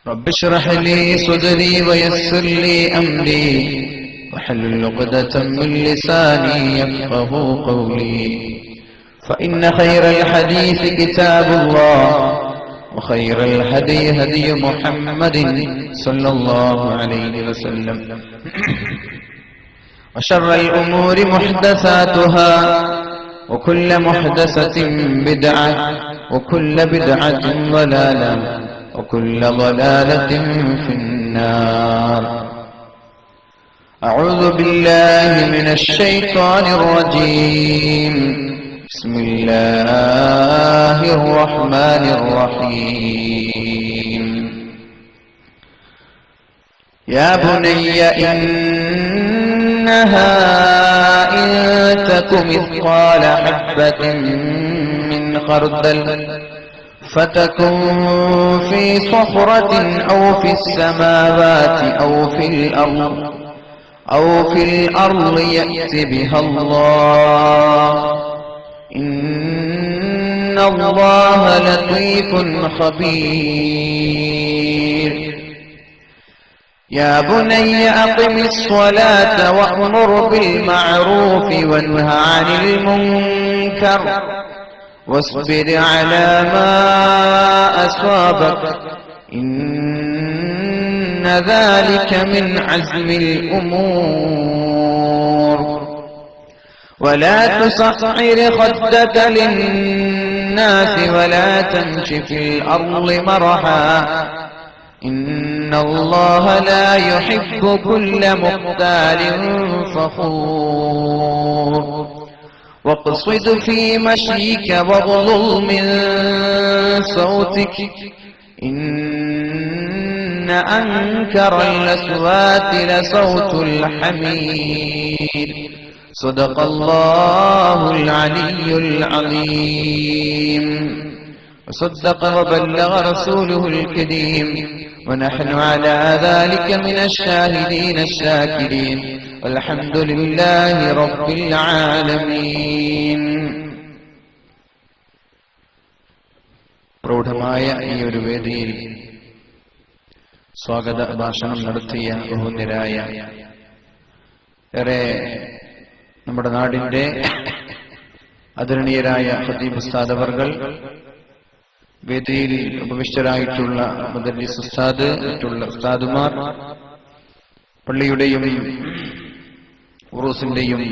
رب اشرح لي صدري ويسر لي أمري واحلل عقدة من لساني يفقهوا قولي فإن خير الحديث كتاب الله وخير الهدي هدي محمد صلى الله عليه وسلم وشر الأمور محدثاتها وكل محدثة بدعة وكل بدعة ضلالة وكل ضلالة في النار. أعوذ بالله من الشيطان الرجيم. بسم الله الرحمن الرحيم. يا بني إنها إن تك مثقال حبة من خردل فتكن في صخرة أو في السماوات أو في الأرض يأت بها الله إن الله لطيف خبير. يا بني أقم الصلاة وأمر بالمعروف وانه عن المنكر واصبر على ما أصابك إن ذلك من عزم الأمور. ولا تصعر خدك للناس ولا تمش في الأرض مرحا إن الله لا يحب كل مختال فخور. واقصد في مشيك واغضض من صوتك إن أنكر الأصوات لصوت الحمير. صدق الله العلي العظيم. وصدق وبلغ رسوله الكريم ونحن على ذلك من الشاهدين الشاكرين والحمد لله رب العالمين. പ്രൗഢമായ ഈ ഒരു വേദിയിൽ സ്വാഗത ഭാഷണം നടത്തിയ ബഹുനിരായ ഏറെ നമ്മുടെ നാടിന്റെ ആദരണീയരായ ഖതീബ് ഉസ്താദ് അവർകൾ, വേദിയിൽ ഉപവിഷ്ടരായിട്ടുള്ള മുദർരിസ് ഉസ്താദ്, മറ്റുള്ള ഉസ്താദുമാർ, പള്ളിയുടെയും ഉറൂസിന്റെയും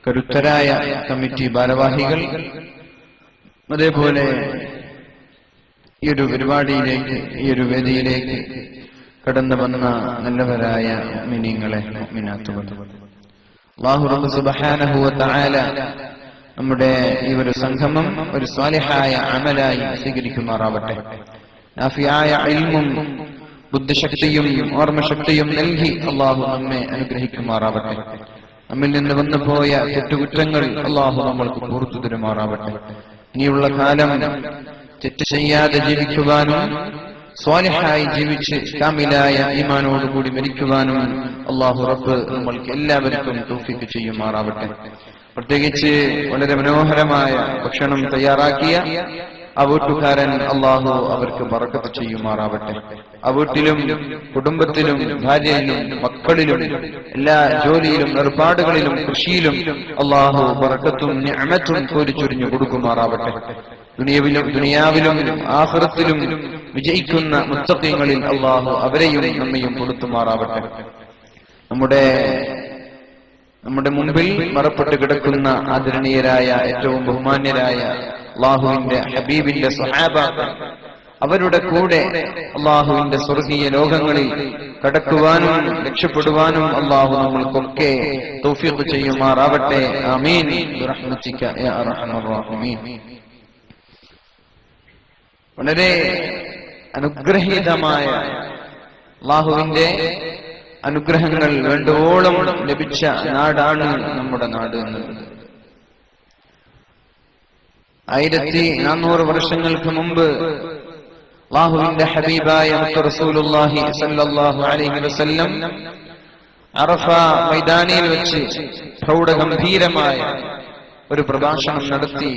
കരുത്തരായ കമ്മിറ്റി ഭാരവാഹികൾ, അതേപോലെ ഈ ഒരു പരിപാടിയിലേക്ക്, ഈ ഒരു വേദിയിലേക്ക് കടന്നു വന്ന നല്ലവരായ മുഅ്മിനീങ്ങളെ, മുഅ്മിനാത്തുകൾ, അല്ലാഹു റബ്ബ് സുബ്ഹാനഹു വ തആല നമ്മുടെ ഈ ഒരു സംഗമം ഒരു സ്വാലിഹായ അമലായി സ്വീകരിക്കുമാറാവട്ടെ. നാഫിയായ ഇൽമും ബുദ്ധിശക്തിയും ഓർമ്മശക്തിയും നൽകി അള്ളാഹു നമ്മെ അനുഗ്രഹിക്കുമാറാവട്ടെ. നമ്മിൽ നിന്ന് വന്നുപോയ തെറ്റുകുറ്റങ്ങൾ അള്ളാഹു നമ്മൾക്ക് പുറത്തു തരുമാറാവട്ടെ. ഇനിയുള്ള കാലം തെറ്റ് ചെയ്യാതെ ജീവിക്കുവാനും സ്വാലിഹായി ജീവിച്ച് കാമിലായ ഈമാനോടുകൂടി മരിക്കുവാനും അള്ളാഹു റബ്ബ് നമ്മൾക്ക് എല്ലാവർക്കും തൗഫീഖ് ചെയ്യുമാറാവട്ടെ. പ്രത്യേകിച്ച് വളരെ മനോഹരമായ ഭക്ഷണം തയ്യാറാക്കിയ ആ വീട്ടുകാരൻ അള്ളാഹു അവർക്ക് ബറക്കത്ത് ചെയ്യുമാറാവട്ടെ. ആ വീട്ടിലും കുടുംബത്തിലും ഭാര്യയിലും മക്കളിലും എല്ലാ ജോലിയിലും ഏർപ്പാടുകളിലും കൃഷിയിലും അള്ളാഹു ബറക്കത്തും നിഅമത്തും കോരിച്ചൊരിഞ്ഞു കൊടുക്കുമാറാവട്ടെ. ദുനിയാവിലും ആഖിറത്തിലും വിജയിക്കുന്ന മുത്തഖീങ്ങളിൽ അള്ളാഹു അവരെയും നമ്മയും കൊടുത്തുമാറാവട്ടെ. നമ്മുടെ മുമ്പിൽ മറപ്പെട്ട് കിടക്കുന്ന ആദരണീയരായ ഏറ്റവും ബഹുമാന്യരായ അള്ളാഹുവിന്റെ ഹബീബിന്റെ സ്വഹാബാക്കൾ, അവരുടെ കൂടെ അള്ളാഹുവിന്റെ സ്വർഗീയ ലോകങ്ങളിൽ കടക്കുവാനും രക്ഷപ്പെടുവാനും അള്ളാഹു നമ്മൾക്കൊക്കെ തൗഫീഖ് ചെയ്യുമാറാവട്ടെ. ആമീൻ ബിറഹ്മതിക യാ അർഹമർ റഹീമീൻ. വളരെ അനുഗ്രഹീതമായ അള്ളാഹുവിന്റെ അനുഗ്രഹങ്ങൾ വേണ്ടോളം ലഭിച്ച നാടാണ് നമ്മുടെ നാട് എന്നുള്ളത്. 1400 വർഷങ്ങൾക്ക് മുമ്പ് അല്ലാഹുവിന്റെ ഹബീബായ റസൂലുള്ളാഹി സ്വല്ലല്ലാഹു അലൈഹി വസല്ലം അറഫ മൈതാനിയിൽ വെച്ച് പ്രൗഢഗംഭീരമായ ഒരു പ്രഭാഷണം നടത്തി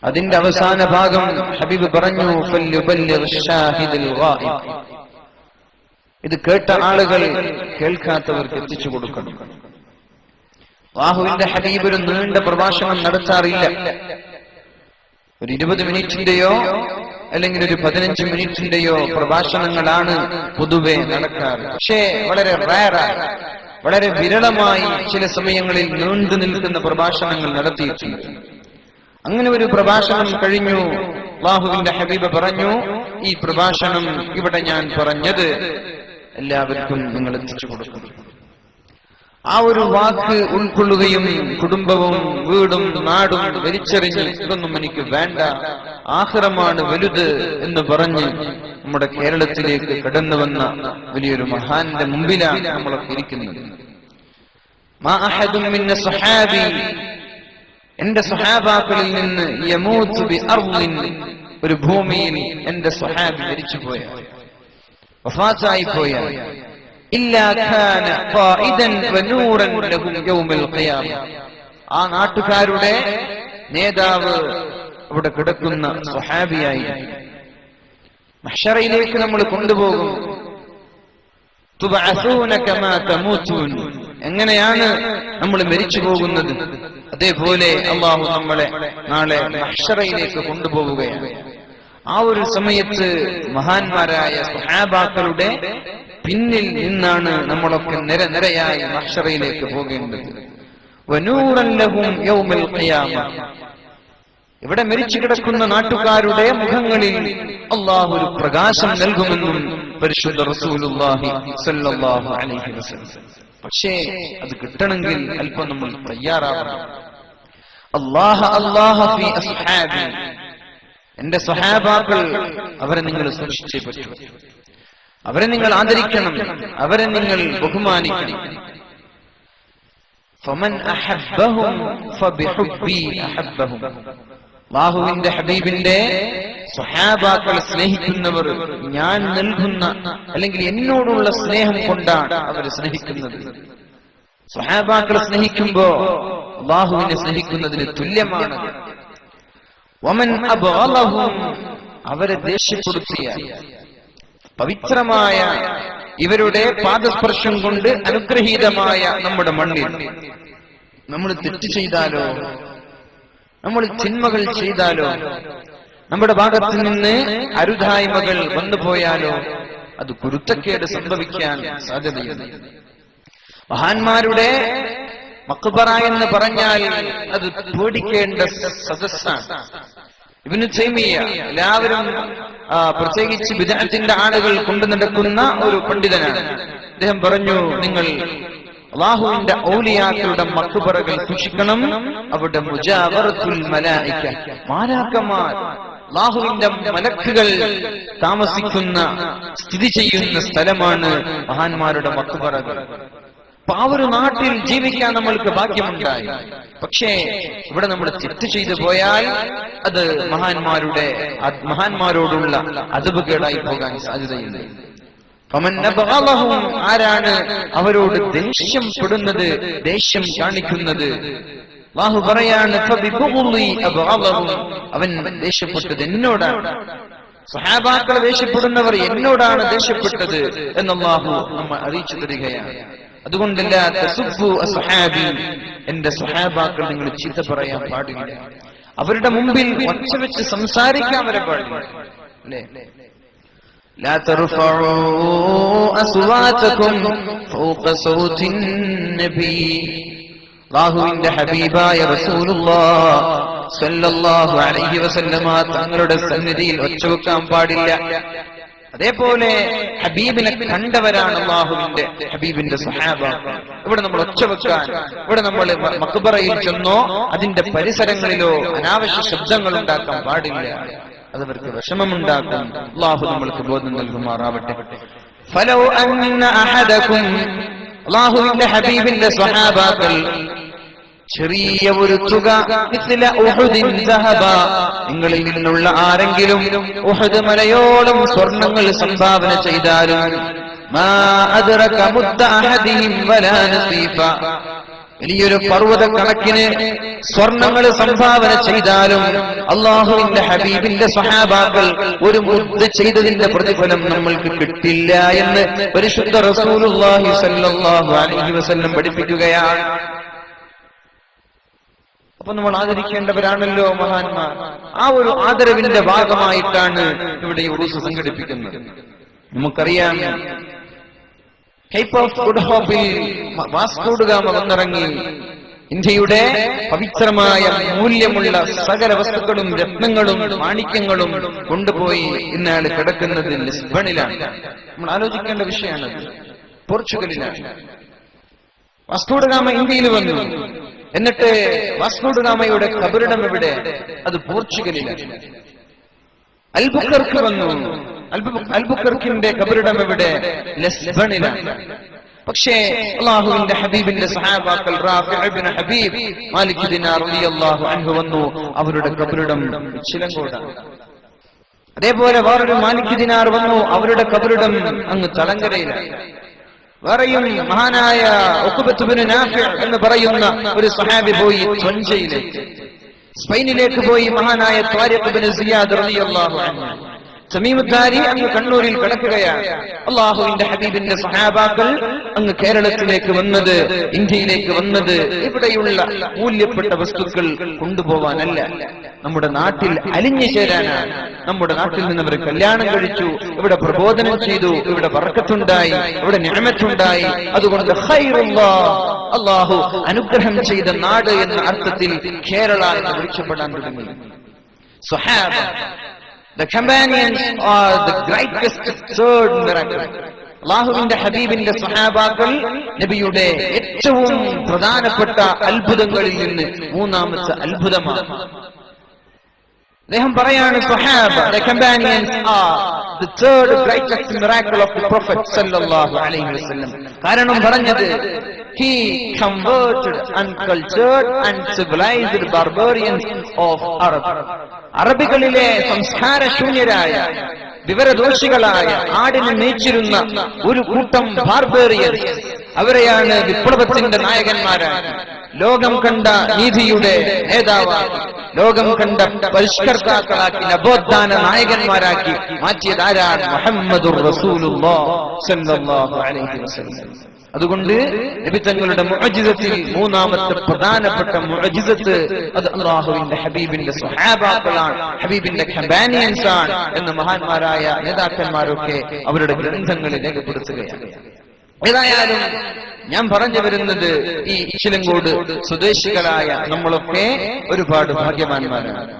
അതിന്റെ അവസാന ഭാഗം ഹബീബ് പറഞ്ഞു, ഇത് കേട്ട ആളുകൾ കേൾക്കാത്തവർക്ക് എത്തിച്ചു കൊടുക്കണം. അല്ലാഹുവിന്റെ ഹബീബ് ഒരു നീണ്ട പ്രഭാഷണം നടത്താറില്ല. ഒരു 20 മിനിറ്റിന്റെയോ അല്ലെങ്കിൽ ഒരു 15 മിനിറ്റിന്റെയോ പ്രഭാഷണങ്ങളാണ് പൊതുവെ നടക്കാറ്. പക്ഷേ വളരെ റയറായി, വളരെ വിരളമായി ചില സമയങ്ങളിൽ നീണ്ടു നിൽക്കുന്ന പ്രഭാഷണങ്ങൾ നടത്തിയിട്ടുണ്ട്. അങ്ങനെ ഒരു പ്രഭാഷണം കഴിഞ്ഞു. അല്ലാഹുവിന്റെ ഹബീബ് പറഞ്ഞു, ഈ പ്രഭാഷണം ഇവിടെ ഞാൻ പറഞ്ഞത് എല്ലാവർക്കും നിങ്ങൾ എത്തിച്ചു കൊടുക്കുന്നു. ആ ഒരു വാക്ക് ഉൾക്കൊള്ളുകയും കുടുംബവും വീടും നാടും വലിച്ചെറിഞ്ഞ് ഇതൊന്നും എനിക്ക് വേണ്ട, ആഖിറമാണ് വലുത് എന്ന് പറഞ്ഞ് നമ്മുടെ കേരളത്തിലേക്ക് കടന്നു വന്ന വലിയൊരു മഹാന്റെ മുമ്പിലാണ് നമ്മളൊക്കെ ഇരിക്കുന്നത്. മാ അഹദും മിന്ന സ്വഹാബി, എന്റെ സ്വഹാബാക്കളിൽ നിന്ന് യമൂതു ബി അർളിൻ, ഒരു ഭൂമിയിൽ എന്റെ സ്വഹാബി മരിച്ചുപോയ, വഫാത്തായി പോയ, ഇല്ലാ കാന ഖായിദൻ വനൂറൻ ലഹും യൗമൽ ഖിയാമ, ആ നാട്ടുകാരുടെ നേതാവ് അവിടെ കിടക്കുന്ന സ്വഹാബിയായി. മഹ്ശറയിലേക്ക് നമ്മൾ കൊണ്ടുപോകും. തുബഅസൂന കമാ തമൂതൂൻ, എങ്ങനെയാണ് നമ്മൾ മരിച്ചു പോകുന്നത് അതേപോലെ അല്ലാഹു നമ്മളെ നാളെ മഹ്ശറയിലേക്ക് കൊണ്ടുപോവുകയാണ്. ആ ഒരു സമയത്ത് മഹാന്മാരായ സ്വഹാബാക്കളുടെ പിന്നിൽ നിന്നാണ് നമ്മളൊക്കെ നിരനിരയായി മഹ്ശറയിലേക്ക് പോകേണ്ടത്. വനൂറൻ ലഹും യൗമൽ ഖിയാമ, ഇവിടെ മരിച്ചു കിടക്കുന്ന നാട്ടുകാരുടെ മുഖങ്ങളിൽ അല്ലാഹു ഒരു പ്രകാശം നൽകുമെന്നും പരിശുദ്ധ റസൂലുള്ളാഹി സ്വല്ലല്ലാഹു അലൈഹി വസല്ലം. പക്ഷേ അത് കിട്ടണമെങ്കിൽ അല്പം നമ്മൾ തയ്യാറാവണം. അല്ലാഹ ഫീ അസ്ഹാബി, എന്റെ സ്വഹാബാക്കൾ, അവരെ നിങ്ങൾ സൂക്ഷിച്ചേ പറ്റൂ, അവരെ നിങ്ങൾ ആദരിക്കണം, അവരെ നിങ്ങൾ ബഹുമാനിക്കണം. ഫമൻ അഹബ്ബഹും ഫബിഹുബ്ബി അഹബ്ബഹും, അല്ലാഹുവിന്റെ ഹബീബിന്റെ സ്വഹാബാക്കളെ സ്നേഹിക്കുന്നവർ ഞാൻ നൽകുന്ന അല്ലെങ്കിൽ എന്നോടുള്ള സ്നേഹം കൊണ്ടാണ് അവരെ സ്നേഹിക്കുന്നത്. സ്വഹാബാക്കളെ സ്നേഹിക്കുമ്പോ അല്ലാഹുവിനെ സ്നേഹിക്കുന്നതിന് തുല്യമാണ്. വമൻ അബ്ഗളഹും, അവരെ ദേഷ്യപ്പെടുത്തിയാൽ, പവിത്രമായ ഇവരുടെ പാദസ്പർശം കൊണ്ട് അനുഗ്രഹീതമായ നമ്മുടെ മണ്ണിൽ നമ്മൾ തെറ്റ് ചെയ്താലോ, നമ്മൾ തിന്മകൾ ചെയ്താലോ, നമ്മുടെ ഭാഗത്ത് നിന്ന് അരുതായ്മകൾ വന്നുപോയാലോ അത് കുരുത്തക്കേട് സംഭവിക്കാൻ സാധ്യതയുണ്ട്. മഹാന്മാരുടെ മഖ്ബറ എന്ന് പറഞ്ഞാൽ അത് പേടിക്കേണ്ട സദസ്സാണ്. ഇബ്നു തൈമിയ്യ, എല്ലാവരും പ്രത്യേകിച്ച് ബിദ്അത്തിന്റെ ആളുകൾ കൊണ്ടു നടക്കുന്ന ഒരു പണ്ഡിതനാണ്. അദ്ദേഹം പറഞ്ഞു, നിങ്ങൾ അല്ലാഹുവിന്റെ ഔലിയാക്കളുടെ മഖ്ബറകൾ സൂക്ഷിക്കണം. അവിടെ മുജാവറത്തുൽ മലായിക, മാലാഖമാർ, അല്ലാഹുവിന്റെ മലക്കുകൾ താമസിക്കുന്ന സ്ഥിതി ചെയ്യുന്ന സ്ഥലമാണ് മഹാന്മാരുടെ മഖ്ബറകൾ. അപ്പൊ ആ ഒരു നാട്ടിൽ ജീവിക്കാൻ നമ്മൾക്ക് ഭാഗ്യമുണ്ടായി. പക്ഷേ ഇവിടെ നമ്മൾ തെറ്റ് ചെയ്തു പോയാൽ അത് മഹാന്മാരോടുള്ള അദബുകേടായി പോകാൻ സാധ്യതയുണ്ട്. ആരാണ് അവരോട് ദേഷ്യപ്പെടുന്നത്, ദേഷ്യം കാണിക്കുന്നത്? അല്ലാഹു പറയാണ്, അവൻ ദേഷ്യപ്പെട്ടത് എന്നോടാണ്, സ്വഹാബാക്കളെ ദേഷ്യപ്പെടുന്നവർ എന്നോടാണ് ദേഷ്യപ്പെട്ടത് എന്ന് അല്ലാഹു നമ്മെ അറിയിച്ചു തരികയാണ്. അതുകൊണ്ടല്ല തസുബ്ബു അസ്ഹാബി, എന്റെ സ്വഹാബാക്കൾ നിങ്ങൾ ചീത്ത പറയാൻ പാടില്ല, അവരുടെ മുമ്പിൽ ഒച്ച വെച്ച് സംസാരിക്കാൻ വരെ പാടില്ല. അല്ലേ? ലാ തർഫഉ അസ്വാതകും ഫൗക സൗതിൻ നബി, അല്ലാഹുവിന്റെ ഹബീബായ റസൂലുള്ളാഹ് സ്വല്ലല്ലാഹു അലൈഹി വസല്ലമ തങ്ങളുടെ സന്നിധിയിൽ ഒച്ച വെക്കാൻ പാടില്ല. അതേപോലെ ഹബീബിനെ കണ്ടവരാണ് അല്ലാഹുവിന്റെ ഹബീബിന്റെ സ്വഹാബാക്കൾ. ഇവിടെ നമ്മൾ ഒച്ച വെക്കാൻ, ഇവിടെ നമ്മൾ മഖ്ബറയിൽ ചെന്നോ അതിന്റെ പരിസരങ്ങളിലോ അനാവശ്യ ശബ്ദങ്ങൾ ഉണ്ടാക്കാൻ പാടില്ല, അതവർക്ക് വിഷമമുണ്ടാക്കും. അല്ലാഹു നമ്മൾക്ക് ബോധം നൽകുമാറാവട്ടെ. ഫലൗ അന്ന അഹദകും, അല്ലാഹുവിന്റെ ഹബീബിന്റെ സ്വഹാബാക്കൾ ചെറിയ ഒരു തുക മിസ്ല ഉഹുദിൻ ദഹബ, നിങ്ങളിൽ നിന്നുള്ള ആരെങ്കിലും ഉഹദ് മലയോളം സ്വർണ്ണങ്ങൾ സംഭാവന ചെയ്താലും മാ അദ്റക മുദ്ദ അഹദിഹിം വലാ നസീഫ, വലിയൊരു പർവ്വത കണക്കിന് സ്വർണങ്ങൾ സംഭാവന ചെയ്താലും അള്ളാഹുവിന്റെ ഹബീബിന്റെ സ്വഹാബാക്കൾ ഒരു മുദ്ദ ചെയ്തതിന്റെ പ്രതിഫലം നമ്മൾക്ക് കിട്ടില്ല എന്ന് പരിശുദ്ധ റസൂലുള്ളാഹി സ്വല്ലല്ലാഹു അലൈഹി വസല്ലം പഠിപ്പിക്കുകയാണ്. അപ്പൊ നമ്മൾ ആദരിക്കേണ്ടവരാണല്ലോ മഹാന്മാർ. ആ ഒരു ആദരവിന്റെ ഭാഗമായിട്ടാണ് ഇവിടെ ഉറൂസ് സംഘടിപ്പിക്കുന്നത്. നമുക്കറിയാം, കേപ്പ് ഓഫ് ഗുഡ് ഹോപ്പിൽ വാസ്കോ ഡ ഗാമ വന്നിറങ്ങി ഇന്ത്യയുടെ പവിത്രമായ മൂല്യമുള്ള സകല വസ്തുക്കളും രത്നങ്ങളും മാണിക്യങ്ങളും കൊണ്ടുപോയി ഇന്നയാൾ കിടക്കുന്നത് ലിസ്ബണിലാണ്. നമ്മൾ ആലോചിക്കേണ്ട വിഷയമാണ്. പോർച്ചുഗലിലാണ്. വാസ്കോ ഡ ഗാമ ഇന്ത്യയിൽ വന്നു. എന്നിട്ട് വാസ്കോ ഡ ഗാമയുടെ കബറിടം എവിടെ? അത് പോർച്ചുഗലിലാണ്. അൽബുക്കർക്ക് വന്നു. അൽബുക്കർക്കിന്റെ കബറിടം എവിടെ? ലിസ്ബണിലാണ്. പക്ഷേ അല്ലാഹുവിന്റെ ഹബീബിന്റെ സഹാബാക്കൾ റാഫിഅ ഇബ്നു ഹബീബ് മാലിക് ദിനാർ റളിയല്ലാഹു അൻഹു വന്നു. അവരുടെ കബറിടം ചിലങ്കോടാണ്. അതേപോലെ വേറൊരു മാലിക് ദിനാർ വന്നു. അവരുടെ കബറിടം അങ്ങ് തളങ്കരയിലാണ്. വേറെയും മഹാനായ ഉഖബത്ത് ഇബ്നു നാഫിഅ എന്ന് പറയുന്ന ഒരു സ്വഹാബി പോയി ത്വഞ്ചയിലേക്ക്, സ്പെയിനിലേക്ക് പോയി. മഹാനായ ത്വാരിഖ് ഇബ്നു സിയാദ് റളിയല്ലാഹു അൻഹു തമീമുദ്ദാരി അങ്ങ് കണ്ണൂരിൽ കിടക്കുകയാണ്. അള്ളാഹുവിന്റെ ഹബീബിന്റെ സഹാബാക്കൾ അങ്ങ് കേരളത്തിലേക്ക് വന്നത്, ഇന്ത്യയിലേക്ക് വന്നത് ഇവിടെയുള്ള മൂല്യപ്പെട്ട വസ്തുക്കൾ കൊണ്ടുപോവാനല്ല, നമ്മുടെ നാട്ടിൽ അലിഞ്ഞു ചേരാനാണ്. നമ്മുടെ നാട്ടിൽ നിന്ന് അവർ കല്യാണം കഴിച്ചു, ഇവിടെ പ്രബോധനം ചെയ്തു, ഇവിടെ ബർക്കത്തുണ്ടായി, ഇവിടെ നിഅമത്തുണ്ടായി. അതുകൊണ്ട് അള്ളാഹു അനുഗ്രഹം ചെയ്ത നാട് എന്ന അർത്ഥത്തിൽ കേരള എന്ന് വിളിക്കപ്പെടാൻ തുടങ്ങി. സ്വഹാബ, the companions are the greatest third miracle. അല്ലാഹുവിന്റെ ഹബീബിന്റെ സ്വഹാബാക്കൾ നബിയുടെ ഏറ്റവും പ്രധാനപ്പെട്ട അത്ഭുതങ്ങളിൽ നിന്ന് മൂന്നാമത്തെ അത്ഭുതമാണ്. അദ്ദേഹം പറയാണ്, സ്വഹാബ, the companions are the third greatest miracle of the Prophet sallallahu alaihi wasallam. കാരണം പറഞ്ഞത്, he converted uncultured and civilized barbarians of Arab. അറബികളിലെ സംസ്കാരശൂന്യരായ വിവരദോഷികളായ ആടിനെ മേച്ചിരുന്ന ഒരു കൂട്ടം ബാർബേറിയൻസ്, അവരെയാണ് വിപ്ലവത്തിന്റെ നായകന്മാരായി, ലോകം കണ്ട നീതിയുടെ നേതാവാക്കി, ലോകം കണ്ട പരിഷ്കർത്താക്കളാക്കി, നവോത്ഥാന നായകന്മാരാക്കി മാറ്റിയതാരാണ്? മുഹമ്മദുർ റസൂലുള്ളാഹി സ്വല്ലല്ലാഹു അലൈഹി വസല്ലം. അതുകൊണ്ട് നബി തങ്ങളുടെ മുഅ്ജിസത്തിൽ മൂന്നാമത്തെ പ്രധാനപ്പെട്ട മുഅ്ജിസത്ത് അത് അല്ലാഹുവിന്റെ ഹബീബിന്റെ സ്വഹാബാക്കളാണ്, ഹബീബിന്റെ കമ്പാനിയൻസ് ആണ് എന്ന് മഹാന്മാരായ നേതാക്കന്മാരൊക്കെ അവരുടെ ഗ്രന്ഥങ്ങളിൽ രേഖപ്പെടുത്തുകയാണ്. ഏതായാലും ഞാൻ പറഞ്ഞു വരുന്നത്, ഈ ചിലങ്കോട് സ്വദേശികളായ നമ്മളൊക്കെ ഒരുപാട് ഭാഗ്യവാന്മാരാണ്.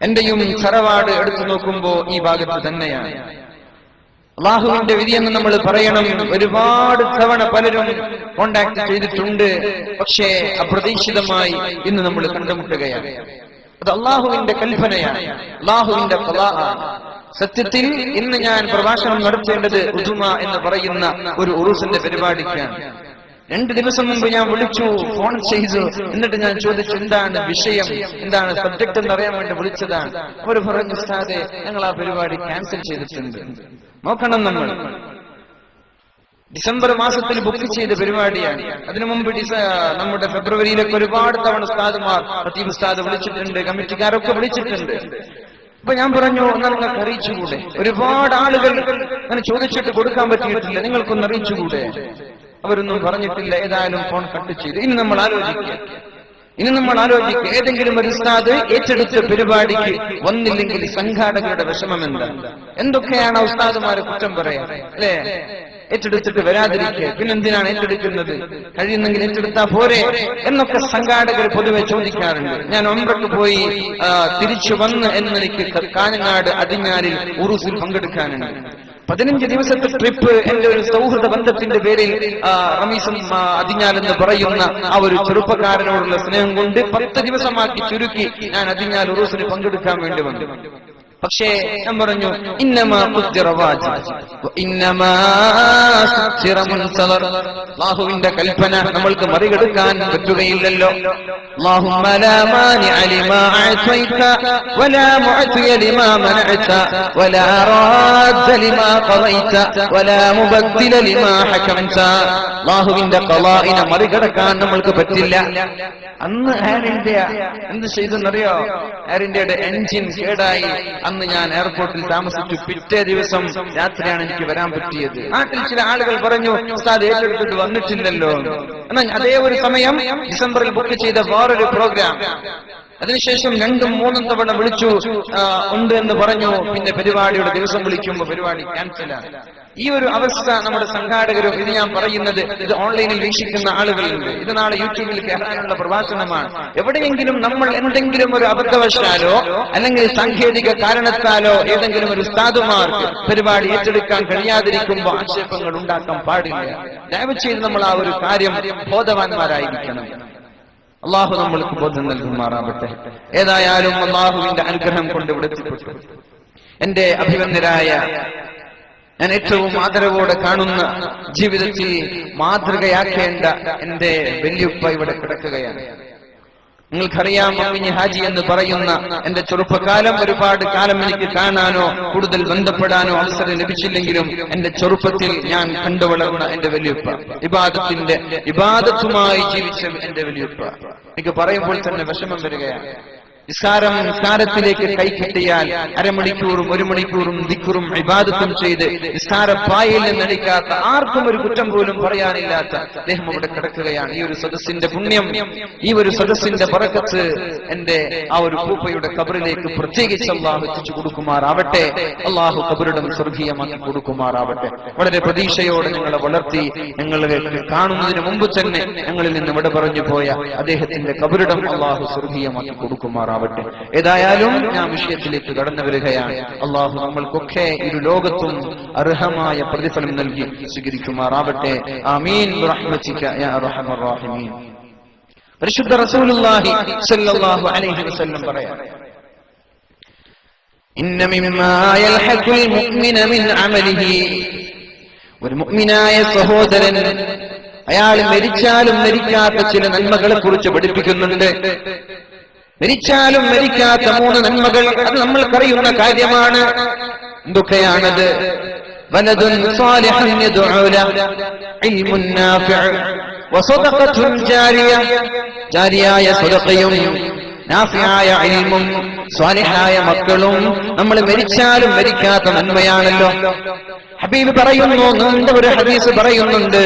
എന്റെയും തറവാട് എടുത്തു നോക്കുമ്പോ ഈ ഭാഗത്ത് തന്നെയാണ്. അള്ളാഹുവിന്റെ വിധിയെന്ന് നമ്മൾ പറയണം. ഒരുപാട് തവണ പലരും കോണ്ടാക്ട് ചെയ്തിട്ടുണ്ട്. പക്ഷേ അപ്രതീക്ഷിതമായി ഇന്ന് നമ്മൾ കണ്ടുമുട്ടുകയാണ്. അത് അള്ളാഹുവിന്റെ കൽപ്പനയാണ്, അള്ളാഹുവിന്റെ ഖളാഅാണ്. സത്യത്തിൽ ഇന്ന് ഞാൻ പ്രഭാഷണം നടത്തേണ്ടത് ഉദുമ എന്ന് പറയുന്ന ഒരു ഉറൂസിന്റെ പരിപാടിക്കാണ്. 2 ദിവസം മുമ്പ് ഞാൻ വിളിച്ചു, ഫോൺ ചെയ്തു. എന്നിട്ട് ഞാൻ ചോദിച്ചു, എന്താണ് വിഷയം, എന്താണ് സബ്ജക്ട് എന്നറിയാൻ വേണ്ടി വിളിച്ചതാണ്. അവർ പറഞ്ഞു, ഉസ്താദേ, ഞങ്ങൾ ആ പരിപാടി ക്യാൻസൽ ചെയ്തിട്ടുണ്ട്. നോക്കണം, നമ്മൾ ഡിസംബർ മാസത്തിൽ ബുക്ക് ചെയ്ത പരിപാടിയാണ്. അതിനു മുമ്പ് നമ്മുടെ ഫെബ്രുവരിയിലൊക്കെ ഒരുപാട് തവണ ഉസ്താദുമാർ, ഖതീബ് ഉസ്താദ് വിളിച്ചിട്ടുണ്ട്, കമ്മിറ്റിക്കാരൊക്കെ വിളിച്ചിട്ടുണ്ട്. അപ്പൊ ഞാൻ പറഞ്ഞു, എന്നാൽ നിങ്ങൾക്ക് അറിയിച്ചുകൂടെ? ഒരുപാട് ആളുകൾ അങ്ങനെ ചോദിച്ചിട്ട് കൊടുക്കാൻ പറ്റിയിട്ടില്ല, നിങ്ങൾക്കൊന്ന് അറിയിച്ചുകൂടെ? അവരൊന്നും പറഞ്ഞിട്ടില്ല. ഏതായാലും ഫോൺ കട്ട് ചെയ്തു. ഇനി നമ്മൾ ആലോചിക്കുക, ഏതെങ്കിലും ഒരു ഉസ്താദ് ഏറ്റെടുത്ത പരിപാടിക്ക് വന്നില്ലെങ്കിൽ സംഘാടകരുടെ വിഷമം എന്താ? എന്തൊക്കെയാണ് ഉസ്താദുമാരെ കുറ്റം പറയാ, അല്ലേ? ഏറ്റെടുത്തിട്ട് വരാതിരിക്കുക, പിന്നെന്തിനാണ് ഏറ്റെടുക്കുന്നത്? കഴിയുന്നെങ്കിൽ ഏറ്റെടുത്താ പോരെ എന്നൊക്കെ സംഘാടകർ പൊതുവെ ചോദിക്കാറുണ്ട്. ഞാൻ ഉംറയ്ക്ക് പോയി തിരിച്ചു വന്ന് എന്നെനിക്ക് കാഞ്ഞങ്ങാട് അതിഞ്ഞാലിൽ ഉറൂസിൽ പങ്കെടുക്കാനുണ്ട്. 15 ദിവസത്തെ ട്രിപ്പ് എന്റെ ഒരു സൗഹൃദ ബന്ധത്തിന്റെ പേരിൽ റമീസും അതിഞ്ഞാൽ എന്ന് പറയുന്ന ആ ഒരു ചെറുപ്പക്കാരനോടുള്ള സ്നേഹം കൊണ്ട് 10 ദിവസമാക്കി ചുരുക്കി ഞാൻ അതിഞ്ഞാൽ ഉറൂസിന് പങ്കെടുക്കാൻ വേണ്ടി വന്നു. പക്ഷേ ഞാൻ പറഞ്ഞു ഇന്നമാ ഖുദ്ദിറ വാജിബ് വ ഇന്നമാ സുഖിറ മുൻതദർ. അല്ലാഹുവിന്റെ കൽപ്പന നമ്മൾക്ക് മറികടക്കാൻ പറ്റുകയില്ലല്ലോ. അല്ലാഹുമ്മ ലാ മാനിഅ ലിമാ അഅതൈത വലാ മുഅതിയ ലിമാ മനഅത വലാ റാദ്ദ ലിമാ ഖദൈത വലാ മുബദ്ദില ലിമാ ഹകംത. അല്ലാഹുവിന്റെ ഖളാഇനെ മറികടക്കാൻ നമ്മൾക്ക് പറ്റില്ല. അന്ന് എയർ ഇന്ത്യ എന്ത് ചെയ്തെന്നറിയോ? എയർ ഇന്ത്യയുടെ എൻജിൻ കേടായി. അന്ന് ഞാൻ എയർപോർട്ടിൽ താമസിച്ചു. പിറ്റേ ദിവസം രാത്രിയാണ് എനിക്ക് വരാൻ പറ്റിയത്. നാട്ടിൽ ചില ആളുകൾ പറഞ്ഞു ഉസ്താദ് ഏറ്റെടുത്തിട്ട് വന്നിട്ടില്ലല്ലോ. എന്നാൽ അതേ ഒരു സമയം ഡിസംബറിൽ ബുക്ക് ചെയ്ത വേറൊരു പ്രോഗ്രാം അതിനുശേഷം 2-3 തവണ വിളിച്ചു ഉണ്ട് എന്ന് പറഞ്ഞു. പിന്നെ പരിപാടിയുടെ ദിവസം വിളിക്കുമ്പോൾ പരിപാടി ക്യാൻസലാണ്. ഈ ഒരു അവസ്ഥ നമ്മുടെ സംഘാടകരും, ഇത് ഞാൻ പറയുന്നത് ഇത് ഓൺലൈനിൽ വീക്ഷിക്കുന്ന ആളുകളുണ്ട്, ഇത് നാളെ യൂട്യൂബിൽ കേൾക്കാനുള്ള പ്രഭാഷണമാണ്. എവിടെയെങ്കിലും നമ്മൾ എന്തെങ്കിലും ഒരു അബദ്ധവശാലോ അല്ലെങ്കിൽ സാങ്കേതിക കാരണത്താലോ ഏതെങ്കിലും ഒരു ഉസ്താദുമാർക്ക് പരിപാടി ഏറ്റെടുക്കാൻ കഴിയാതിരിക്കുമ്പോൾ ആക്ഷേപങ്ങൾ ഉണ്ടാക്കാൻ പാടില്ല. ദയവ് ചെയ്ത് നമ്മൾ ആ ഒരു കാര്യം ബോധവാന്മാരായിരിക്കണം. അള്ളാഹു നമ്മൾക്ക് ബോധം നൽകുമാറാവട്ടെ. ഏതായാലും അള്ളാഹുവിന്റെ അനുഗ്രഹം കൊണ്ട് ഇവിടെ എത്തിപ്പെട്ടു. എന്റെ അഭിവന്ദരായ, ഞാൻ ഏറ്റവും ആദരവോടെ കാണുന്ന, ജീവിതത്തിൽ മാതൃകയാക്കേണ്ട എന്റെ വല്യുപ്പ ഇവിടെ കിടക്കുകയാണ്. നിങ്ങൾക്കറിയാം, അമ്മിഞ്ഞി ഹാജി എന്ന് പറയുന്ന എന്റെ ചെറുപ്പകാലം, ഒരുപാട് കാലം എനിക്ക് കാണാനോ കൂടുതൽ ബന്ധപ്പെടാനോ അവസരം ലഭിച്ചില്ലെങ്കിലും എന്റെ ചെറുപ്പത്തിൽ ഞാൻ കണ്ടുവളർന്ന എന്റെ വല്യുപ്പ, ഇബാദത്തുമായി ജീവിച്ച എന്റെ വല്യുപ്പ, എനിക്ക് പറയുമ്പോൾ തന്നെ വിഷമം വരികയാണ്. നിസ്കാരത്തിലേക്ക് കൈ കെട്ടിയാൽ അരമണിക്കൂറും 1 മണിക്കൂറും ദിക്റും ഇബാദത്തും ചെയ്ത് നിസ്കാരപ്പായയിൽ നിന്നടിക്കാത്ത, ആർക്കും ഒരു കുറ്റം പോലും പറയാനില്ലാത്ത അദ്ദേഹം അവിടെ കിടക്കുകയാണ്. ഈ ഒരു സദസ്സിന്റെ പുണ്യം, ഈ ഒരു സദസ്സിന്റെ ബറക്കത്ത് എന്റെ ആ ഒരു പൂപ്പയുടെ ഖബറിലേക്ക് പ്രത്യേകിച്ച് അള്ളാഹു എത്തിച്ചു കൊടുക്കുമാറാവട്ടെ. അള്ളാഹു ഖബറിടം സ്വർഗീയമാക്കി കൊടുക്കുമാറാവട്ടെ. വളരെ പ്രതീക്ഷയോടെ ഞങ്ങളെ വളർത്തി ഞങ്ങളെ കാണുന്നതിന് മുമ്പ് തന്നെ ഞങ്ങളിൽ നിന്ന് ഇവിടെ പറഞ്ഞു പോയ അദ്ദേഹത്തിന്റെ ഖബറിടം അള്ളാഹു സ്വർഗീയമാക്കി കൊടുക്കുമാറാവട്ടെ. ഏതായാലും ഞാൻ വിഷയത്തിലേക്ക് കടന്നു വരികയാണ്. അള്ളാഹു നമ്മൾക്കൊക്കെ ഇരു ലോകത്തും അർഹമായ പ്രതിഫലം നൽകി സ്വീകരിക്കുമാറാവട്ടെ. ആമീൻ ബിറഹ്മതിക യാ അർഹമർ റഹീമീൻ. പരിശുദ്ധ റസൂലുള്ളാഹി സ്വല്ലല്ലാഹു അലൈഹി വസല്ലം പറയാം, ഇന്ന മിമ്മാ യൽഹഖുൽ മുഅ്മിന മിൻ അമലിഹി. ഒരു മുഅ്മിനായ സഹോദരൻ അയാൾ മരിച്ചാലും മരിക്കാത്ത ചില നന്മകളെ കുറിച്ച് പഠിപ്പിക്കുന്നുണ്ട്. മരിച്ചാലും മരിക്കാത്ത 3 നന്മകൾ, അത് നമ്മൾക്കറിയുന്ന കാര്യമാണ്. എന്തൊക്കെയാണത്? വലദുൻ സാലിഹുൻ യദ്ഉ ലഹു, ഇൽമുൻ നാഫിഉ വസദഖത്തുൻ ജാരിയ. ജാരിയായ സദഖയും നാഫിയായ ഇൽമും സ്വാലിഹായ മക്കളും നമ്മൾ മരിച്ചാലും മരിക്കാത്ത നന്മയാണല്ലോ. ഹബീബ് പറയുന്നു, നീണ്ട ഒരു ഹദീസ് പറയുന്നുണ്ട്,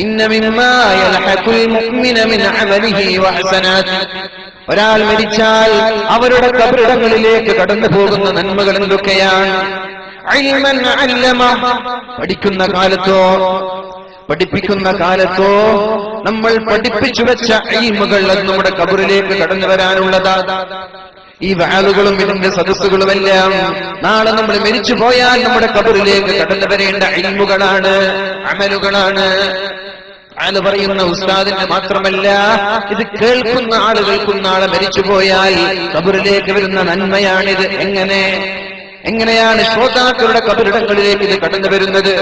ഇന്ന മിമ്മാ യൽഹഖുൽ മുഅ്മിന മിൻ അമലിഹി വഹസനാതി. ഒരാൾ മരിച്ചാൽ അവരുടെ ഖബറിടങ്ങളിലേക്ക് കടന്നു പോകുന്ന നന്മകൾ എന്തൊക്കെയാണ്? ഇൽമൻ അല്ലമ, പഠിക്കുന്ന കാലത്തോ പഠിപ്പിക്കുന്ന കാലത്തോ നമ്മൾ പഠിപ്പിച്ചു വെച്ച ഇൽമുകൾ അത് നമ്മുടെ ഖബറിലേക്ക് കടന്നു വരാനുള്ളതാണ്. ഈ വഅലുകളും ഇതിന്റെ സദസ്സുകളുമെല്ലാം നാളെ നമ്മൾ മരിച്ചു പോയാൽ നമ്മുടെ ഖബറിലേക്ക് കടന്നു വരേണ്ട ഇൽമുകളാണ്, അമലുകളാണ്. അയാൾ പറയുന്ന ഉസ്താദിന് മാത്രമല്ല, ഇത് കേൾക്കുന്ന ആളുകൾക്കും നാളെ മരിച്ചുപോയാൽ ഖബറിലേക്ക് വരുന്ന നന്മയാണിത്. എങ്ങനെയാണ് ശ്രോതാക്കളുടെ ഖബറിടങ്ങളിലേക്ക് ഇത് കടന്നു വരുന്നത്?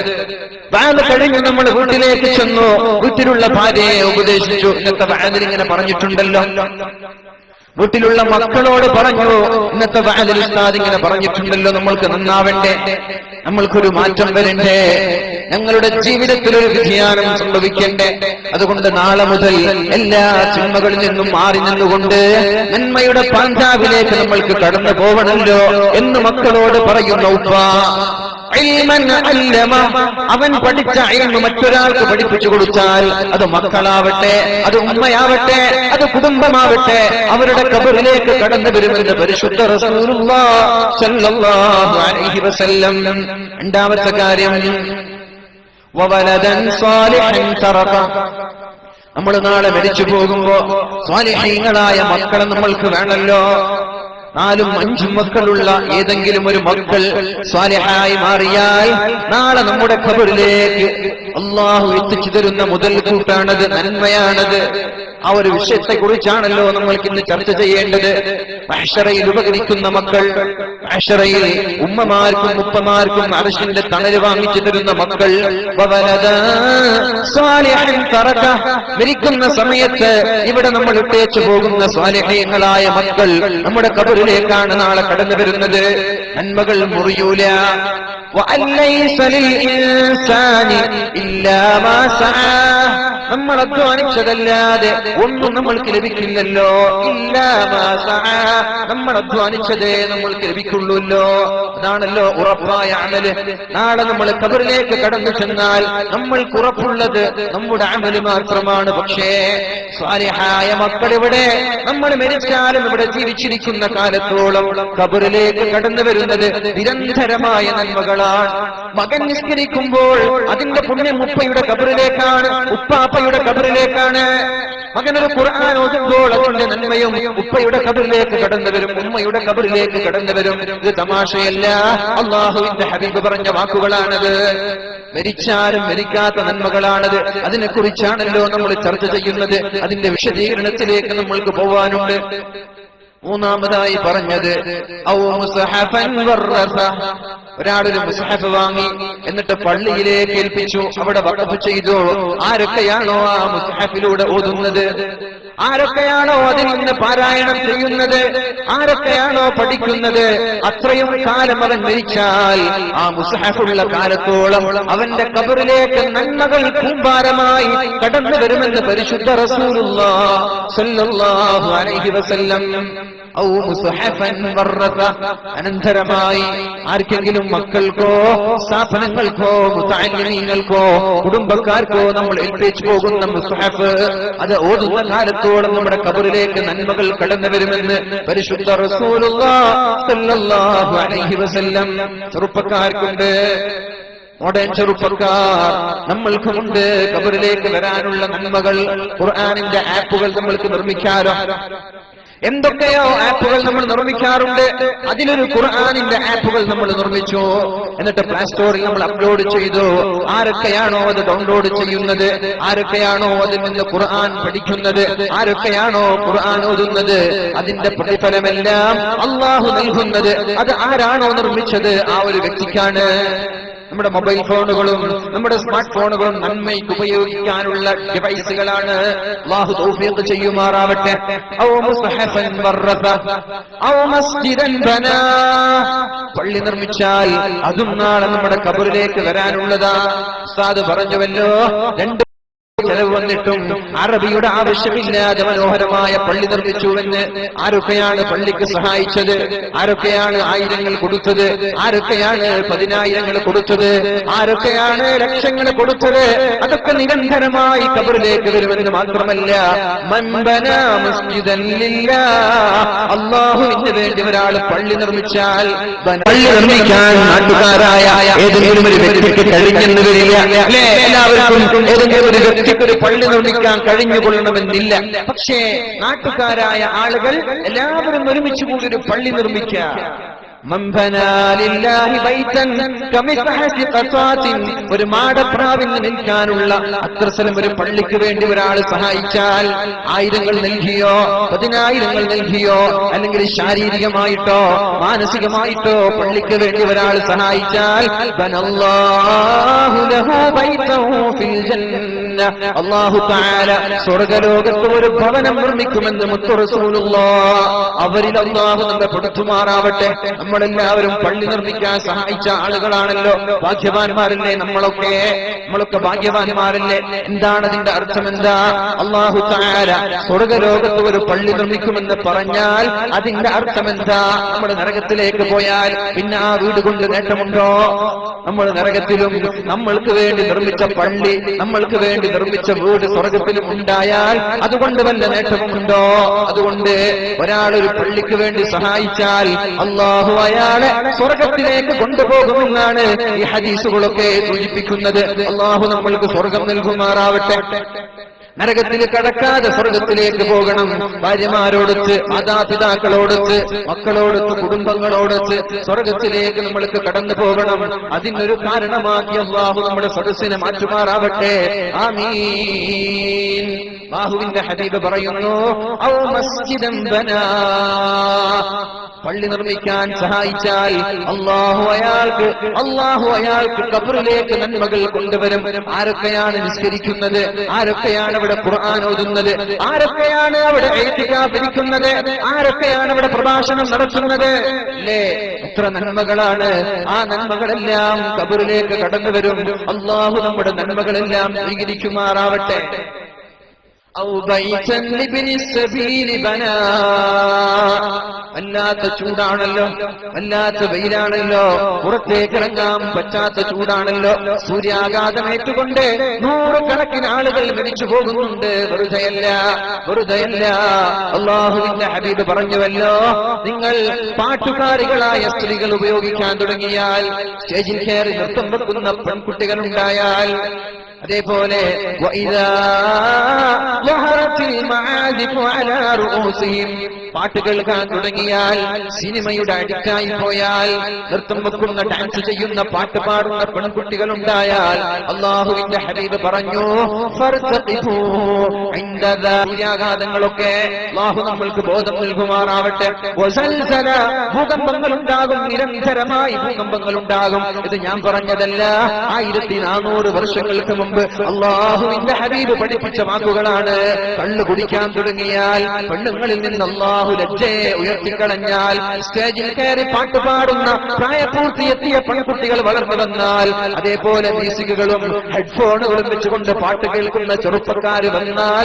വഅദ് കഴിഞ്ഞു നമ്മൾ വീട്ടിലേക്ക് ചെന്നു, വീട്ടിലുള്ള ഭാര്യയെ ഉപദേശിച്ചു. ഇന്നത്തെ വഅദിൽ ഇങ്ങനെ പറഞ്ഞിട്ടുണ്ടല്ലോ. വീട്ടിലുള്ള മക്കളോട് പറഞ്ഞു, ഇന്നത്തെ വഅദിൽ ഉസ്താദ് ഇങ്ങനെ പറഞ്ഞിട്ടുണ്ടല്ലോ. നമ്മൾക്ക് നന്നാവണ്ടേ, നമ്മൾക്കൊരു മാറ്റം വരണ്ടേ, ഞങ്ങളുടെ ജീവിതത്തിൽ ഒരു വ്യതിയാനം സംഭവിക്കണ്ടേ. അതുകൊണ്ട് നാളെ മുതൽ എല്ലാ തിന്മകളിൽ നിന്നും മാറി നിന്നുകൊണ്ട് നന്മയുടെ പാന്താവിലേക്ക് നമ്മൾക്ക് കടന്നു പോവണല്ലോ എന്ന് മക്കളോട് പറയുന്ന ഉപ്പ. ഇൽമൻ അല്ലമ, അവൻ പഠിച്ച ഇൽമ് മറ്റൊരാൾക്ക് പഠിപ്പിച്ചു കൊടുത്താൽ, അത് മക്കളാവട്ടെ, അത് ഉമ്മയാവട്ടെ, അത് കുടുംബമാവട്ടെ, അവരുടെ ഖബറിലേക്ക് കടന്നു വരുമെന്ന് പരിശുദ്ധ റസൂലുള്ളാഹി സ്വല്ലല്ലാഹു അലൈഹി വസല്ലം. രണ്ടാമത്തെ കാര്യം, വവലദൻ സാലിഹൻ തറക. നമ്മൾ നാളെ മരിച്ചു പോകുമ്പോ സ്വാലിഹീങ്ങളായ മക്കളെ നമ്മൾക്ക് വേണമല്ലോ. 4ഉം 5ഉം മക്കളുള്ള ഏതെങ്കിലും ഒരു മക്കൾ സ്വാലിഹായി മാറിയാൽ നാളെ നമ്മുടെ ഖബറിലേക്ക് അല്ലാഹു എത്തിച്ചു തരുന്ന മുതൽക്കൂട്ടാണത്, നന്മയാണത്. ആ ഒരു വിഷയത്തെ കുറിച്ചാണല്ലോ നമ്മൾക്ക് ഇന്ന് ചർച്ച ചെയ്യേണ്ടത്. മഹ്ശറയിൽ ഉപകരിക്കുന്ന മക്കൾ, മഹ്ശറയിൽ ഉമ്മമാർക്കും ഉപ്പമാർക്കും അർശിന്റെ തണല് വാങ്ങിച്ചു തരുന്ന മക്കൾ, മരിക്കുന്ന സമയത്ത് ഇവിടെ നമ്മൾ ഇട്ടേച്ചു പോകുന്ന സ്വാലിഹീങ്ങളായ മക്കൾ നമ്മുടെ ഖബറിലേക്കാണ് നാളെ കടന്നു വരുന്നത്. നന്മകൾ മുറിയൂല. നമ്മൾ അധ്വാനിച്ചതല്ലാതെ ഒന്നും നമ്മൾക്ക് ലഭിക്കില്ലല്ലോ. നമ്മൾ അധ്വാനിച്ചതേ നമ്മൾക്ക് ലഭിക്കുള്ളൂല്ലോ. അതാണല്ലോ ഉറപ്പായ അമല്. നാളെ നമ്മൾ ഖബറിലേക്ക് കടന്നു ചെന്നാൽ നമ്മൾക്ക് ഉറപ്പുള്ളത് നമ്മുടെ അമല് മാത്രമാണ്. പക്ഷേ സ്വാലിഹായ മക്കൾ ഇവിടെ നമ്മൾ മരിച്ചാലും ഇവിടെ ജീവിച്ചിരിക്കുന്ന കാലത്തോളം ഖബറിലേക്ക് കടന്നു വരുന്നത് നിരന്തരമായ നന്മകളാണ്. മകൻ നിസ്കരിക്കുമ്പോൾ അതിന്റെ പുണ്യം ഉപ്പയുടെ ഖബറിലേക്കാണ്, ഉപ്പാപ്പയുടെ ഖബറിലേക്കാണ്. മകനൊരു ഖുർആൻ ഓതുമ്പോൾ അതിന്റെ നന്മയും ഉപ്പയുടെ ഖബറിലേക്ക് കടന്നു വരും, ഉമ്മയുടെ ഖബറിലേക്ക് കടന്നു വരും. ഇത് തമാശയല്ല, അല്ലാഹുവിന്റെ ഹബീബ് പറഞ്ഞ വാക്കുകളാണത്. മരിച്ചാലും മരിക്കാത്ത നന്മകളാണത്. അതിനെക്കുറിച്ചാണല്ലോ നമ്മൾ ചർച്ച ചെയ്യുന്നത്. അതിന്റെ വിശദീകരണത്തിലേക്ക് നമ്മൾക്ക് പോവാനുണ്ട്. മൂന്നാമതായി പറഞ്ഞത് ഒരാളൊരു മുസ്ഹഫ് വാങ്ങി എന്നിട്ട് പള്ളിയിലേക്ക് ഏൽപ്പിച്ചു, അവിടെ വഖഫ് ചെയ്തു. ആരൊക്കെയാണോ ആ മുസ്ഹഫിലൂടെ ഓതുന്നത്, ആരൊക്കെയാണോ അതിൽ നിന്ന് പാരായണം ചെയ്യുന്നത്, ആരൊക്കെയാണോ പഠിക്കുന്നത്, അത്രയും കാലം അവൻ മരിച്ചാൽ ആ മുസ്ഹഫുള്ള കാലത്തോളം അവന്റെ ഖബറിലേക്ക് നന്മകൾ കൂമ്പാരമായി കടന്നു വരുമെന്ന് പരിശുദ്ധ റസൂലുള്ളാഹി സ്വല്ലല്ലാഹു അലൈഹി വസല്ലം. അനന്തരമായി ആർക്കെങ്കിലും മക്കൾക്കോ സ്ഥാപനങ്ങൾക്കോ മുതഅല്ലിമീങ്ങൾക്കോ കുടുംബക്കാർക്കോ നമ്മൾ ഏൽപ്പിച്ചു പോകുന്ന മുസ്ഹഫ് അത് ഓതുന്ന കാലത്തോളം നമ്മുടെ ഖബറിലേക്ക് നന്മകൾ കടന്നു വരുമെന്ന് പരിശുദ്ധ റസൂലുള്ളാഹി സ്വല്ലല്ലാഹു അലൈഹി വസല്ലം. ചെറുപ്പക്കാർക്കുണ്ട്, മോഡേൺ ചെറുപ്പക്കാർ നമ്മൾക്കുമുണ്ട് ഖബറിലേക്ക് വരാനുള്ള നന്മകൾ. ഖുർആനിന്റെ ആപ്പുകൾ നമ്മൾക്ക് നിർമ്മിക്കാലോ. എന്തൊക്കെയോ ആപ്പുകൾ നമ്മൾ നിർമ്മിക്കാറുണ്ട്. അതിലൊരു ഖുർആനിന്റെ ആപ്പുകൾ നമ്മൾ നിർമ്മിച്ചു, എന്നിട്ട് പ്ലേ സ്റ്റോറിൽ നമ്മൾ അപ്ലോഡ് ചെയ്തു. ആരൊക്കെയാണോ അത് ഡൗൺലോഡ് ചെയ്യുന്നത്, ആരൊക്കെയാണോ അതിൽ നിന്ന് ഖുർആൻ പഠിക്കുന്നത്, ആരൊക്കെയാണോ ഖുർആൻ ഓതുന്നത്, അതിന്റെ പ്രതിഫലമെല്ലാം അല്ലാഹു നൽകുന്നത് അത് ആരാണോ നിർമ്മിച്ചത് ആ ഒരു വ്യക്തിക്കാണ്. നമ്മുടെ മൊബൈൽ ഫോണുകളും നമ്മുടെ സ്മാർട്ട് ഫോണുകളും നന്മയ്ക്ക് ഉപയോഗിക്കാനുള്ള ഡിവൈസുകളാണ്. അല്ലാഹു തൗഫീഖ് ചെയ്യുമാറാവട്ടെ. ഔ മുസ്ഹഫൻ വറസ ഔ മസ്ജിദൻ ബനാ, പള്ളി നിർമ്മിച്ചാൽ അതും നാളെ നമ്മുടെ ഖബറിലേക്ക് വരാനുള്ളതാ. ഉസ്താദ് പറഞ്ഞുവല്ലോ, രണ്ട് ചെലവ് വന്നിട്ടും അറബിയുടെ ആവശ്യമില്ലാതെ മനോഹരമായ പള്ളി നിർമ്മിച്ചുവെന്ന്. ആരൊക്കെയാണ് പള്ളിക്ക് സഹായിച്ചത്, ആരൊക്കെയാണ് ആയിരങ്ങൾ കൊടുത്തത്, ആരൊക്കെയാണ് 10,000 കൊടുത്തത്, ആരൊക്കെയാണ് ലക്ഷങ്ങൾ കൊടുത്തത്, അതൊക്കെ നിരന്തരമായി ഖബറിലേക്ക് വരുമെന്ന് മാത്രമല്ല, മൻ ബനാ മസ്ജിദൻ ലില്ലാഹ്, അല്ലാഹുവിന് വേണ്ടി ഒരാൾ പള്ളി നിർമ്മിച്ചാൽ, പള്ളി നിർമ്മിക്കാൻ നാട്ടുകാരായ ഏതെങ്കിലും ഒരു വ്യക്തിക്ക് കഴിഞ്ഞെന്ന് വരില്ല. അല്ലേ? എല്ലാവർക്കും ഏതെങ്കിലും ഒരു വ്യക്തിക്ക് ഒരു പള്ളി നിർമ്മിക്കാൻ കഴിഞ്ഞുകൊള്ളണമെന്നില്ല. പക്ഷേ നാട്ടുകാരായ ആളുകൾ എല്ലാവരും ഒരുമിച്ച് കൂടി ഒരു പള്ളി നിർമ്മിക്കുക. ഒരു മാടപ്രാവിന് നിൽക്കാനുള്ള അത്ര സ്ഥലം ഒരു പള്ളിക്ക് വേണ്ടി ഒരാൾ സഹായിച്ചാൽ, ആയിരങ്ങൾ നൽകിയോ 10,000 നൽകിയോ അല്ലെങ്കിൽ ശാരീരികമായിട്ടോ മാനസികമായിട്ടോ പള്ളിക്ക് വേണ്ടി ഒരാൾ സഹായിച്ചാൽ, അല്ലാഹു തആല സ്വർഗ്ഗലോകത്ത് ഒരു ഭവനം നിർമ്മിക്കുമെന്ന് മുത്ത് റസൂലുള്ളാഹി. അവരിൽ അല്ലാഹു നമ്മെ പെടുത്തുമാറാവട്ടെ. നമ്മളെല്ലാവരും പള്ളി നിർമ്മിക്കാൻ സഹായിച്ച ആളുകളാണല്ലോ, ഭാഗ്യവാന്മാരല്ലേ നമ്മളൊക്കെ ഭാഗ്യവാന്മാരല്ലേ. എന്താണ് അതിന്റെ അർത്ഥം? എന്താ? അല്ലാഹു തആല സ്വർഗ്ഗലോകത്ത് ഒരു പള്ളി നിർമ്മിക്കുമെന്ന് പറഞ്ഞാൽ അതിന്റെ അർത്ഥം എന്താ? നമ്മൾ നരകത്തിലേക്ക് പോയാൽ പിന്നെ ആ വീട് കൊണ്ട് നേട്ടമുണ്ടോ? നമ്മൾ നരകത്തിലും നമ്മൾക്ക് വേണ്ടി നിർമ്മിച്ച പള്ളി, നമ്മൾക്ക് വേണ്ടി നിർമ്മിച്ച വീട് സ്വർഗത്തിലും ഉണ്ടായാൽ അതുകൊണ്ട് വല്ല നേട്ടമുണ്ടോ? അതുകൊണ്ട് ഒരാൾ ഒരു പള്ളിക്ക് വേണ്ടി സഹായിച്ചാൽ അല്ലാഹു അയാളെ സ്വർഗത്തിലേക്ക് കൊണ്ടുപോകുമെന്നാണ് ഈ ഹദീസുകളൊക്കെ സൂചിപ്പിക്കുന്നത്. അല്ലാഹു നമ്മൾക്ക് സ്വർഗം നൽകുമാറാവട്ടെ. നരകത്തിൽ കടക്കാതെ സ്വർഗത്തിലേക്ക് പോകണം. ഭാര്യമാരോടൊത്ത്, മാതാപിതാക്കളോടൊത്ത്, മക്കളോടൊത്ത്, കുടുംബങ്ങളോടൊത്ത് സ്വർഗത്തിലേക്ക് നമ്മൾക്ക് കടന്നു പോകണം. അതിനൊരു കാരണമാക്കി അല്ലാഹു നമ്മുടെ സദസ്സിനെ മാറ്റുമാറാവട്ടെ. ആമീൻ. അല്ലാഹുവിന്റെ ഹബീബ് പറയുന്നു, ഔ മസ്ജിദൻ ബനാ, പള്ളി നിർമ്മിക്കാൻ സഹായിച്ചാൽ അല്ലാഹു അയാൾക്ക് ഖബറിലേക്ക് നന്മകൾ കൊണ്ടുവരും. ആരൊക്കെയാണ് നിസ്കരിക്കുന്നത്, ആരൊക്കെയാണ് അവിടെ ഖുർആൻ ഓതുന്നത്, ആരൊക്കെയാണ് അവിടെ ഇഅ്തികാഫ് ഇരിക്കുന്നത്, ആരൊക്കെയാണ് അവിടെ പ്രഭാഷണം നടത്തുന്നത്, അല്ലേ? എത്ര നന്മകളാണ്. ആ നന്മകളെല്ലാം ഖബറിലേക്ക് കടന്നു വരും. അല്ലാഹു നമ്മുടെ നന്മകളെല്ലാം സ്വീകരിക്കുമാറാവട്ടെ. വല്ലാത്ത ചൂടാണല്ലോ, വല്ലാത്ത വെയിലാണല്ലോ, പുറത്തേക്ക് ഇറങ്ങാൻ പറ്റാത്ത ചൂടാണല്ലോ. സൂര്യാഘാതമേറ്റുകൊണ്ട് നൂറുകണക്കിന് ആളുകൾ മരിച്ചു പോകുന്നുണ്ട്. വെറുതെയല്ല. അല്ലാഹുവിന്റെ ഹബീബ് പറഞ്ഞുവല്ലോ, നിങ്ങൾ പാട്ടുകാരികളായ സ്ത്രീകൾ ഉപയോഗിക്കാൻ തുടങ്ങിയാൽ, സ്റ്റേജിൽ കയറി നൃത്തം വെക്കുന്ന പെൺകുട്ടികളുണ്ടായാൽ, അതേപോലെ പാട്ട് കേൾക്കാൻ തുടങ്ങിയാൽ, സിനിമയുടെ അഡിക്റ്റായി പോയാൽ, നൃത്തം വെക്കുന്ന, ഡാൻസ് ചെയ്യുന്ന, പാട്ട് പാടുന്ന പെൺകുട്ടികൾ ഉണ്ടായാൽ, അല്ലാഹുവിന്റെ ഹബീബ് പറഞ്ഞു, സൂര്യാഘാതങ്ങളൊക്കെ അല്ലാഹു നമ്മൾക്ക് ബോധം നൽകുമാറാവട്ടെ. ഭൂകമ്പങ്ങൾ ഉണ്ടാകും, നിരന്തരമായി ഭൂകമ്പങ്ങൾ ഉണ്ടാകും. ഇത് ഞാൻ പറഞ്ഞതല്ല, 1400 വർഷങ്ങൾക്ക് മുമ്പ് അല്ലാഹുവിന്റെ ഹബീബ് പഠിപ്പിച്ച വാക്കുകളാണ്. കള്ളു കുടിക്കാൻ തുടങ്ങിയാൽ, പെണ്ണുങ്ങളിൽ നിന്ന് അല്ലാഹു ലജ്ജയെ ഉയർത്തിക്കളഞ്ഞാൽ, സ്റ്റേജിൽ കയറി പാട്ടുപാടുന്ന പ്രായപൂർത്തിയെത്തിയ പെൺകുട്ടികൾ വളർന്നു വന്നാൽ, അതേപോലെ മ്യൂസിക്കുകളും ഹെഡ്ഫോണുകളും വെച്ചുകൊണ്ട് പാട്ട് കേൾക്കുന്ന ചെറുപ്പക്കാർ വന്നാൽ,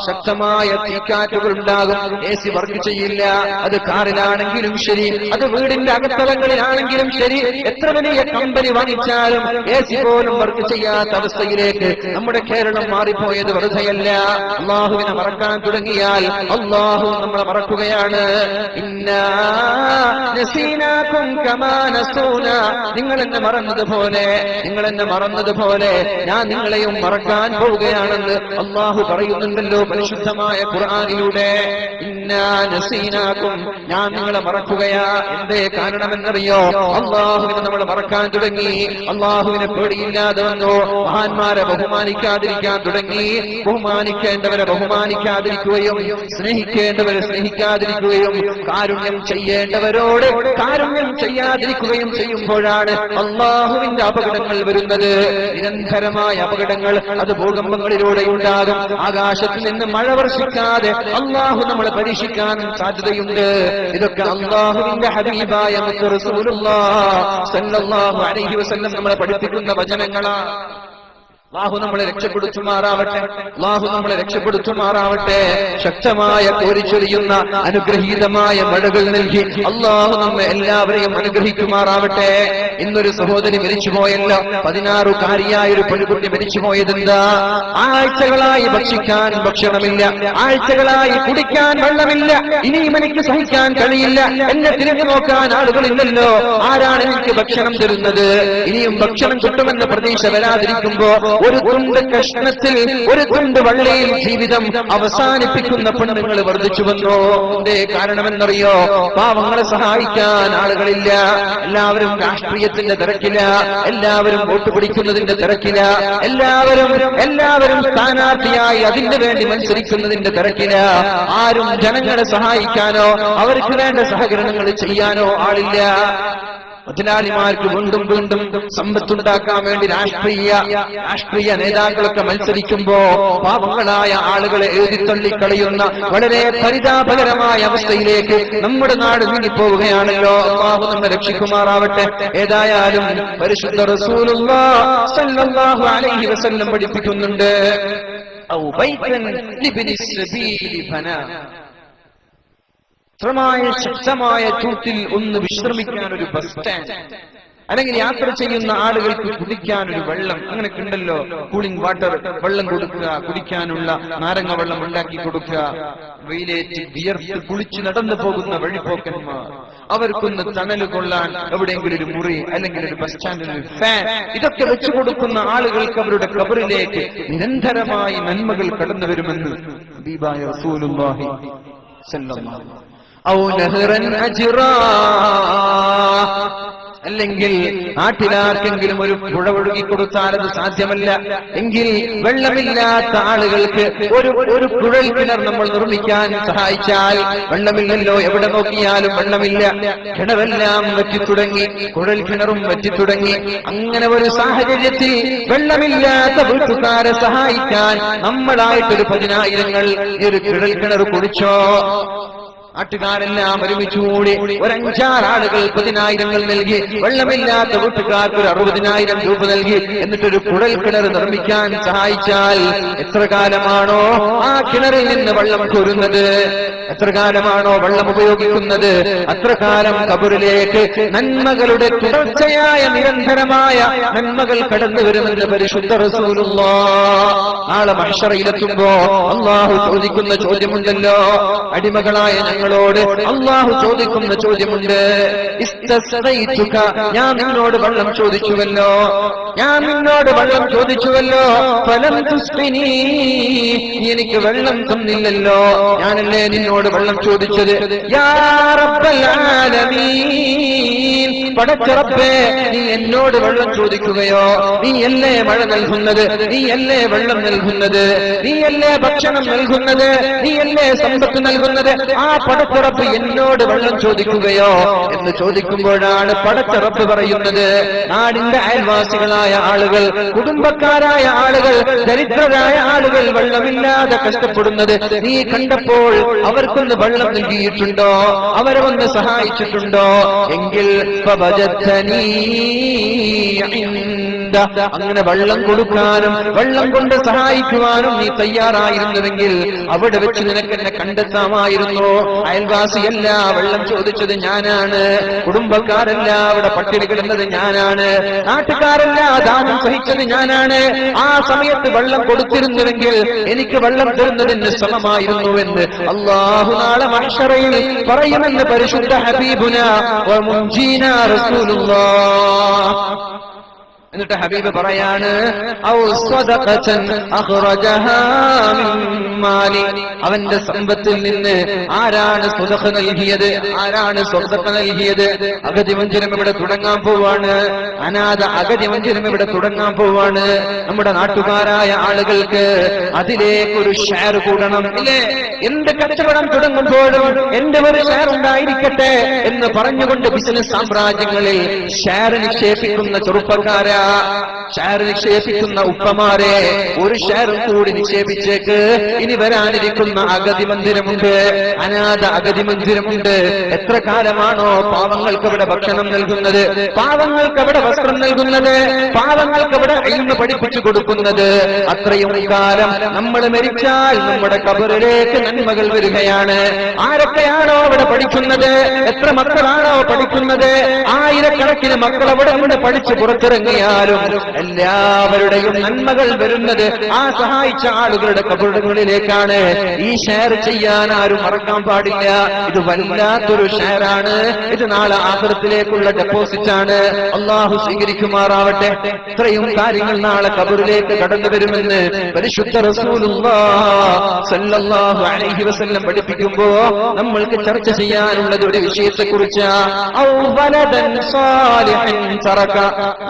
ശക്തമായ തീക്കാറ്റുകൾ ഉണ്ടാകും. AC വർക്ക് ചെയ്യില്ല. അത് കാറിലാണെങ്കിലും ശരി, അത് വീടിന്റെ അകത്തളങ്ങളിലാണെങ്കിലും ശരി, എത്ര വലിയ കമ്പനി വാങ്ങിച്ചാലും AC പോലും വർക്ക് ചെയ്യാത്ത അവസ്ഥയിലേക്ക് നമ്മുടെ കേരളം മാറിപ്പോയത് വെറുതെയല്ല. അല്ലാഹുവിനെ മറക്കാൻ തുടങ്ങിയാൽ അല്ലാഹു നമ്മളെ മറക്കുകയാണ്. ഇന്നാ നസീനാകും കമാ നസൂനാ, നിങ്ങൾ എന്നെ മറന്നതുപോലെ ഞാൻ നിങ്ങളെയും മറക്കാൻ പോവുകയാണെന്ന് അല്ലാഹു പറയുന്നുണ്ടല്ലോ പരിശുദ്ധമായ ഖുർആനിലൂടെ. ഇന്നാ നസീനാകും, ഞാൻ നിങ്ങളെ മറക്കുകയാ. എന്തേ കാരണമെന്നറിയോ? അല്ലാഹുവിനെ നമ്മൾ മറക്കാൻ തുടങ്ങി, അല്ലാഹുവിനെ പേടിയില്ലാതെ വന്നു, മഹാന്മാരെ ബഹുമാനിക്കാതിരിക്കാൻ തുടങ്ങി, ബഹുമാനിക്കേണ്ടവരെ ബഹുമാനിക്കാതിരിക്കുകയും സ്നേഹിക്കേണ്ടവരെ സ്നേഹിക്കാതിരിക്കുകയും കാരുണ്യം ചെയ്യേണ്ടവരോട് കാരുണ്യം ചെയ്യാതിരിക്കുകയും ചെയ്യുമ്പോഴാണ് അല്ലാഹുവിന്റെ അപകടങ്ങൾ വരുന്നത്. നിരന്തരമായ അപകടങ്ങൾ അത് ഭൂകമ്പങ്ങളിലൂടെ ഉണ്ടാകും. ആകാശത്ത് നിന്ന് മഴ വർഷിക്കാതെ അല്ലാഹു നമ്മളെ പരീക്ഷിക്കാനും സാധ്യതയുണ്ട്. ഇതൊക്കെ അല്ലാഹുവിന്റെ ഹബീബായ മുത്ത് റസൂലുള്ളാഹി സല്ലല്ലാഹു അലൈഹി വസല്ലം നമ്മളെ പഠിപ്പിക്കുന്ന വചനങ്ങളാണ്. അല്ലാഹു നമ്മളെ രക്ഷപ്പെടുത്തുമാറാവട്ടെ. ശക്തമായ കോരിച്ചൊരിയുന്ന അനുഗ്രഹീതമായ മഴകൾ നൽകി അല്ലാഹു നമ്മെ എല്ലാവരെയും അനുഗ്രഹിക്കുമാറാവട്ടെ. ഇന്നൊരു സഹോദരി മരിച്ചുപോയല്ലോ, 16കാരിയായ ഒരു പെൺകുട്ടി മരിച്ചുപോയതെന്താ? ആഴ്ചകളായി ഭക്ഷിക്കാൻ ഭക്ഷണമില്ല, ആഴ്ചകളായി കുടിക്കാൻ വെള്ളമില്ല. ഇനിയും എനിക്ക് സഹിക്കാൻ കഴിയില്ല, എന്നെ തിരിഞ്ഞു നോക്കാൻ ആളുകളില്ലല്ലോ, ആരാണ് എനിക്ക് ഭക്ഷണം തരുന്നത്? ഇനിയും ഭക്ഷണം കിട്ടുമെന്ന പ്രതീക്ഷ വരാതിരിക്കുമ്പോ ഒരു തുണ്ട് കഷ്ണത്തിൽ, ഒരു തുണ്ട് വള്ളിയിൽ ജീവിതം അവസാനിപ്പിക്കുന്ന പെണ്ണുങ്ങൾ വർദ്ധിച്ചു വന്നു. എന്തേ കാരണമെന്നറിയോ? പാവങ്ങളെ സഹായിക്കാൻ ആളുകളില്ല. എല്ലാവരും രാഷ്ട്രീയത്തിന്റെ തിരക്കില, എല്ലാവരും വോട്ട് പിടിക്കുന്നതിന്റെ തിരക്കില, എല്ലാവരും സ്ഥാനാർത്ഥിയായി അതിന്റെ വേണ്ടി മത്സരിക്കുന്നതിന്റെ തിരക്കില. ആരും ജനങ്ങളെ സഹായിക്കാനോ അവർക്ക് വേണ്ട സഹകരണങ്ങൾ ചെയ്യാനോ ആളില്ല. മുതലാളിമാർക്ക് വീണ്ടും സമ്പത്തുണ്ടാക്കാൻ വേണ്ടി രാഷ്ട്രീയ നേതാക്കളൊക്കെ മത്സരിക്കുമ്പോ പാവങ്ങളായ ആളുകളെ എഴുതിത്തള്ളിക്കളയുന്ന വളരെ പരിതാപകരമായ അവസ്ഥയിലേക്ക് നമ്മുടെ നാട് നീങ്ങിപ്പോവുകയാണല്ലോ. അല്ലാഹു നമ്മെ രക്ഷിക്കുമാറാവട്ടെ. ഏതായാലും പരിശുദ്ധ റസൂലുള്ളാഹി സ്വല്ലല്ലാഹു അലൈഹി വസല്ലം പഠിപ്പിക്കുന്നുണ്ട്, ഔ ബൈതൻ ലിബ്നി സബീലി ബനാ, ശക്തമായ ചൂട്ടിൽ ഒന്ന് വിശ്രമിക്കാൻ ഒരു ബസ് സ്റ്റാൻഡ്, അല്ലെങ്കിൽ യാത്ര ചെയ്യുന്ന ആളുകൾക്ക് കുടിക്കാനൊരു വെള്ളം, അങ്ങനെയൊക്കെ ഉണ്ടല്ലോ, കൂളിംഗ് വാട്ടർ, വെള്ളം കൊടുക്കുക, കുടിക്കാനുള്ള നാരങ്ങ വെള്ളം ഉണ്ടാക്കി കൊടുക്കുക. വെയിലേറ്റ് വിയർത്ത് കുളിച്ച് നടന്നു പോകുന്ന വഴിപോക്കന്മാർ, അവർക്കൊന്ന് തണല് കൊള്ളാൻ എവിടെയെങ്കിലും ഒരു മുറി അല്ലെങ്കിൽ ഒരു ബസ് സ്റ്റാൻഡിൽ ഒരു ഫാൻ, ഇതൊക്കെ വെച്ചു കൊടുക്കുന്ന ആളുകൾക്ക് അവരുടെ ഖബറിലേക്ക് നിരന്തരമായി നന്മകൾ കടന്നു വരുമെന്ന് ഹബീബായ റസൂലുള്ളാഹി സ്വല്ലല്ലാഹു അലൈഹി വസല്ലം. ഔ നഹ്റൻ അജ്റാ, അല്ലെങ്കിൽ നാട്ടിലാർക്കെങ്കിലും ഒരു പുഴ ഒഴുകി കൊടുത്താൽ അത് സാധ്യമല്ല എങ്കിൽ വെള്ളമില്ലാത്ത ആളുകൾക്ക് ഒരു കുഴൽ കിണർ നമ്മൾ നിർമ്മിക്കാൻ സഹായിച്ചാൽ, വെള്ളമില്ലല്ലോ, എവിടെ നോക്കിയാലും വെള്ളമില്ല, കിണറെല്ലാം വറ്റിത്തുടങ്ങി, കുഴൽ കിണറും വറ്റിത്തുടങ്ങി. അങ്ങനെ ഒരു സാഹചര്യത്തിൽ വെള്ളമില്ലാത്ത വീട്ടുകാരെ സഹായിക്കാൻ നമ്മളായിട്ടൊരു 10,000 ഒരു കുഴൽ കിണർ കുടിച്ചോ. നാട്ടുകാരെല്ലാം ഒരുമിച്ചുകൂടി ഒരു 5-6 ആളുകൾ 10,000 നൽകി, വെള്ളമില്ലാത്ത വീട്ടുകാർക്ക് ഒരു 60,000 രൂപ നൽകി, എന്നിട്ടൊരു കുഴൽ കിണർ നിർമ്മിക്കാൻ സഹായിച്ചാൽ എത്ര കാലമാണോ ആ കിണറിൽ നിന്ന് വെള്ളം കോരുന്നത്, എത്ര കാലമാണോ വെള്ളം ഉപയോഗിക്കുന്നത്, അത്ര കാലം ഖബറിലേക്ക് നന്മകളുടെ തുടർച്ചയായ നിരന്തരമായ നന്മകൾ കടന്നു വരുമെന്ന് പരിശുദ്ധ റസൂലുള്ളാഹ്. നാളെ മഹ്ശറയിലെത്തുമ്പോ അല്ലാഹു ചോദിക്കുന്ന ചോദ്യമുണ്ടല്ലോ, അടിമകളായ ഞങ്ങളോട് അല്ലാഹു ചോദിക്കുന്ന ചോദ്യമുണ്ട്. ഇസ്തസ്ഖൈതുക, ഞാൻ നിന്നോട് വെള്ളം ചോദിച്ചുവല്ലോ, ഞാൻ നിന്നോട് വെള്ളം ചോദിച്ചുവല്ലോ, ഫലം തുസ്ഖിനി, നീ എനിക്ക് വെള്ളം തന്നില്ലല്ലോ, ഞാനല്ലേ നിന്നോട് വെള്ളം ചോദിച്ചത്. യാ റബ്ബൽ ആലമീൻ, പടച്ച റബ്ബേ, നീ എന്നോട് വെള്ളം ചോദിക്കുകയോ? നീയല്ലേ മഴ നൽകുന്നത്, നീയല്ലേ വെള്ളം നൽകുന്നത്, നീയല്ലേ ഭക്ഷണം നൽകുന്നത്, നീയല്ലേ സമ്പത്ത് നൽകുന്നത്, ആ പടച്ച റബ്ബ് എന്നോട് വെള്ളം ചോദിക്കുകയോ എന്ന് ചോദിക്കുമ്പോഴാണ് പടച്ച റബ്ബ് പറയുന്നത്, നാടിന്റെ അയൽവാസികളായ ആളുകൾ, കുടുംബക്കാരായ ആളുകൾ, ദരിദ്രരായ ആളുകൾ വെള്ളമില്ലാതെ കഷ്ടപ്പെടുന്നത് നീ കണ്ടപ്പോൾ അവർക്കൊന്ന് വെള്ളം നൽകിയിട്ടുണ്ടോ, അവരെ ഒന്ന് സഹായിച്ചിട്ടുണ്ടോ? എങ്കിൽ അങ്ങനെ വെള്ളം കൊടുക്കാനും വെള്ളം കൊണ്ട് സഹായിക്കുവാനും നീ തയ്യാറായിരുന്നുവെങ്കിൽ അവിടെ വെച്ച് നിനക്ക് എന്നെ കണ്ടെത്താമായിരുന്നു. അയൽവാസിയല്ല വെള്ളം ചോദിച്ചത് ഞാനാണ്, കുടുംബക്കാരല്ല അവിടെ പട്ടിണി കിടന്നത് ഞാനാണ്, നാട്ടുകാരല്ല ദാനം സഹിച്ചത് ഞാനാണ്. ആ സമയത്ത് വെള്ളം കൊടുത്തിരുന്നുവെങ്കിൽ എനിക്ക് വെള്ളം തരുന്നതിന് ശ്രമമായിരുന്നുവെന്ന് അല്ലാഹു നാളെ മഹ്ശറയിൽ പറയുമെന്ന് പരിശുദ്ധ ഹബീബുനാ വ മുൻജീനാ റസൂലുള്ളാഹ്. എന്നിട്ട് ഹബീബ് പറയാണ്, ഔ സ്വദഖതൻ അഖ്റജഹാ മിൻ മാലി, അവന്റെ സമ്പത്തിൽ നിന്ന് ആരാണ് സ്വദഖ നൽകിയത്, ആരാണ് സ്വദഖ നൽകിയത്? അഗതി മന്ദിരം ഇവിടെ തുടങ്ങാൻ പോവാണ്, അനാഥ അഗതി മന്ദിരം ഇവിടെ തുടങ്ങാൻ പോവാണ്. നമ്മുടെ നാട്ടുകാരായ ആളുകൾക്ക് അതിലേക്കൊരു ഷെയർ കൂടണം, ഇല്ലേ? എന്ത് കച്ചവടം തുടങ്ങുമ്പോഴും എന്റെ ഒരു ഷെയർ ഉണ്ടായിരിക്കട്ടെ എന്ന് പറഞ്ഞുകൊണ്ട് ബിസിനസ് സാമ്രാജ്യങ്ങളിൽ ഷെയർ നിക്ഷേപിക്കുന്ന ചെറുപ്പക്കാരാ, ഷെയർ നിക്ഷേപിക്കുന്ന ഉപ്പമാരെ, ഒരു ഷെയറും കൂടി നിക്ഷേപിച്ചേക്ക്. ഇനി വരാനിരിക്കുന്ന അഗതി മന്ദിരമുണ്ട്, അനാഥ അഗതി മന്ദിരമുണ്ട്. എത്ര കാലമാണോ പാവങ്ങൾക്ക് അവിടെ ഭക്ഷണം നൽകുന്നത്, പാവങ്ങൾക്ക് അവിടെ വസ്ത്രം നൽകുന്നത്, പാവങ്ങൾക്ക് അവിടെ ഇൽമ് പഠിപ്പിച്ചു കൊടുക്കുന്നത്, അത്രയും കാലം നമ്മൾ മരിച്ചാൽ നമ്മുടെ ഖബറിലേക്ക് നന്മകൾ വരികയാണ്. ആരൊക്കെയാണോ അവിടെ പഠിക്കുന്നത്, എത്ര മക്കളാണോ പഠിക്കുന്നത്, ആയിരക്കണക്കിന് മക്കൾ അവിടെ കൊണ്ട് പഠിച്ച് പുറത്തിറങ്ങിയാലും എല്ലാവരുടെയും നന്മകൾ വരുന്നത് ആ സഹായിച്ച ആളുകളുടെ ഖബറുകളിലേക്കാണ്. ഈ ഷെയർ ചെയ്യാൻ ആരും മറക്കാൻ പാടില്ല. ഇത് വല്ലാത്തൊരു ഷെയറാണ്, ഇത് നാളെ ആഖിറത്തിലേക്കുള്ള ഡെപ്പോസിറ്റ് ആണ്. അല്ലാഹു സ്വീകരിക്കുമാറാവട്ടെ. ഇത്രയും കാര്യങ്ങൾ നാളെ ഖബറിലേക്ക് കടന്നു വരുമെന്ന് പരിശുദ്ധ റസൂലുള്ളാഹി സ്വല്ലല്ലാഹു അലൈഹി വസല്ലം പഠിപ്പിക്കുമ്പോ നമ്മൾക്ക് ചർച്ച ചെയ്യാനുള്ളത് ഒരു വിഷയത്തെക്കുറിച്ച്. ഔ വലദൻ സാലിഹൻ തറക,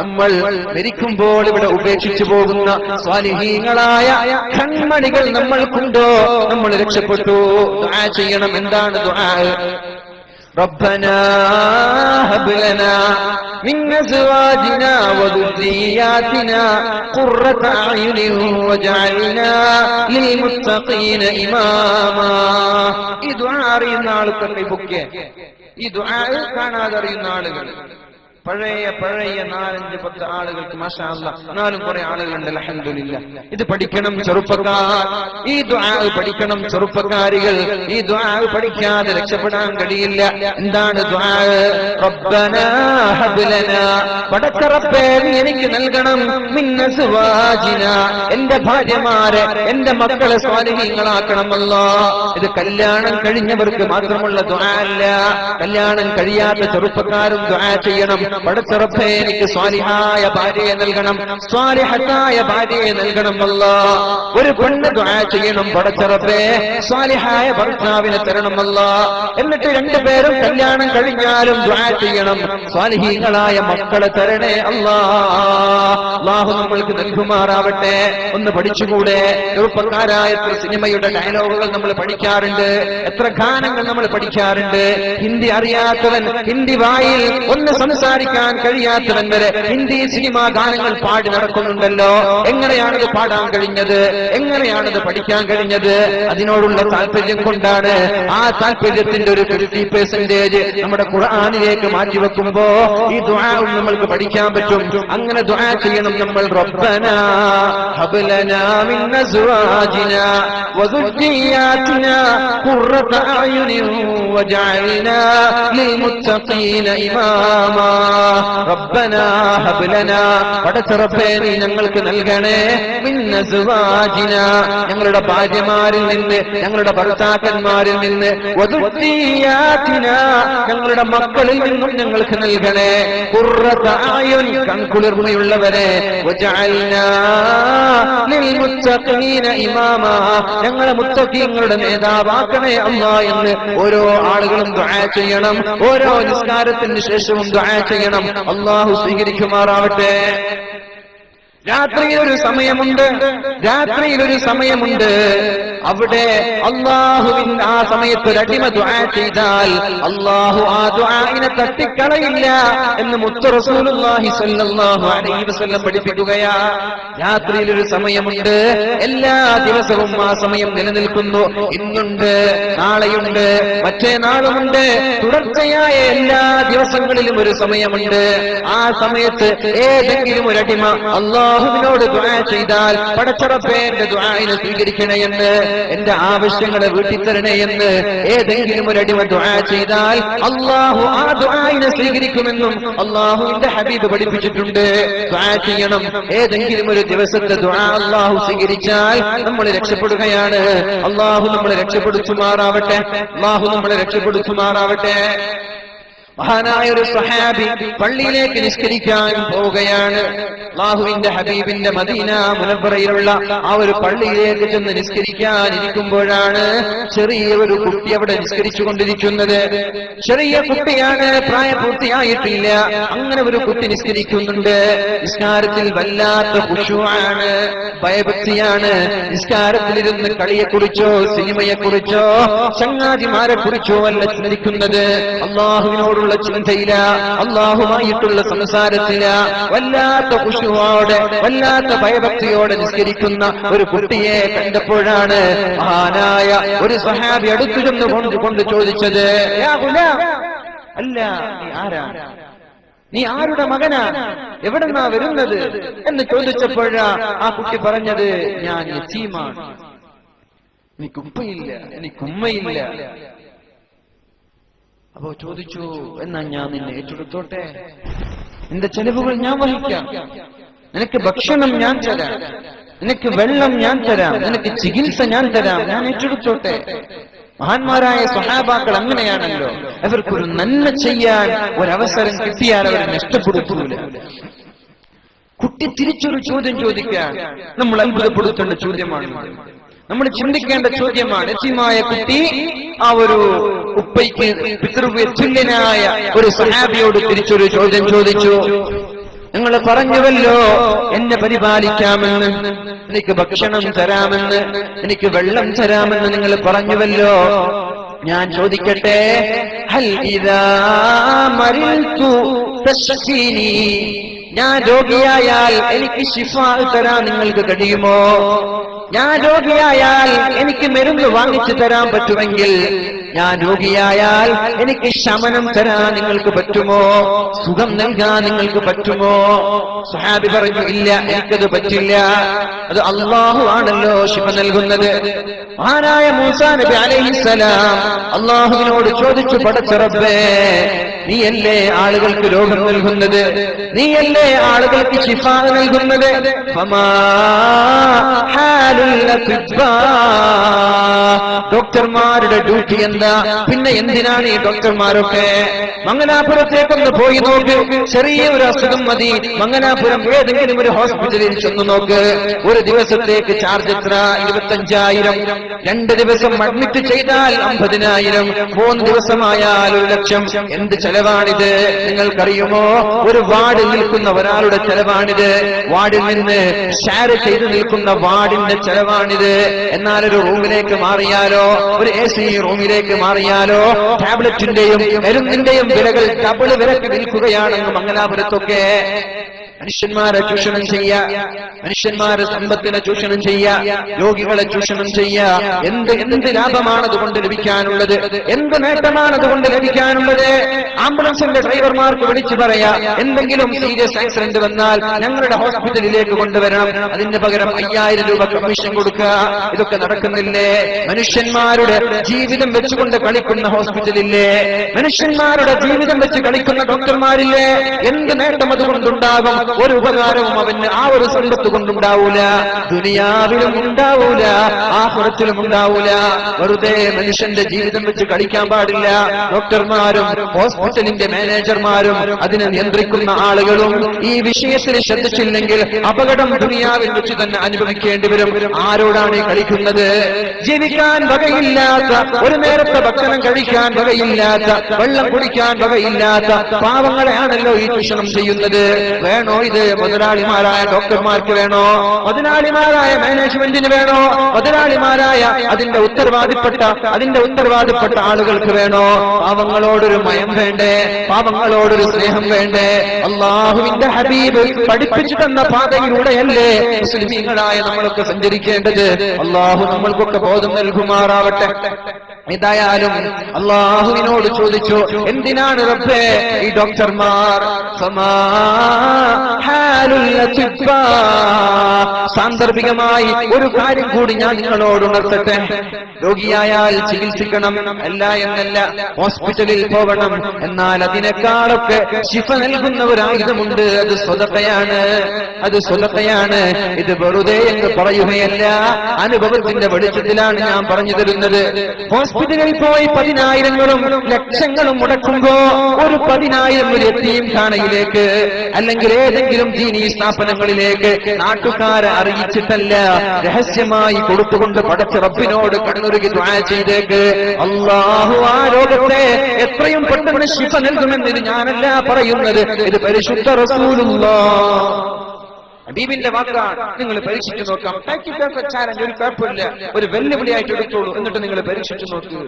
നമ്മൾ മരിക്കുമ്പോൾ ഇവിടെ ഉപേക്ഷിച്ചു പോകുന്ന സ്വാലിഹീങ്ങളായ കൺമണികൾ നമ്മൾക്കുണ്ടോ? നമ്മൾ രക്ഷപ്പെട്ടു. ദുആ ചെയ്യണം. എന്താണ് ദുആ? റബ്ബനാ ഹബ് ലനാ മിൻ അസ്വാജിനാ വദുർരിയാതിനാ ഖുർറത അയുനിൻ വജഅൽനാ ലിൽ മുത്തഖീന ഇമാമാ. ഈ ദുആ അറിയുന്ന ആൾക്കാരുടെ ബുക്ക്, ഈ ദുആ കാണാതെ അറിയുന്ന ആളുകൾ പഴയ 4-10 ആളുകൾക്ക് മാഷാ അല്ലാഹ്, എന്നാലും കുറെ ആളുകളുണ്ട് അൽഹംദുലില്ലാഹ്. ഇത് പഠിക്കണം ചെറുപ്പക്കാർ, ഈ ദുആ പഠിക്കണം ചെറുപ്പക്കാരികൾ. ഈ ദുആ പഠിക്കാതെ രക്ഷപ്പെടാൻ കഴിയില്ല. എന്താണ് ദുആ? റബ്ബനാ ഹബ് ലനാ, പടച്ച റബ്ബേ നീ എനിക്ക് നൽകണം, മിൻ അസ്വാജിനാ, എന്റെ ഭാര്യമാരെ എന്റെ മക്കളെ സ്വാലിഹീങ്ങളാക്കണം അല്ലാഹ്. ഇത് കല്യാണം കഴിഞ്ഞവർക്ക് മാത്രമുള്ള ദുആ അല്ല, കല്യാണം കഴിയാത്ത ചെറുപ്പക്കാരും ദുആ ചെയ്യണം. പടച്ച റബ്ബേ എനിക്ക് സ്വാലിഹായ ഭാര്യയെ നൽകണം, സ്വാലിഹത്തായ ഭാര്യയെ നൽകണം അല്ലാഹ്. ഒരു പെണ്ണ് ദുആ ചെയ്യണം, പടച്ച റബ്ബേ സ്വാലിഹായ ഭർത്താവിനെ തരണം അല്ലാഹ്. എന്നിട്ട് രണ്ടുപേരും കല്യാണം കഴിഞ്ഞാലും ദുആ ചെയ്യണം, സ്വാലിഹീങ്ങളായ മക്കളെ തരണേ അല്ലാഹ്. അല്ലാഹു നമ്മൾക്ക് നൽകുമാറാവട്ടെ. ഒന്ന് പഠിച്ചുകൂടെ? ചെറുപ്പക്കാരായ സിനിമയുടെ ഡയലോഗുകൾ നമ്മൾ പഠിക്കാറുണ്ട്, എത്ര ഗാനങ്ങൾ നമ്മൾ പഠിക്കാറുണ്ട്. ഹിന്ദി അറിയാത്തവൻ, ഹിന്ദി വായിൽ ഒന്ന് സംസാരിക്കാൻ കഴിയാത്തവൻ വരെ ഹിന്ദി സിനിമാ ഗാനങ്ങൾ പാടി നടക്കുന്നുണ്ടല്ലോ. എങ്ങനെയാണിത് പാടാൻ കഴിഞ്ഞത്? എങ്ങനെയാണിത് പഠിക്കാൻ കഴിഞ്ഞത്? അതിനോടുള്ള താല്പര്യം കൊണ്ടാണ്. ആ താല്പര്യത്തിന്റെ ഒരു 50% നമ്മുടെ ഖുർആനിലേക്ക് മാറ്റിവെക്കുമ്പോ ഈ ദുആ നമ്മൾക്ക് പഠിക്കാൻ പറ്റും. അങ്ങനെ ദുആ ചെയ്യണം നമ്മൾ. റബ്ബനാ ഹബ് ലനാ മിൻ അസ്വാജിനാ വദുർരിയാതിനാ ഖുർറത അയുനിൻ വജഅൽനാ ലിൽമുത്തഖീന ഇമാമാ. റബ്ബനാ ഹബ് ലനാ, പടച്ച റബ്ബേ നീ ഞങ്ങൾക്ക് നൽകണേ, മിൻ അസ്വാജിനാ, ഞങ്ങളുടെ ഭാര്യമാരിൽ നിന്ന്, ഞങ്ങളുടെ ഭർത്താക്കന്മാരിൽ നിന്ന്, വദുർരിയാതിനാ, ഞങ്ങളുടെ മക്കളിൽ നിന്നും ഞങ്ങൾക്ക് നൽകണേ, ഖുർറത അയുൻ, കൺകുളിർമയുള്ളവരെ, വജഅൽനാ ലിൽമുത്തഖീന ഇമാമാ, ഞങ്ങളെ മുത്തഖീങ്ങളുടെ നേതാവാക്കണേ അല്ലാഹ് എന്ന് ഓരോ ആളുകളും ദുആ ചെയ്യണം. ഓരോ നിസ്കാരത്തിന് ശേഷവും ദുആ ചെയ്യണം. അല്ലാഹു സ്വീകരിക്കുമാറാവട്ടെ. രാത്രിയിലൊരു സമയമുണ്ട്, രാത്രിയിലൊരു സമയമുണ്ട്. അവിടെ അല്ലാഹുവിന്റെ ആ സമയത്ത് ഒരു അടിമ ദുആ ചെയ്താൽ അല്ലാഹു ആ ദുആഇനെ തട്ടിക്കളയില്ല എന്ന് മുത്ത് റസൂലുള്ളാഹി സ്വല്ലല്ലാഹു അലൈഹി വസല്ലം പഠിപ്പിക്കുകയാ. രാത്രിയിലൊരു സമയമുണ്ട്, എല്ലാ ദിവസവും ആ സമയം നിലനിൽക്കുന്നു. ഇന്നുണ്ട്, നാളെയുണ്ട്, മറ്റേ നാളുമുണ്ട്, തുടർച്ചയായ എല്ലാ ദിവസങ്ങളിലും ഒരു സമയമുണ്ട്. ആ സമയത്ത് ഏതെങ്കിലും ഒരു അടിമ അല്ലാഹുവിനോട് ദുആ ചെയ്താൽ പടച്ച റബ്ബേ എന്റെ ദുആഇനെ സ്വീകരിക്കണേ എന്ന്, എന്റെ ആവശ്യങ്ങളെ വീട്ടിത്തരണേ എന്ന് ഏതെങ്കിലും ഒരു അടിമ ദുആ ചെയ്താൽ അല്ലാഹു ആ ദുആഇനെ സ്വീകരിക്കുമെന്നും അല്ലാഹുവിന്റെ ഹബീബ് പഠിപ്പിച്ചിട്ടുണ്ട്. ദുആ ചെയ്യണം. ഏതെങ്കിലും ഒരു ദിവസത്തെ ദുആ അല്ലാഹു സ്വീകരിച്ചാൽ നമ്മൾ രക്ഷപ്പെടുകയാണ്. അല്ലാഹു നമ്മളെ രക്ഷപ്പെടുത്തുമാറാവട്ടെ. അല്ലാഹു നമ്മളെ രക്ഷപ്പെടുത്തുമാറാവട്ടെ. മഹാനായ ഒരു സ്വഹാബി പള്ളിയിലേക്ക് നിസ്കരിക്കാൻ പോവുകയാണ്. അല്ലാഹുവിന്റെ ഹബീബിന്റെ മദീന മുനവ്വറയിലുള്ള ആ ഒരു പള്ളിയിലേക്ക് ചെന്ന് നിസ്കരിക്കാൻ ഇരിക്കുമ്പോഴാണ് ചെറിയ ഒരു കുട്ടി അവിടെ നിസ്കരിച്ചുകൊണ്ടിരിക്കുന്നത്. ചെറിയ കുട്ടിയാണ്, പ്രായപൂർത്തിയായിട്ടില്ല. അങ്ങനെ ഒരു കുട്ടി നിസ്കരിക്കുന്നുണ്ട്. നിസ്കാരത്തിൽ വല്ലാത്ത ഖുശൂആണ്, ഭയഭക്തിയാണ്. നിസ്കാരത്തിലിരുന്ന് കളിയെക്കുറിച്ചോ സിനിമയെക്കുറിച്ചോ ചങ്ങാതിമാരെ കുറിച്ചോ അല്ല ചിന്തിക്കുന്നത്. അല്ലാഹുവിനോട് ചിന്തയില്ല, അല്ലാഹുമായിട്ടുള്ള സംസാരത്തില. വല്ലാത്ത ഖുശൂഅോടെ, വല്ലാത്ത ഭയഭക്തിയോടെ നിസ്കരിക്കുന്ന ഒരു കുട്ടിയെ കണ്ടപ്പോഴാണ് മഹാനായ ഒരു സ്വഹാബി അടുത്തു ചെന്നുകൊണ്ട് ചോദിച്ചത്, യാ ഗുലാം, അല്ല നീ ആരാ? നീ ആരുടെ മകനാ? എവിടെന്നാ വരുന്നത് എന്ന് ചോദിച്ചപ്പോഴാ ആ കുട്ടി പറഞ്ഞത്, ഞാൻ യതീമാണ്, എനിക്ക് ഉപ്പയില്ല, എനിക്ക് ഉമ്മയില്ല. അപ്പോ ചോദിച്ചു, എന്നാ ഞാൻ നിന്നെ ഏറ്റെടുത്തോട്ടെ, നിന്റെ ചെലവുകൾ ഞാൻ വഹിക്കാം, നിനക്ക് ഭക്ഷണം ഞാൻ തരാം, നിനക്ക് വെള്ളം ഞാൻ തരാം, നിനക്ക് ചികിത്സ ഞാൻ തരാം, ഞാൻ ഏറ്റെടുത്തോട്ടെ. മഹാന്മാരായ സ്വഹാബാക്കൾ അങ്ങനെയാണല്ലോ. അവർക്കൊരു നന്മ ചെയ്യാൻ ഒരവസരം കിട്ടിയാൽ അവർ നഷ്ടപ്പെടുത്തൂല. കുട്ടി തിരിച്ചൊരു ചോദ്യം ചോദിക്കാൻ നമ്മൾ അത്ഭുതപ്പെടുത്തേണ്ട ചോദ്യമാണ്, നമ്മൾ ചിന്തിക്കേണ്ട ചോദ്യമാണ്. യതീമായ കുട്ടി ആ ഒരു ഉപ്പയ്ക്ക് പിതൃതുല്യനായ ഒരു സ്വഹാബിയോട് തിരിച്ചൊരു ചോദ്യം ചോദിച്ചു. നിങ്ങൾ പറഞ്ഞുവല്ലോ എന്നെ പരിപാലിക്കാമെന്ന്, എനിക്ക് ഭക്ഷണം തരാമെന്ന്, എനിക്ക് വെള്ളം തരാമെന്ന് നിങ്ങൾ പറഞ്ഞുവല്ലോ. ഞാൻ ചോദിക്കട്ടെ, ഹൽ ഇദാ മരിൽതു തശ്ഫീനി, ഞാൻ രോഗിയായാൽ എനിക്ക് ശിഫാ തരാൻ നിങ്ങൾക്ക് കഴിയുമോ? ഞാൻ രോഗിയായാൽ എനിക്ക് മരുന്ന് വാങ്ങിച്ചു തരാൻ പറ്റുമെങ്കിൽ ഞാൻ രോഗിയായാൽ എനിക്ക് ശമനം തരാൻ നിങ്ങൾക്ക് പറ്റുമോ? സുഖം നൽകാൻ നിങ്ങൾക്ക് പറ്റുമോ? സ്വഹാബി പറഞ്ഞു, ഇല്ല, എനിക്കത് പറ്റില്ല. അത് അല്ലാഹു ആണല്ലോ ശിഫ നൽകുന്നത്. മഹാനായ മൂസാ നബി അലൈഹിസ്സലാം അല്ലാഹുവിനോട് ചോദിച്ചു, പടച്ച റബ്ബേ, നീയല്ലേ ആളുകൾക്ക് രോഗം നൽകുന്നത്, നീയല്ലേ ആളുകൾക്ക് ശിഫ നൽകുന്നത്. ഡോക്ടർമാരുടെ ഡ്യൂട്ടി എന്താ? പിന്നെ എന്തിനാണ് ഈ ഡോക്ടർമാരൊക്കെ? മംഗലാപുരത്തേക്കൊന്ന് പോയി നോക്ക്, ചെറിയ ഒരു അസുഖം മതി. മംഗലാപുരം ഏതെങ്കിലും ഒരു ഹോസ്പിറ്റലിൽ ചെന്ന് നോക്ക്. ഒരു ദിവസത്തേക്ക് ചാർജ് എത്ര? 25,000. 2 ദിവസം അഡ്മിറ്റ് ചെയ്താൽ 50,000. 3 ദിവസമായാൽ 1 ലക്ഷം. എന്ത് ചെലവാണിത് നിങ്ങൾക്കറിയുമോ? ഒരു വാർഡിൽ നിൽക്കുന്ന ഒരാളുടെ ചെലവാണിത്. വാർഡിൽ നിന്ന് ഷെയർ ചെയ്ത് നിൽക്കുന്ന വാർഡിന്റെ ചെലവാണിത്. എന്നാൽ ഒരു റൂമിലേക്ക് മാറിയാലോ, ഒരു AC റൂമിലേക്ക് മാറിയാലോ ടാബ്ലറ്റിന്റെയും മരുന്നിന്റെയും വിലകൾ ഡബിൾ വിലക്ക് വിൽക്കുകയാണെന്ന് മംഗലാപുരത്തൊക്കെ. മനുഷ്യന്മാരെ ചൂഷണം ചെയ്യ, മനുഷ്യന്മാരെ സമ്പത്തിനെ ചൂഷണം ചെയ്യ, രോഗികളെ ചൂഷണം ചെയ്യ. എന്ത് ലാഭമാണ് അതുകൊണ്ട് ലഭിക്കാനുള്ളത്? എന്ത് നേട്ടമാണ് അതുകൊണ്ട് ലഭിക്കാനുള്ളത്? ആംബുലൻസിന്റെ ഡ്രൈവർമാർക്ക് വിളിച്ചു പറയാ, എന്തെങ്കിലും സീരിയസ് ആക്സിഡന്റ് വന്നാൽ ഞങ്ങളുടെ ഹോസ്പിറ്റലിലേക്ക് കൊണ്ടുവരണം, അതിന് പകരം 5000 രൂപ കമ്മീഷൻ കൊടുക്കുക. ഇതൊക്കെ നടക്കുന്നില്ലേ? മനുഷ്യന്മാരുടെ ജീവിതം വെച്ചുകൊണ്ട് കളിക്കുന്ന ഹോസ്പിറ്റലില്ലേ? മനുഷ്യന്മാരുടെ ജീവിതം വെച്ച് കളിക്കുന്ന ഡോക്ടർമാരില്ലേ? എന്ത് നേട്ടം അതുകൊണ്ടുണ്ടാകും? ഒരു ഉപകാരവും അവന് ആ ഒരു സമ്പത്ത് കൊണ്ടുണ്ടാവൂല. ദുനിയാവിലും ഉണ്ടാവൂല, ആഖിറത്തിലും ഉണ്ടാവൂല. വെറുതെ മനുഷ്യന്റെ ജീവിതം വെച്ച് കളിക്കാൻ പാടില്ല. ഡോക്ടർമാരും ഹോസ്പിറ്റലിന്റെ മാനേജർമാരും അതിനെ നിയന്ത്രിക്കുന്ന ആളുകളും ഈ വിഷയത്തിൽ ശ്രദ്ധിച്ചില്ലെങ്കിൽ അപകടം ദുനിയാവിൽ വെച്ച് തന്നെ അനുഭവിക്കേണ്ടി വരും. ആരോടാണ് ഈ കളിക്കുന്നത്? ജീവിക്കാൻ വകയില്ലാത്ത, ഒരു നേരത്തെ ഭക്ഷണം കഴിക്കാൻ വകയില്ലാത്ത, വെള്ളം കുടിക്കാൻ വകയില്ലാത്ത പാവങ്ങളെയാണല്ലോ ഈ ചൂഷണം ചെയ്യുന്നത്. വേണോ ഇത്? മുതലാളിമാരായ ഡോക്ടർമാർക്ക് വേണോ? മുതലാളിമാരായ മാനേജ്മെന്റിന് വേണോ? മുതലാളിമാരായ അതിന്റെ ഉത്തരവാദിപ്പെട്ട ആളുകൾക്ക് വേണോ? പാവങ്ങളോടൊരു മയം വേണ്ടേ? പാവങ്ങളോടൊരു സ്നേഹം വേണ്ടേ? അല്ലാഹുവിന്റെ ഹബീബ് പഠിപ്പിച്ചു തന്ന പാതയിലൂടെയല്ലേ മുസ്ലിമീങ്ങളായ നമ്മളൊക്കെ സഞ്ചരിക്കേണ്ടത്? അല്ലാഹു നമ്മൾക്കൊക്കെ ബോധം നൽകുമാറാവട്ടെ. ഏതായാലും അല്ലാഹുവിനോട് ചോദിച്ചു, എന്തിനാണ് റബ്ബേ ഈ ഡോക്ടർമാർ? സാന്ദർഭികമായി ഒരു കാര്യം കൂടി ഞാൻ നിങ്ങളോട് ഉണർത്തട്ടെ. രോഗിയായാൽ ചികിത്സിക്കണം, അല്ല എന്നല്ല, ഹോസ്പിറ്റലിൽ പോകണം. എന്നാൽ അതിനേക്കാളൊക്കെ ശിഫ നൽകുന്ന ഒരു ആയുധമുണ്ട്. അത് സ്വതക്കയാണ്, അത് സ്വതക്കയാണ്. ഇത് വെറുതെ എന്ന് പറയുകയല്ല, അനുഭവത്തിന്റെ വെളിച്ചത്തിലാണ് ഞാൻ പറഞ്ഞു തരുന്നത്. ഹോസ്പിറ്റലിൽ പോയി 10,000ങ്ങളും ലക്ഷങ്ങളും മുടക്കുമ്പോ ഒരു 10,000 ഒരു യതീം ഖാനയിലേക്ക് അല്ലെങ്കിൽ ഏതെങ്കിലും ദീനീ സ്ഥാപനങ്ങളിലേക്ക് നാട്ടുകാരെ അറിയിച്ചിട്ടല്ല, രഹസ്യമായി കൊടുത്തുകൊണ്ട് പടച്ച റബ്ബിനോട് കണ്ണുരുകി ദുആ ചെയ്തേക്ക്. അല്ലാഹു ആ രോഗത്തെ എത്രയും പെട്ടെന്ന് ശിഫ നൽകുമെന്ന് ഇത് ഞാനല്ല പറയുന്നത്, ഇത് പരിശുദ്ധ റസൂലുള്ളാഹ് ഹബീബിന്റെ വാക്കാണ്. നിങ്ങൾ പരീക്ഷിച്ചു നോക്കാം. ചാലഞ്ച്, ഒരു കുഴപ്പമില്ല, ഒരു വെല്ലുവിളിയായിട്ട് എടുത്തോളൂ. എന്നിട്ട് നിങ്ങൾ പരീക്ഷിച്ചു നോക്കൂ.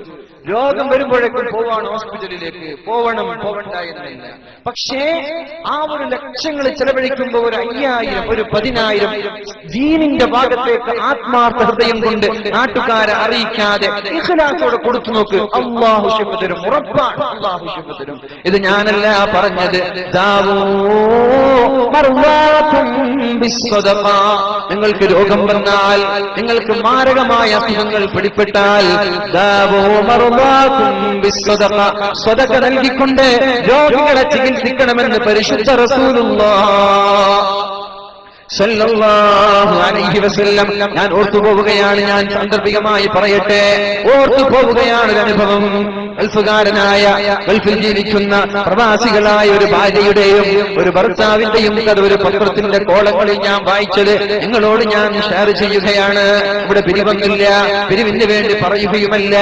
രോഗം വരുമ്പോഴേക്കും പോവാണ് ഹോസ്പിറ്റലിലേക്ക്, പോവണ്ട എന്നില്ല. പക്ഷേ ആ ഒരു ലക്ഷങ്ങൾ ചെലവഴിക്കുമ്പോൾ ഒരു 5000, ഒരു 10,000 ദീനിന്റെ ഭാഗത്തേക്ക് ആത്മാർത്ഥ ഹൃദയം കൊണ്ട് നാട്ടുകാരെ അറിയിക്കാതെ ഇഖ്ലാസോടെ കൊടുത്തു നോക്ക്. അല്ലാഹു ശിഫ തരും, ഉറപ്പാണ്. അല്ലാഹു ശിഫ തരും. ഇത് ഞാനല്ല പറഞ്ഞത്. നിങ്ങൾക്ക് രോഗം വന്നാൽ, നിങ്ങൾക്ക് മാരകമായ അസുഖങ്ങൾ പിടിപെട്ടാൽ, സ്വതക നൽകിക്കൊണ്ട് രോഗികളെ ചികിത്സിക്കണമെന്ന് പരിശുദ്ധ റസൂലുള്ളാഹ് സല്ലല്ലാഹു അലൈഹി വസല്ലം. ഞാൻ ഓർത്തുപോവുകയാണ്, ഞാൻ സാന്ദർഭികമായി പറയട്ടെ, ഓർത്തുപോവുകയാണ് ഒരു അനുഭവം. ഗൾഫുകാരനായ, ഗൾഫിൽ ജീവിക്കുന്ന പ്രവാസികളായ ഒരു ഭാര്യയുടെയും ഒരു ഭർത്താവിന്റെയും കഥ ഒരു പത്രത്തിന്റെ കോളങ്ങളിൽ ഞാൻ വായിച്ചത് നിങ്ങളോട് ഞാൻ ഷെയർ ചെയ്യുകയാണ്. ഇവിടെ പിരിവൊന്നില്ല, പിരിവിന് വേണ്ടി പറയുകയുമല്ല.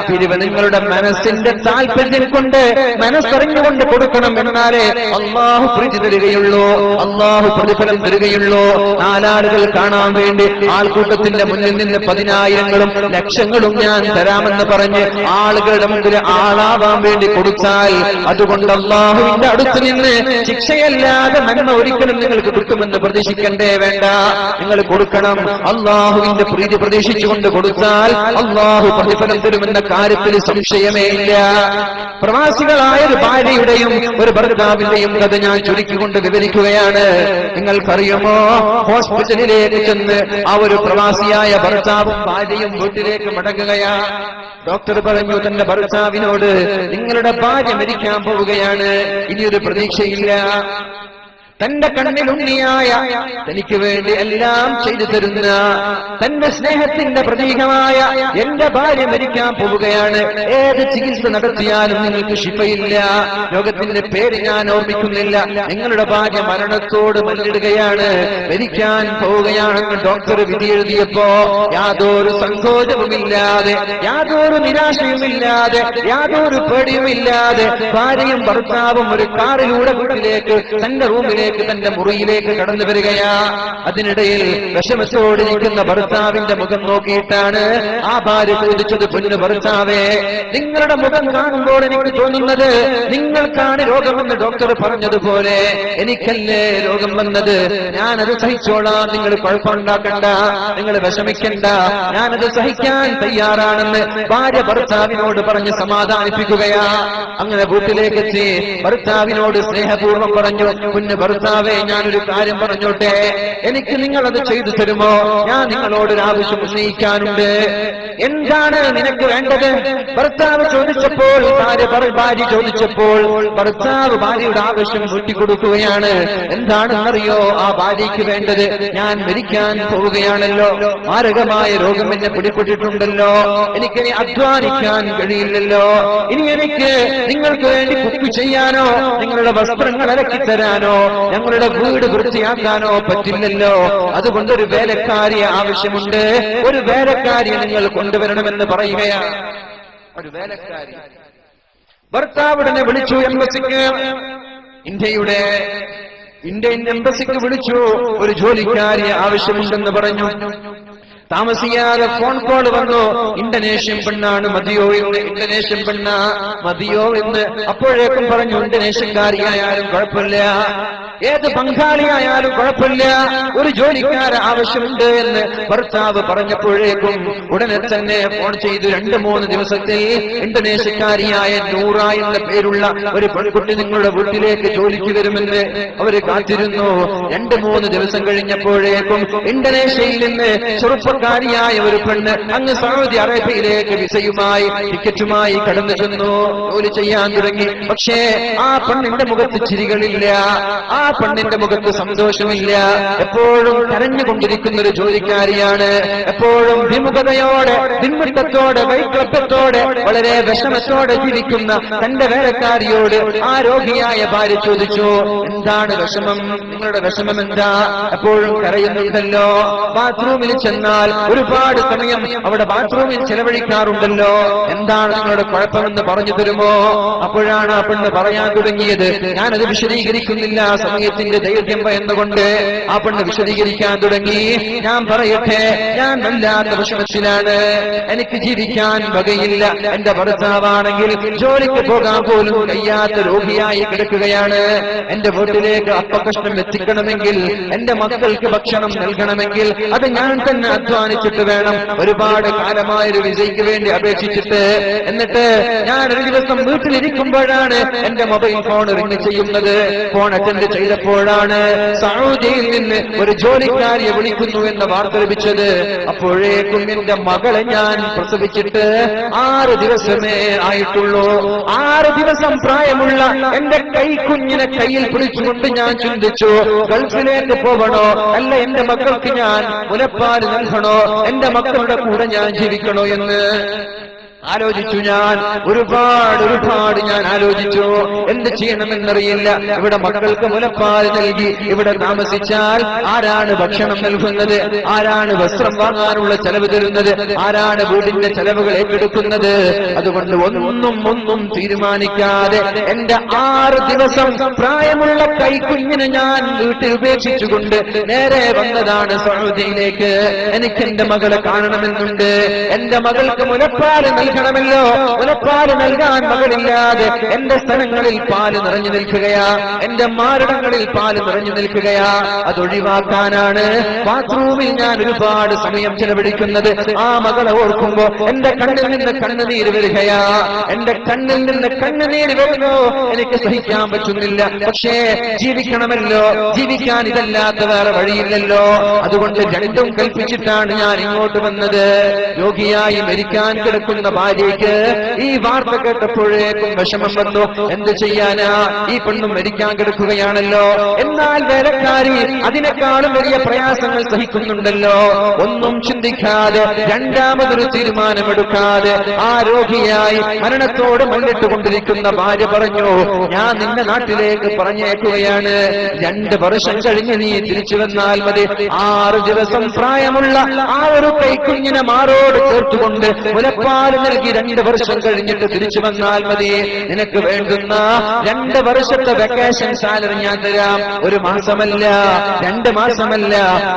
പിരിവ് നിങ്ങളുടെ മനസ്സിന്റെ താല്പര്യം കൊണ്ട്, മനസ്സറിഞ്ഞുകൊണ്ട് കൊടുക്കണം. എന്നാലേ അല്ലാഹു പ്രീതി തരികയുള്ളൂ, അല്ലാഹു പ്രതിഫലം തരികയുള്ളൂ. ഉള്ളൂ. നാലാളുകൾ കാണാൻ വേണ്ടി ആൾക്കൂട്ടത്തിന്റെ മുന്നിൽ നിന്ന് 10,000-ങ്ങളും ലക്ഷങ്ങളും ഞാൻ തരാമെന്ന് പറഞ്ഞ് ആളുകളുടെ മുമ്പിൽ ആളാവാൻ വേണ്ടി കൊടുത്താൽ അതുകൊണ്ട് അള്ളാഹുവിന്റെ അടുത്ത് നിന്ന് ശിക്ഷയല്ലാതെ നന്മ ഒരിക്കലും നിങ്ങൾക്ക് കിട്ടുമെന്ന് പ്രതീക്ഷിക്കണ്ടേ വേണ്ട. നിങ്ങൾ കൊടുക്കണം. അള്ളാഹുവിന്റെ പ്രീതി പ്രതീക്ഷിച്ചുകൊണ്ട് കൊടുത്താൽ അള്ളാഹു പ്രതിഫലം തരുമെന്ന കാര്യത്തിൽ സംശയമേ ഇല്ല. പ്രവാസികളായ ഒരു ഭാര്യയുടെയും ഒരു ഭർത്താവിന്റെയും കഥ ഞാൻ ചുരുക്കിക്കൊണ്ട് വിവരിക്കുകയാണ്. നിങ്ങൾക്കറിയുമോ, ഹോസ്പിറ്റലിലേക്ക് ചെന്ന് ആ ഒരു പ്രവാസിയായ ഭർത്താവും ഭാര്യയും വീട്ടിലേക്ക് മടങ്ങുകയാ. ഡോക്ടർ പറഞ്ഞു തന്റെ ഭർത്താവിനോട്, നിങ്ങളുടെ ഭാര്യ മരിക്കാൻ പോവുകയാണ്, ഇനിയൊരു പ്രതീക്ഷയില്ല. തന്റെ കണ്ണിലുണ്ണിയായ തനിക്ക് വേണ്ടി എല്ലാം ചെയ്തു തരുന്ന തന്റെ സ്നേഹത്തിന്റെ പ്രതീകമായ എന്റെ ഭാര്യ മരിക്കാൻ പോവുകയാണ്. ഏത് ചികിത്സ നടത്തിയാലും നിങ്ങൾക്ക് ശിഫയില്ല. ലോകത്തിന്റെ പേര് ഞാൻ ഓർമ്മിക്കുന്നില്ല. നിങ്ങളുടെ ഭാര്യ മരണത്തോട് മല്ലിടുകയാണ്, മരിക്കാൻ പോവുകയാണെന്ന് ഡോക്ടർ വിധി എഴുതിയപ്പോ യാതൊരു സങ്കോചവുമില്ലാതെ, യാതൊരു നിരാശയുമില്ലാതെ, യാതൊരു പേടിയുമില്ലാതെ ഭാര്യയും ഭർത്താവും ഒരു കാറിലൂടെ വീട്ടിലേക്ക്, തന്റെ റൂമിലേക്ക്, തന്റെ മുറിയിലേക്ക് കടന്നു വരികയാ. അതിനിടയിൽ വിഷമത്തോടിരിക്കുന്ന ഭർത്താവിന്റെ മുഖം നോക്കിയിട്ടാണ് ആ ഭാര്യ ചോദിച്ചത്, പൊന്നു ഭർത്താവേ, നിങ്ങളുടെ മുഖം കാണുമ്പോൾ എനിക്ക് തോന്നുന്നത് നിങ്ങൾക്കാണ് രോഗമെന്ന് ഡോക്ടർ പറഞ്ഞതുപോലെ. എനിക്കല്ലേ രോഗം വന്നത്, ഞാനത് സഹിച്ചോളാം, നിങ്ങൾ കുഴപ്പമുണ്ടാക്കണ്ട, നിങ്ങൾ വിഷമിക്കണ്ട, ഞാനത് സഹിക്കാൻ തയ്യാറാണെന്ന് ഭാര്യ ഭർത്താവിനോട് പറഞ്ഞ് സമാധാനിപ്പിക്കുകയാ. അങ്ങനെ വീട്ടിലേക്ക് എത്തി ഭർത്താവിനോട് സ്നേഹപൂർവ്വം പറഞ്ഞു, പൊന്നു ഭർത്താവേ, ഞാനൊരു കാര്യം പറഞ്ഞോട്ടെ, എനിക്ക് നിങ്ങളത് ചെയ്തു തരുമോ? ഞാൻ നിങ്ങളോടൊരു ആവശ്യം ഉന്നയിക്കാനുണ്ട്. എന്താണ് നിനക്ക് വേണ്ടത്? ഭർത്താവ് ചോദിച്ചപ്പോൾ, ഭാര്യ ചോദിച്ചപ്പോൾ ഭർത്താവ് ഭാര്യയുടെ ആവശ്യം കൂട്ടിക്കൊടുക്കുകയാണ്. എന്താണെന്നറിയോ ആ ഭാര്യയ്ക്ക് വേണ്ടത്? ഞാൻ മരിക്കാൻ പോവുകയാണല്ലോ, മാരകമായ രോഗം എന്നെ പിടിപ്പെട്ടിട്ടുണ്ടല്ലോ, എനിക്കിനി അധ്വാനിക്കാൻ കഴിയില്ലല്ലോ, ഇനി എനിക്ക് നിങ്ങൾക്ക് വേണ്ടി കുക്ക് ചെയ്യാനോ നിങ്ങളുടെ വസ്ത്രങ്ങൾ അലക്കിത്തരാനോ ഞങ്ങളുടെ വീട് വൃത്തിയാക്കാനോ പറ്റില്ലല്ലോ. അതുകൊണ്ട് ഒരു വേലക്കാരിയെ ആവശ്യമുണ്ട്, ഒരു വേലക്കാരിയെ നിങ്ങൾ കൊണ്ടുവരണമെന്ന് പറയുകയാണ്. ഒരു വേലക്കാരി. ഭർത്താവിടനെ വിളിച്ചു എംബസിക്ക്, ഇന്ത്യൻ എംബസിക്ക് വിളിച്ചു, ഒരു ജോലിക്കാരിയെ ആവശ്യമുണ്ടെന്ന് പറഞ്ഞു. താമസിയാതെ ഫോൺ കോൾ വന്നു. ഇന്തോനേഷ്യൻ പെണ്ണാണ്, മതിയോ എന്ന്. ഇന്തോനേഷ്യൻ പെണ്ണ, മതിയോ എന്ന്. അപ്പോഴേക്കും പറഞ്ഞു, ഇന്തോനേഷ്യക്കാരിയായാലും കുഴപ്പമില്ല, ഏത് ബംഗാളിയായാലും കുഴപ്പമില്ല, ഒരു ജോലിക്കാരെ ആവശ്യമുണ്ട് എന്ന് ഭർത്താവ് പറഞ്ഞപ്പോഴേക്കും ഉടനെ തന്നെ ഫോൺ ചെയ്തു. 2-3 ദിവസത്തിൽ ഇന്തോനേഷ്യക്കാരിയായ നൂറ എന്ന പേരുള്ള ഒരു പെൺകുട്ടി നിങ്ങളുടെ വീട്ടിലേക്ക് ജോലിക്ക് വരുമെന്ന് അവര് കാത്തിരുന്നു. 2-3 ദിവസം കഴിഞ്ഞപ്പോഴേക്കും ഇന്തോനേഷ്യയിൽ നിന്ന് ചെറുപ്പക്കാരിയായ ഒരു പെണ്ണ് അങ്ങ് സൗദി അറേബ്യയിലേക്ക് വിസയുമായി, ടിക്കറ്റുമായി കടന്നു ചെന്നു, ജോലി ചെയ്യാൻ തുടങ്ങി. പക്ഷേ ആ പെണ്ണിന്റെ മുഖത്ത് ചിരികളില്ല, ആ പെണ്ണിന്റെ മുഖത്ത് സന്തോഷമില്ല. എപ്പോഴും കരഞ്ഞുകൊണ്ടിരിക്കുന്ന ഒരു ജോലിക്കാരിയാണ്. എപ്പോഴും വിമുഖതയോടെ, പിൻമുട്ടത്തോടെ, വൈക്ലഭ്യത്തോടെ, വളരെ വിഷമത്തോടെ ജീവിക്കുന്ന തന്റെ വേലക്കാരിയോട് ആ രോഗിയായ ഭാര്യ ചോദിച്ചു, എന്താണ് വിഷമം? നിങ്ങളുടെ വിഷമം എന്താ? എപ്പോഴും കരയുന്നുണ്ടല്ലോ, ബാത്റൂമിൽ ചെന്നാൽ ഒരുപാട് സമയം അവിടെ ബാത്റൂമിൽ ചെലവഴിക്കാറുണ്ടല്ലോ, എന്താണ് നിങ്ങളുടെ കുഴപ്പമെന്ന് പറഞ്ഞു തരുമോ? അപ്പോഴാണ് ആ പെണ്ണ് പറയാൻ തുടങ്ങിയത്. ഞാനത് വിശദീകരിക്കുന്നില്ല, സമയത്തിന്റെ ദൈർഘ്യം എന്നുകൊണ്ട് ആ പെണ്ണ് വിശദീകരിക്കാൻ തുടങ്ങി. ഞാൻ പറയട്ടെ, ഞാൻ വല്ലാത്ത വിഷമത്തിലാണ്, എനിക്ക് ജീവിക്കാൻ വകയില്ല. എന്റെ ഭർത്താവാണെങ്കിൽ ജോലിക്ക് പോകാൻ പോലും കഴിയാത്ത രോഗിയായി കിടക്കുകയാണ്. എന്റെ വീട്ടിലേക്ക് അപ്പകഷ്ണം എത്തിക്കണമെങ്കിൽ, എന്റെ മക്കൾക്ക് ഭക്ഷണം നൽകണമെങ്കിൽ അത് ഞാൻ തന്നെ അധ്വാനിച്ചിട്ട് വേണം. ഒരുപാട് കാലമായൊരു വിസയ്ക്ക് വേണ്ടി അപേക്ഷിച്ചിട്ട്, എന്നിട്ട് ഞാൻ ഒരു ദിവസം വീട്ടിലിരിക്കുമ്പോഴാണ് എന്റെ മൊബൈൽ ഫോൺ റിംഗ് ചെയ്യുന്നത്. ഫോൺ അറ്റൻഡ് ചെയ്തപ്പോഴാണ് സൗദിയിൽ നിന്ന് ഒരു ജോലിക്കാരിയെ വിളിക്കുന്നു എന്ന വാർത്ത ലഭിച്ചത്. അപ്പോഴേക്കും എന്റെ മകളെ ഞാൻ പ്രസവിച്ചിട്ട് 6 ദിവസമേ ആയിട്ടുള്ളൂ. 6 ദിവസം പ്രായമുള്ള എന്റെ കൈക്കുഞ്ഞിനെ കയ്യിൽ പിടിച്ചുകൊണ്ട് ഞാൻ ചിന്തിച്ചു, ഗൾഫിലേക്ക് പോകണോ, അല്ല എന്റെ മക്കൾക്ക് ഞാൻ മുലപ്പാൽ നൽകണോ, എന്റെ മക്കളുടെ കൂടെ ഞാൻ ജീവിക്കണോ എന്ന്. ആലോചിച്ചു. ഞാൻ ഒരുപാട് ഞാൻ ആലോചിച്ചു. എന്ത് ചെയ്യണമെന്നറിയില്ല. ഇവിടെ മക്കൾക്ക് മുലപ്പാൽ നൽകി ഇവിടെ താമസിച്ചാൽ ആരാണ് ഭക്ഷണം നൽകുന്നത്? ആരാണ് വസ്ത്രം വാങ്ങാനുള്ള ചെലവ് തരുന്നത്? ആരാണ് വീടിന്റെ ചെലവുകൾ ഏറ്റെടുക്കുന്നത്? അതുകൊണ്ട് ഒന്നും തീരുമാനിക്കാതെ എന്റെ 6 ദിവസം പ്രായമുള്ള കൈക്കുഞ്ഞിനെ ഞാൻ വീട്ടിൽ ഉപേക്ഷിച്ചുകൊണ്ട് നേരെ വന്നതാണ് സൗദിയിലേക്ക്. എനിക്ക് എന്റെ മകളെ കാണണമെന്നുണ്ട്. എന്റെ മകൾക്ക് മുലപ്പാൽ നൽകണമല്ലോ. മുലപ്പാല് നൽകാൻ മകളില്ലാതെ എന്റെ സ്ഥലങ്ങളിൽ പാല് നിറഞ്ഞു നിൽക്കുകയാ, എന്റെ മാരടങ്ങളിൽ പാല് നിറഞ്ഞു നിൽക്കുകയാ. അതൊഴിവാക്കാനാണ് ബാത്റൂമിൽ ഞാൻ ഒരുപാട് സമയം ചെലവഴിക്കുന്നത്. ആ മകളെ ഓർക്കുമ്പോ എന്റെ കണ്ണിൽ നിന്ന് കണ്ണുനീര് വരികയാ. എന്റെ കണ്ണിൽ നിന്ന് കണ്ണുനീര് വരുന്നു. എനിക്ക് സഹിക്കാൻ പറ്റുന്നില്ല. പക്ഷേ ജീവിക്കണമല്ലോ. ജീവിക്കാൻ ഇതല്ലാത്ത വേറെ വഴിയില്ലല്ലോ. അതുകൊണ്ട് രണ്ടും കൽപ്പിച്ചിട്ടാണ് ഞാൻ ഇങ്ങോട്ട് വന്നത്. രോഗിയായി മരിക്കാൻ കിടക്കുന്ന ഭാര്യയ്ക്ക് ഈ വാർത്ത കേട്ടപ്പോഴേക്കും വിഷമം വന്നു. എന്ത് ചെയ്യാനാ? ഈ പെണ്ണും മരിക്കാൻ കിടക്കുകയാണല്ലോ. എന്നാൽ വേലക്കാരി അതിനേക്കാളും വലിയ പ്രയാസങ്ങൾ സഹിക്കുന്നുണ്ടല്ലോ. ഒന്നും ചിന്തിക്കാതെ രണ്ടാമതൊരു തീരുമാനമെടുക്കാതെ ആ രോഗിയായി മരണത്തോട് മുന്നിട്ടുകൊണ്ടിരിക്കുന്ന ഭാര്യ പറഞ്ഞു, ഞാൻ നിന്റെ നാട്ടിലേക്ക് പറഞ്ഞേക്കുകയാണ്. 2 വർഷം കഴിഞ്ഞ് നീ തിരിച്ചു വന്നാൽ മതി. 6 ദിവസം പ്രായമുള്ള ആ ഒരു കൈക്കുഞ്ഞിനെ മാറോട് ചേർത്തുകൊണ്ട് മുലപ്പാൽ നൽകി 2 വർഷം കഴിഞ്ഞിട്ട് തിരിച്ചു വന്നാൽ മതി. നിനക്ക് വേണ്ടുന്ന 2 വർഷത്തെ വെക്കേഷൻ സാലറി ഞാൻ തരാം. 1 മാസമല്ല, 2 മാസമല്ല,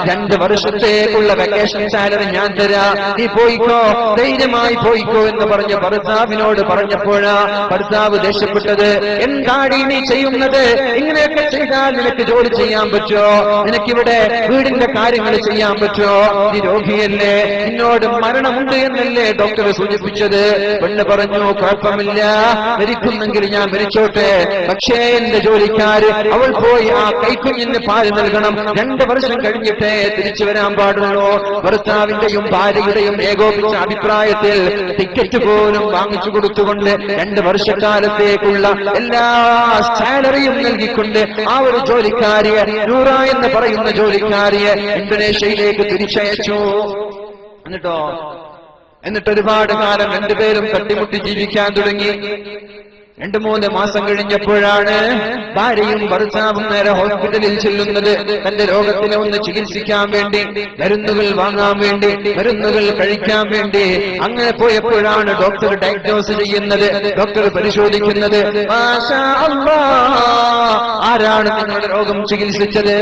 2 വർഷത്തേക്കുള്ള വെക്കേഷൻ സാലറി ഞാൻ തരാം. നീ പോയിക്കോ, ധൈര്യമായി പോയിക്കോ എന്ന് പറഞ്ഞ് ഭർത്താവിനോട് പറഞ്ഞപ്പോഴാ ഭർത്താവ് ദേഷ്യപ്പെട്ടത്. എന്താണ് നീ ചെയ്യുന്നത്? ഇങ്ങനെയൊക്കെ ചെയ്താൽ നിനക്ക് ജോലി ചെയ്യാൻ പറ്റോ? നിനക്കിവിടെ വീടിന്റെ കാര്യങ്ങൾ ചെയ്യാൻ പറ്റോ? നീ രോഗിയല്ലേ, നിന്നോട് മരണമുണ്ട് എന്നല്ലേ ഡോക്ടർ സൂചിപ്പിച്ചത്? പെണ്ണ് പറഞ്ഞു, കുഴപ്പമില്ല, മരിക്കുന്നെങ്കിൽ ഞാൻ മരിച്ചോട്ടെ. പക്ഷേ എന്റെ ജോലിക്കാര് അവൾ പോയി ആ കൈക്കുഞ്ഞിന് പാല് നൽകണം. 2 വർഷം കഴിഞ്ഞിട്ടേ തിരിച്ചു വരാൻ പാടുള്ളൂ. ഭർത്താവിന്റെയും ഭാര്യയുടെയും ഏകോപിച്ച അഭിപ്രായത്തിൽ ടിക്കറ്റ് പോലും വാങ്ങിച്ചു കൊടുത്തുകൊണ്ട് 2 വർഷക്കാലത്തേക്കുള്ള എല്ലാ സാലറിയും നൽകിക്കൊണ്ട് ആ ഒരു ജോലിക്കാരിയെ, നൂറ എന്ന് പറയുന്ന ജോലിക്കാരിയെ ഇന്തോനേഷ്യയിലേക്ക് തിരിച്ചയച്ചു. എന്നിട്ട് ഒരുപാട് കാലം 2 പേരും തട്ടിമുട്ടി ജീവിക്കാൻ തുടങ്ങി. 2-3 മാസം കഴിഞ്ഞപ്പോഴാണ് ഭാര്യയും ഭർത്താവും നേരെ ഹോസ്പിറ്റലിൽ ചെല്ലുന്നത്. തന്റെ രോഗത്തിനെ ഒന്ന് ചികിത്സിക്കാൻ വേണ്ടി, മരുന്നുകൾ വാങ്ങാൻ വേണ്ടി, മരുന്നുകൾ കഴിക്കാൻ വേണ്ടി. അങ്ങനെ പോയപ്പോഴാണ് ഡോക്ടർ ഡയഗ്നോസ് ചെയ്യുന്നത്, ഡോക്ടർ പരിശോധിക്കുന്നത്. മാഷാ അല്ലാഹ്, ആരാണ് നിങ്ങളുടെ രോഗം ചികിത്സിച്ചത്?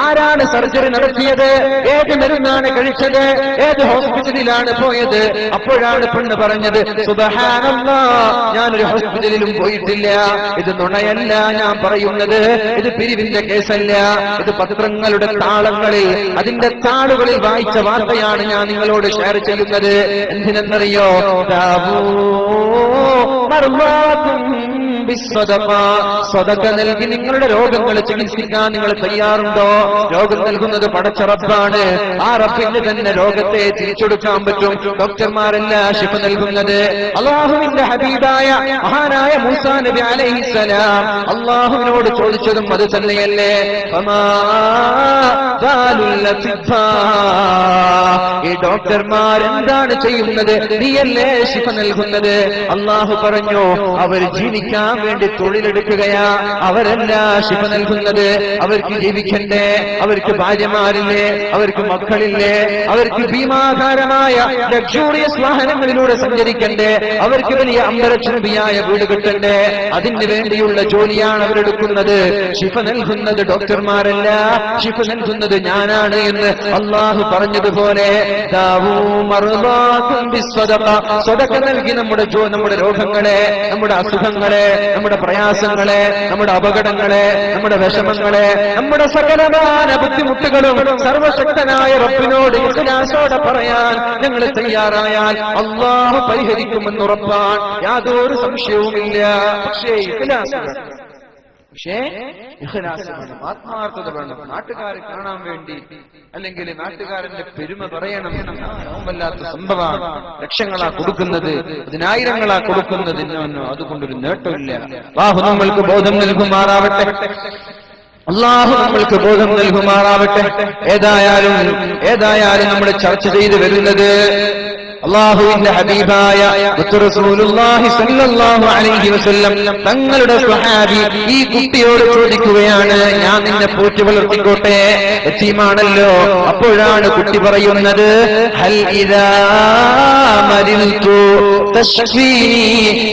ആരാണ് സർജറി നടത്തിയത്? ഏത് മരുന്നാണ് കഴിച്ചത്? ഏത് ഹോസ്പിറ്റലിലാണ് പോയത്? അപ്പോഴാണ് പെണ്ണ് പറഞ്ഞത്, സുബ്ഹാനല്ലാഹ്, ഞാനൊരു ഹോസ്പിറ്റലിലും പോയിട്ടില്ല. ഇത് നുണയല്ല ഞാൻ പറയുന്നത്. ഇത് പിരിവിന്റെ കേസല്ല. ഇത് പത്രങ്ങളുടെ താളങ്ങളിൽ, അതിന്റെ താളുകളിൽ വായിച്ച വാർത്തയാണ് ഞാൻ നിങ്ങളോട് ഷെയർ ചെയ്യുന്നത്. എന്തിനെന്നറിയോ? സ്വതക്ക നൽകി നിങ്ങളുടെ രോഗങ്ങൾ ചികിത്സിക്കാൻ നിങ്ങൾ തയ്യാറുണ്ടോ? രോഗം നൽകുന്നത് പടച്ച റബ്ബാണ്. ആ റബ്ബിന് തന്നെ രോഗത്തെ തിരിച്ചെടുക്കാൻ പറ്റും. ഡോക്ടർമാരല്ല ശിഫ നൽകുന്നത്. അല്ലാഹുവിന്റെ ഹബീബായ മഹാനായ മൂസാ നബി അലൈഹിസ്സലാം അല്ലാഹുവിനോട് ചോദിച്ചതും അത് തന്നെയല്ലേ? ഈ ഡോക്ടർമാർ എന്താണ് ചെയ്യുന്നത്? നീയല്ലേ ശിഫ നൽകുന്നത്? അല്ലാഹു പറഞ്ഞു, അവർ ജീവിക്കാൻ വേണ്ടി തൊഴിലെടുക്കുകയാ. അവരല്ല ശിഫ നൽകുന്നത്. അവർക്ക് ജീവിക്കണ്ടേ? അവർക്ക് ഭാര്യമാരില്ലേ? അവർക്ക് മക്കളില്ലേ? അവർക്ക് ഭീമാകാരമായ ലക്ഷൂറിയസ് വാഹനങ്ങളിലൂടെ സഞ്ചരിക്കണ്ടേ? അവർക്ക് വലിയ അമ്പരക്ഷണബിയായ വീട് കിട്ടണ്ടേ? അതിന് വേണ്ടിയുള്ള ജോലിയാണ് അവരെടുക്കുന്നത്. ശിഫ നൽകുന്നത് ഡോക്ടർമാരല്ല, ശിഫ നൽകുന്നത് ഞാനാണ് എന്ന് അല്ലാഹു പറഞ്ഞതുപോലെ സ്വതക്ക നൽകി നമ്മുടെ രോഗങ്ങളെ, നമ്മുടെ അസുഖങ്ങളെ, നമ്മുടെ പ്രയാസങ്ങളെ, നമ്മുടെ അപകടങ്ങളെ, നമ്മുടെ വിഷമങ്ങളെ, നമ്മുടെ സകലമായ ബുദ്ധിമുട്ടുകളും സർവശക്തനായ റബ്ബിനോട് ഇഖ്ലാസോടെ പറയാൻ ഞങ്ങൾ തയ്യാറായാൽ അല്ലാഹു പരിഹരിക്കുമെന്ന് ഉറപ്പാണ്. യാതൊരു സംശയവുമില്ല. പക്ഷേ ഇഖ്ലാസ് വേണം, ആത്മാർത്ഥത വേണം. നാട്ടുകാരെ കാണാൻ വേണ്ടി, അല്ലെങ്കിൽ നാട്ടുകാരന്റെ പെരുമ പറയണം. വല്ലാത്ത സംഭവമാണ്. ലക്ഷങ്ങളാ കൊടുക്കുന്നത്, 10,000-ങ്ങളാ കൊടുക്കുന്നത്. അതുകൊണ്ടൊരു നേട്ടമില്ല. അല്ലാഹു നമ്മൾക്ക് ബോധം നൽകുമാറാവട്ടെ. അല്ലാഹു നമ്മൾക്ക് ബോധം നൽകുമാറാവട്ടെ. ഏതായാലും നമ്മൾ ചർച്ച ചെയ്തു വരുന്നത് അല്ലാഹുവിന്റെ ഹബീബായ റസൂലുള്ളാഹി സ്വല്ലല്ലാഹു അലൈഹി വസല്ലം തങ്ങളുടെ സ്വഹാബി ഈ കുട്ടിയോട് ചോദിക്കുകയാണ്, ഞാൻ നിന്നെ പോറ്റി വളർത്തിക്കോട്ടെ, യതീമാണല്ലോ. അപ്പോഴാണ് കുട്ടി പറയുന്നത്, ഹൽ ഇദാ മരിൽതു തശ്ഫീനി,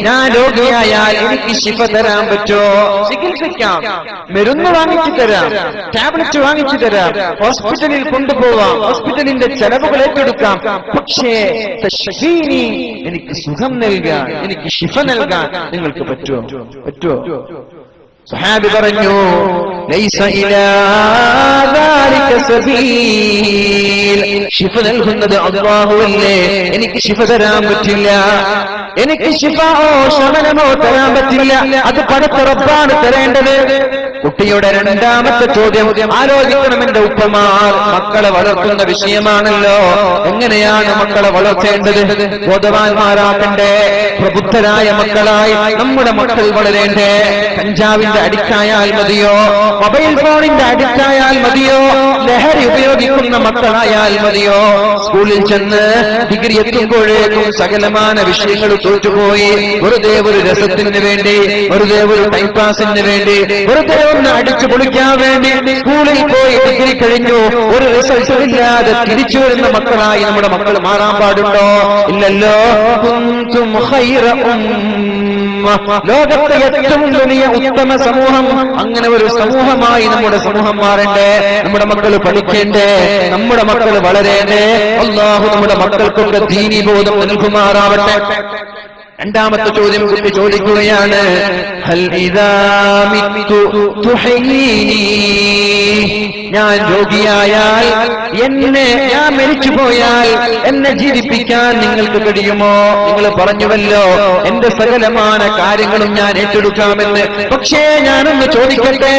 ഞാൻ രോഗിയായാൽ എനിക്ക് ശിഫ തരാൻ പറ്റോ? ചികിത്സിക്കാം, മരുന്ന് വാങ്ങിച്ചു തരാം, ടാബ്ലറ്റ് വാങ്ങിച്ചു തരാം, ഹോസ്പിറ്റലിൽ കൊണ്ടുപോവാം, ഹോസ്പിറ്റലിന്റെ ചെലവുകൾ ഏറ്റെടുക്കാം. പക്ഷേ തശ്ഫീനി, എനിക്ക് സുഖം നൽകാൻ, എനിക്ക് ശിഫ നൽകാൻ നിങ്ങൾക്ക് പറ്റുമോ? സഹാബി പറഞ്ഞു, ലൈസ ഇലാ ദാലിക സബീൽ, ശിഫ നൽകുന്നത് അല്ലാഹുവല്ലേ, എനിക്ക് ശിഫ തരാൻ പറ്റില്ല. എനിക്ക് ശിഫാവോ ശമനമോ തരാൻ പറ്റില്ല, അത് പടച്ച റബ്ബാണ് തരേണ്ടത്. കുട്ടിയുടെ രണ്ടാമത്തെ ചോദ്യം ആലോചിക്കണം. എന്റെ ഉപ്പമാർ മക്കളെ വളർത്തുന്ന വിഷയമാണല്ലോ, എങ്ങനെയാണ് മക്കളെ വളർത്തേണ്ടത്? ബോധവാന്മാരാക്കണ്ടേ, പ്രബുദ്ധരായ മക്കളായി നമ്മുടെ മക്കൾ വളരേണ്ടേ. കഞ്ചാവിന്റെ അഡിക്റ്റായാൽ മതിയോ, മൊബൈൽ ഫോണിന്റെ അഡിക്റ്റായാൽ മതിയോ, ലഹരി ഉപയോഗിക്കുന്ന മക്കളായാൽ മതിയോ? സ്കൂളിൽ ചെന്ന് ഡിഗ്രി എത്തുമ്പോഴേക്കും സകലമാന വിഷയങ്ങൾ തോറ്റുപോയി, വെറുതെ ഒരു രസത്തിന് വേണ്ടി, വെറുതെ ഒരു ടൈം പാസിന് വേണ്ടി, വെറുതെ ഒന്ന് അടിച്ചു പൊളിക്കാൻ വേണ്ടി സ്കൂളിൽ പോയി ഡിഗ്രി കഴിഞ്ഞു, ഒരു റിസൾട്ട് ഇല്ലാതെ തിരിച്ചു വരുന്ന മക്കളായി നമ്മുടെ മക്കൾ മാറാൻ പാടുണ്ടോ? ഇല്ലല്ലോ. കുന്തും ഖൈറ ഉമ്മ, ലോകത്തെ ഏറ്റവും വലിയ ഉത്തമ സമൂഹം, അങ്ങനെ ഒരു സമൂഹമായി നമ്മുടെ സമൂഹം മാറണ്ടേ, നമ്മുടെ മക്കൾ പഠിക്കേണ്ടേ, നമ്മുടെ മക്കൾ വളരേണ്ടേ. അല്ലാഹു നമ്മുടെ മക്കൾക്കൊക്കെ ദീനീ ബോധം നൽകുമാറാവട്ടെ. രണ്ടാമത്തെ ചോദ്യം കുട്ടി ചോദിക്കുകയാണ്, ഹൽ ഇദാ മിത്തു തുഹയ്യീനി, ഞാൻ രോഗിയായാൽ, ഞാൻ മരിച്ചുപോയാൽ എന്നെ ജീവിപ്പിക്കാൻ നിങ്ങൾക്ക് കഴിയുമോ? നിങ്ങൾ പറഞ്ഞുവല്ലോ എന്റെ സകലമാന കാര്യങ്ങളും ഞാൻ ഏറ്റെടുക്കാമെന്ന്. പക്ഷേ ഞാനൊന്ന് ചോദിക്കട്ടെ,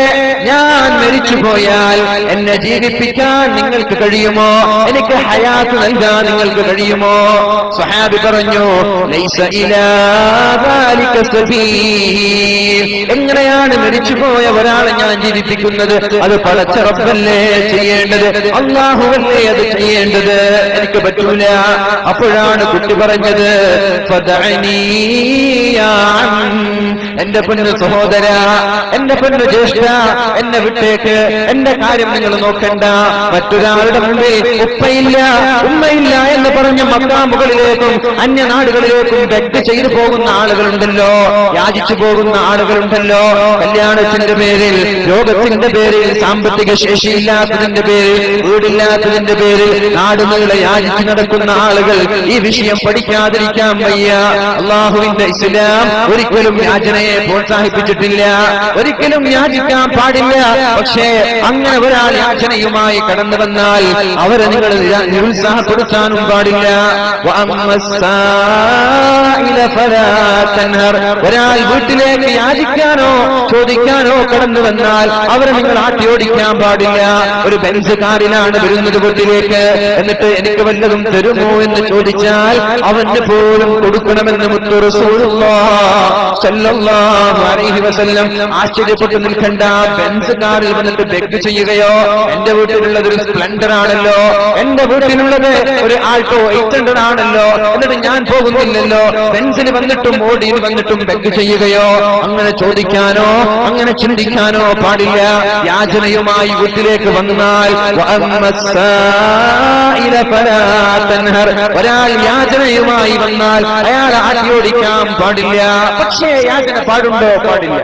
ഞാൻ മരിച്ചുപോയാൽ എന്നെ ജീവിപ്പിക്കാൻ നിങ്ങൾക്ക് കഴിയുമോ? എനിക്ക് ഹയാത്ത് നൽകാൻ നിങ്ങൾക്ക് കഴിയുമോ? സ്വഹാബി പറഞ്ഞു, ലൈസ ഇലാ ദാലിക സബീൽ, എങ്ങനെയാണ് മരിച്ചുപോയ ഒരാളെ ഞാൻ ജീവിപ്പിക്കുന്നത്? അത് പടച്ച റബ്ബല്ലേ ചെയ്യേണ്ടത്, അല്ലാഹുവല്ലേ അത് ചെയ്യേണ്ടത്, എനിക്ക് പറ്റൂല. അപ്പോഴാണ് കുട്ടി പറഞ്ഞത്, ഫദഅനി യാ അം, എന്റെ പൊന്നു സഹോദര, എന്റെ പൊന്നു ജ്യേഷ്ഠ, എന്നെ വിട്ടേക്ക്, എന്റെ കാര്യം നിങ്ങൾ നോക്കണ്ട. മറ്റൊരാളുടെ മുമ്പിൽ ഉപ്പയില്ല ഉമ്മയില്ല എന്ന് പറഞ്ഞ മക്കാമുകളിലേക്കും അന്യനാടുകളിലേക്കും ബെഗ് ചെയ്തു പോകുന്ന ആളുകളുണ്ടല്ലോ, യാചിച്ചു പോകുന്ന ആളുകളുണ്ടല്ലോ. കല്യാണത്തിന്റെ പേരിൽ, രോഗത്തിന്റെ പേരിൽ, സാമ്പത്തിക ശേഷിയില്ലാത്തതിന്റെ പേരിൽ, വീടില്ലാത്തതിന്റെ പേരിൽ നാടുകളെ യാചിച്ചു നടക്കുന്ന ആളുകൾ. ഈ വിഷയം പഠിക്കാതിരിക്കാൻ വയ്യ. അല്ലാഹുവിന്റെ ഇസ്ലാം ഒരിക്കലും യാചനയെ പ്രോത്സാഹിപ്പിച്ചിട്ടില്ല, ഒരിക്കലും യാചിക്കാൻ പാടില്ല. പക്ഷേ അങ്ങനെ ഒരാൾ യാചനയുമായി കടന്നു വന്നാൽ അവരെ നിങ്ങൾ നിരുത്സാഹപ്പെടുത്താനും പാടില്ല. ഒരാൾ വീട്ടിലേക്ക് യാചിക്കാനോ ചോദിക്കാനോ കടന്നു വന്നാൽ അവരെ നിങ്ങൾ ആട്ടിയോടിക്കാൻ പാടില്ല. ഒരു ബെൻസ് കാറിലാണ് വരുന്നത് വീട്ടിലേക്ക്, എന്നിട്ട് എനിക്ക് വല്ലതും തരുമോ എന്ന് ചോദിച്ചാൽ അവന് പോലും കൊടുക്കണമെന്ന് മുത്തു റസൂലുള്ളാഹി സ്വല്ലല്ലാഹു അലൈഹി വസല്ലം ആശ്ചര്യപ്പെട്ടു നിൽക്കണ്ട. ബെൻസ് കാറിൽ വന്നിട്ട് ബെഗ് ചെയ്യുകയോ, എന്റെ വീട്ടിലുള്ളത് ഒരു സ്പ്ലെൻഡർ ആണല്ലോ, എന്റെ വീട്ടിലുള്ളത് ഒരു ആൾട്ടോ 800 ആണല്ലോ, എന്നിട്ട് ഞാൻ പോകുന്നില്ലല്ലോ, ബെൻസിന് വന്നിട്ടും ഓടിയിൽ വന്നിട്ടും ബെഗ് ചെയ്യുകയോ, അങ്ങനെ ചോദിക്കാനോ അങ്ങനെ ചിന്തിക്കാനോ പാടില്ല. യാചനയുമായി വീട്ടിലേക്ക് വന്നാൽ ഒരാൾ യാചനയുമായി വന്നാൽ അയാൾ ആട്ടിയോടിക്കാൻ പാടില്ല. പക്ഷേ യാചന പാടുണ്ടോ? പാടില്ല.